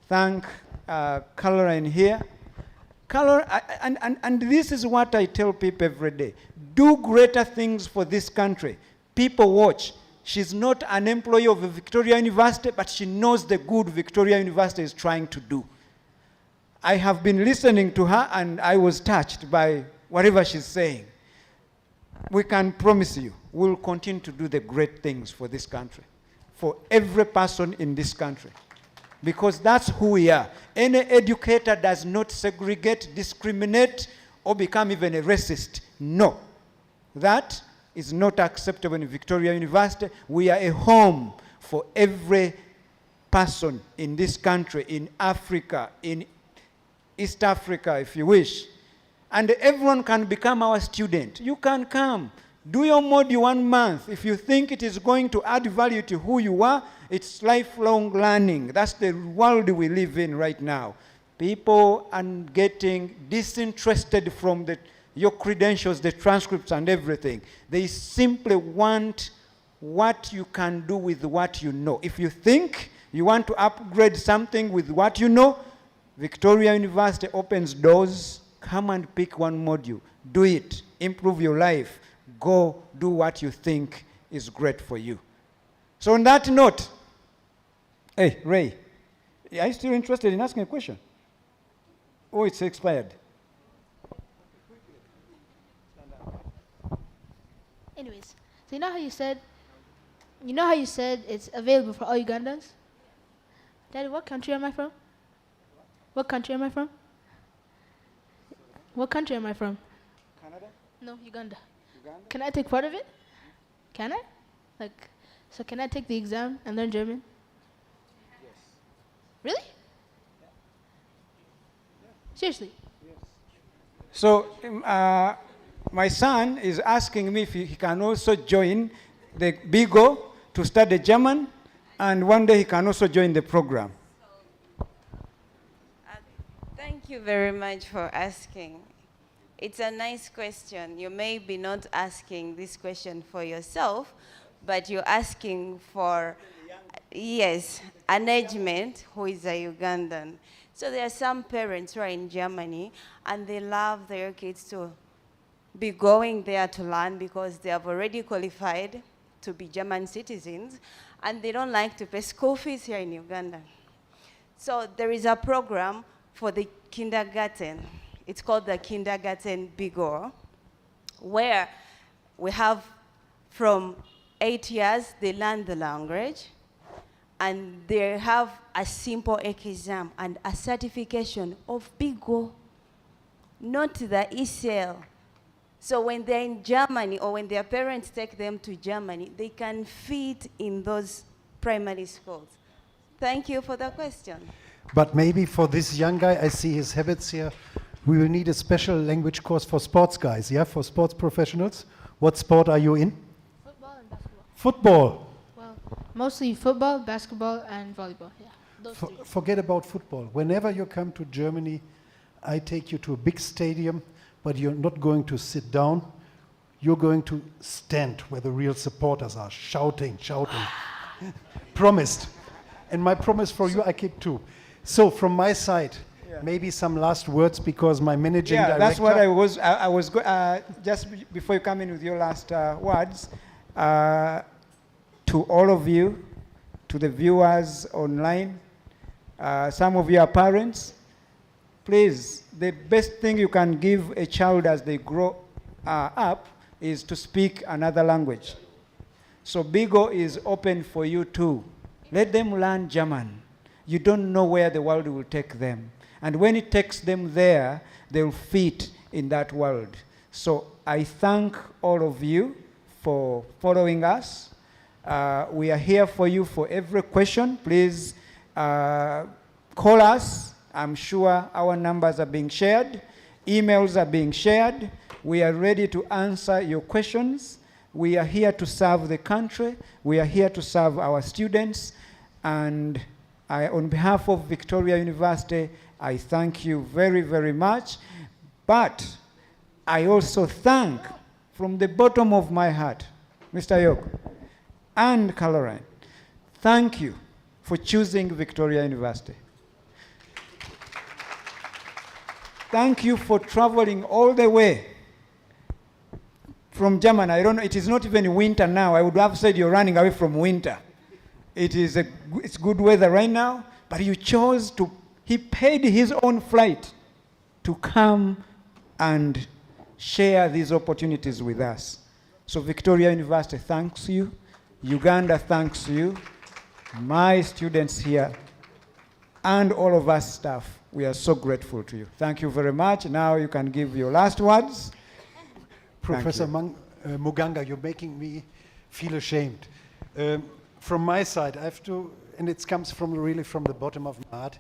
Thank Caroline here. And this is what I tell people every day. Do greater things for this country. People watch. She's not an employee of Victoria University, but she knows the good Victoria University is trying to do. I have been listening to her, and I was touched by whatever she's saying. We can promise you, we'll continue to do the great things for this country, for every person in this country, because that's who we are. Any educator does not segregate, discriminate, or become even a racist. No. That is not acceptable in Victoria University. We are a home for every person in this country, in Africa, in East Africa, if you wish. And everyone can become our student. You can come. Do your module 1 month. If you think it is going to add value to who you are, it's lifelong learning. That's the world we live in right now. People are getting disinterested from your credentials, the transcripts and everything. They simply want what you can do with what you know. If you think you want to upgrade something with what you know, Victoria University opens doors. Come and pick one module. Do it. Improve your life. Go do what you think is great for you. So on that note, hey, Ray, are you still interested in asking a question? Oh, it's expired. Anyways, so you know how you said it's available for all Ugandans? Daddy, what country am I from? What country am I from? What country am I from? Canada? No, Uganda. Can I take part of it? Can I? So can I take the exam and learn German? Yes. Really? Yeah. Seriously? Yes. So my son is asking me if he can also join the Beagle to study German, and one day he can also join the program. Thank you very much for asking. It's a nice question. You may be not asking this question for yourself, but you're asking for, yes, an agent who is a Ugandan. So there are some parents who are in Germany, and they love their kids to be going there to learn because they have already qualified to be German citizens, and they don't like to pay school fees here in Uganda. So there is a program for the kindergarten. It's called the Kindergarten Beagle, where we have from 8 years, they learn the language, and they have a simple exam and a certification of Beagle, not the ECL. So when they're in Germany, or when their parents take them to Germany, they can fit in those primary schools. Thank you for the question. But maybe for this young guy, I see his habits here, we will need a special language course for sports guys, yeah, for sports professionals. What sport are you in? Football and basketball. Football. Well, mostly football, basketball, and volleyball. Yeah, those three. Forget about football. Whenever you come to Germany, I take you to a big stadium, but you're not going to sit down. You're going to stand where the real supporters are, shouting. Promised. And my promise for you, I keep too. So from my side, maybe some last words, because my managing director... that's what I was just before you come in with your last words, to all of you, to the viewers online, some of you are parents, please, the best thing you can give a child as they grow up is to speak another language. So Beagle is open for you too. Let them learn German. You don't know where the world will take them. And when it takes them there, they'll fit in that world. So I thank all of you for following us. We are here for you for every question. Please call us. I'm sure our numbers are being shared. Emails are being shared. We are ready to answer your questions. We are here to serve the country. We are here to serve our students. And on behalf of Victoria University, I thank you very, very much. But I also thank, from the bottom of my heart, Mr. York and Caroline, thank you for choosing Victoria University. Thank you for traveling all the way from Germany. I don't know, it is not even winter now. I would have said you're running away from winter. It's good weather right now, but you chose to, he paid his own flight to come and share these opportunities with us. So Victoria University thanks you. Uganda thanks you. My students here and all of us staff, we are so grateful to you. Thank you very much. Now you can give your last words. Professor Muganga, you're making me feel ashamed. From my side, I have to, and it comes from really from the bottom of my heart,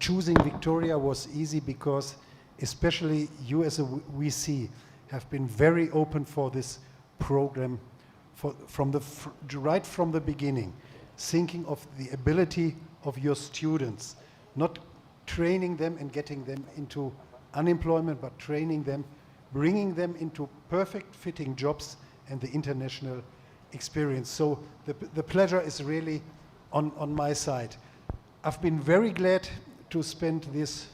choosing Victoria was easy because especially you as a VC have been very open for this program right from the beginning, thinking of the ability of your students, not training them and getting them into unemployment, but training them, bringing them into perfect fitting jobs and the international experience. So the pleasure is really on my side. I've been very glad to spend this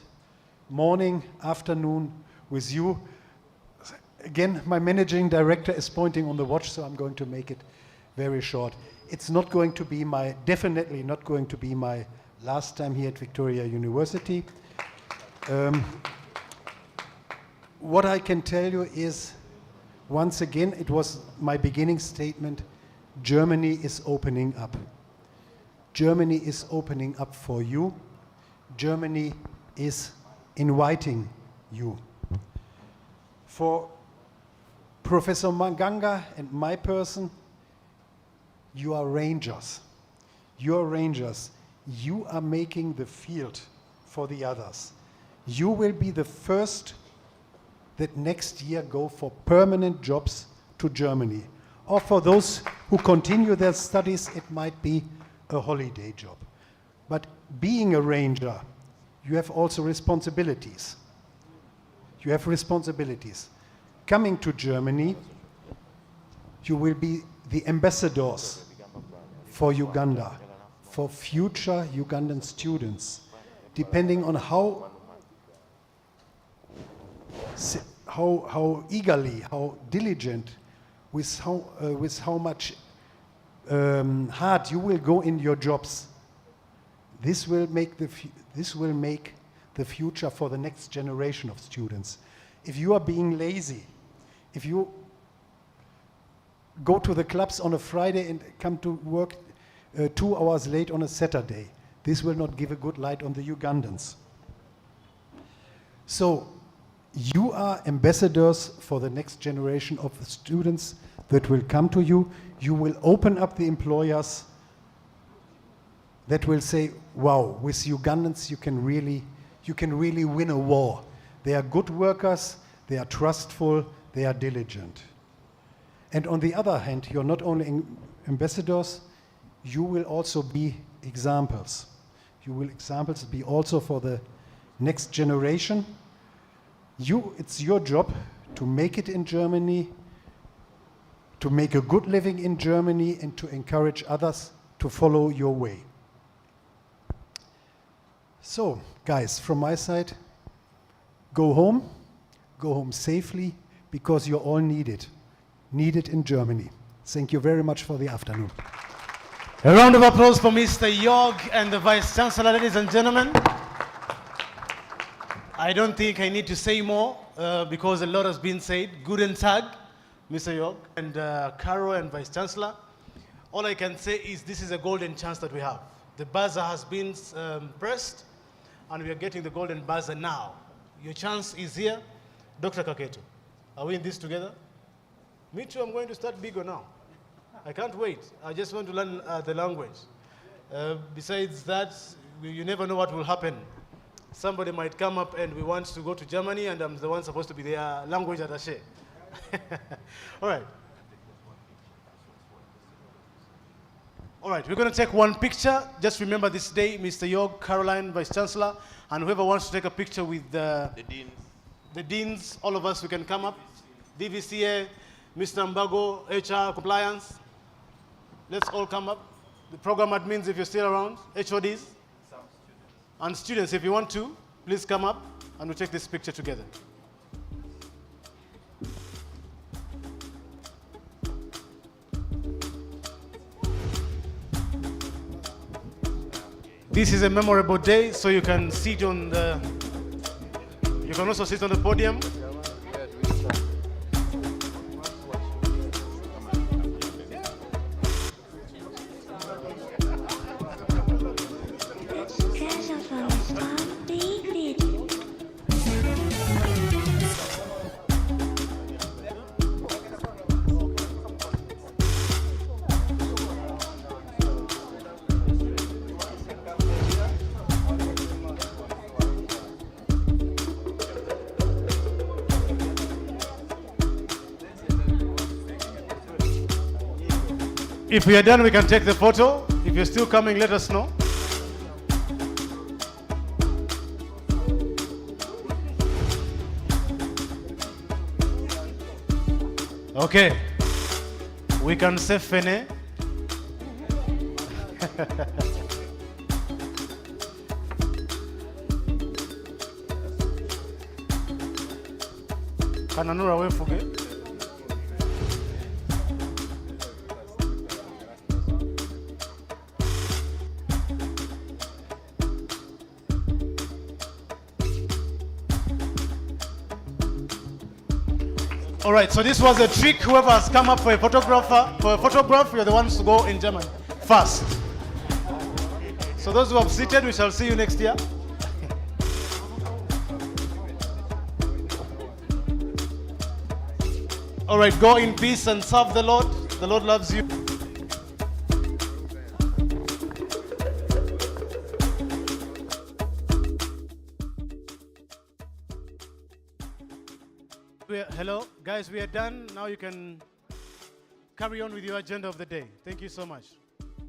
morning, afternoon with you. Again, my managing director is pointing on the watch, so I'm going to make it very short. It's not going to be definitely not going to be my last time here at Victoria University. What I can tell you is, once again, it was my beginning statement, Germany is opening up. Germany is opening up for you. Germany is inviting you. For Professor Manganga and my person, you are rangers. You are rangers. You are making the field for the others. You will be the first that next year go for permanent jobs to Germany. Or for those who continue their studies, it might be a holiday job. But being a ranger, you have also responsibilities. You have responsibilities. Coming to Germany, you will be the ambassadors for Uganda, for future Ugandan students, depending on how eagerly, how diligent, with how much hard you will go in your jobs. This will make the future for the next generation of students. If you are being lazy, if you go to the clubs on a Friday and come to work 2 hours late on a Saturday, this will not give a good light on the Ugandans. So you are ambassadors for the next generation of students that will come to you. You will open up the employers that will say, wow, with Ugandans you can really win a war. They are good workers, they are trustful, they are diligent. And on the other hand, you're not only ambassadors, you will also be examples. You will examples be also for the next generation. It's your job to make it in Germany, to make a good living in Germany, and to encourage others to follow your way. So, guys, from my side, go home safely, because you're all needed in Germany. Thank you very much for the afternoon. A round of applause for Mr. York and the Vice Chancellor, ladies and gentlemen. I don't think I need to say more because a lot has been said. Guten Tag, Mr. York and Caro and Vice Chancellor. All I can say is this is a golden chance that we have. The buzzer has been pressed and we are getting the golden buzzer now. Your chance is here. Dr. Kaketo, are we in this together? Me too, I'm going to start Beagle now. I can't wait. I just want to learn the language. Besides that, you never know what will happen. Somebody might come up and we want to go to Germany, and I'm the one supposed to be their language attaché. All right. All right, we're going to take one picture. Just remember this day, Mr. York, Caroline, Vice Chancellor, and whoever wants to take a picture with the deans, all of us, we can come up. DVCA, Mr. Mbago, HR, compliance. Let's all come up. The program admins, if you're still around, HODs, and students, if you want to, please come up and we'll take this picture together. This is a memorable day, so you can sit on the, you can also sit on the podium. If we are done, we can take the photo. If you're still coming, let us know. Okay. We can say Fene. Kananura wefuge. All right, so this was a trick. Whoever has come up for a photograph, you're the ones to go in German first. So those who have seated, we shall see you next year. All right, go in peace and serve the Lord. The Lord loves you. Hello, guys, we are done. Now you can carry on with your agenda of the day. Thank you so much.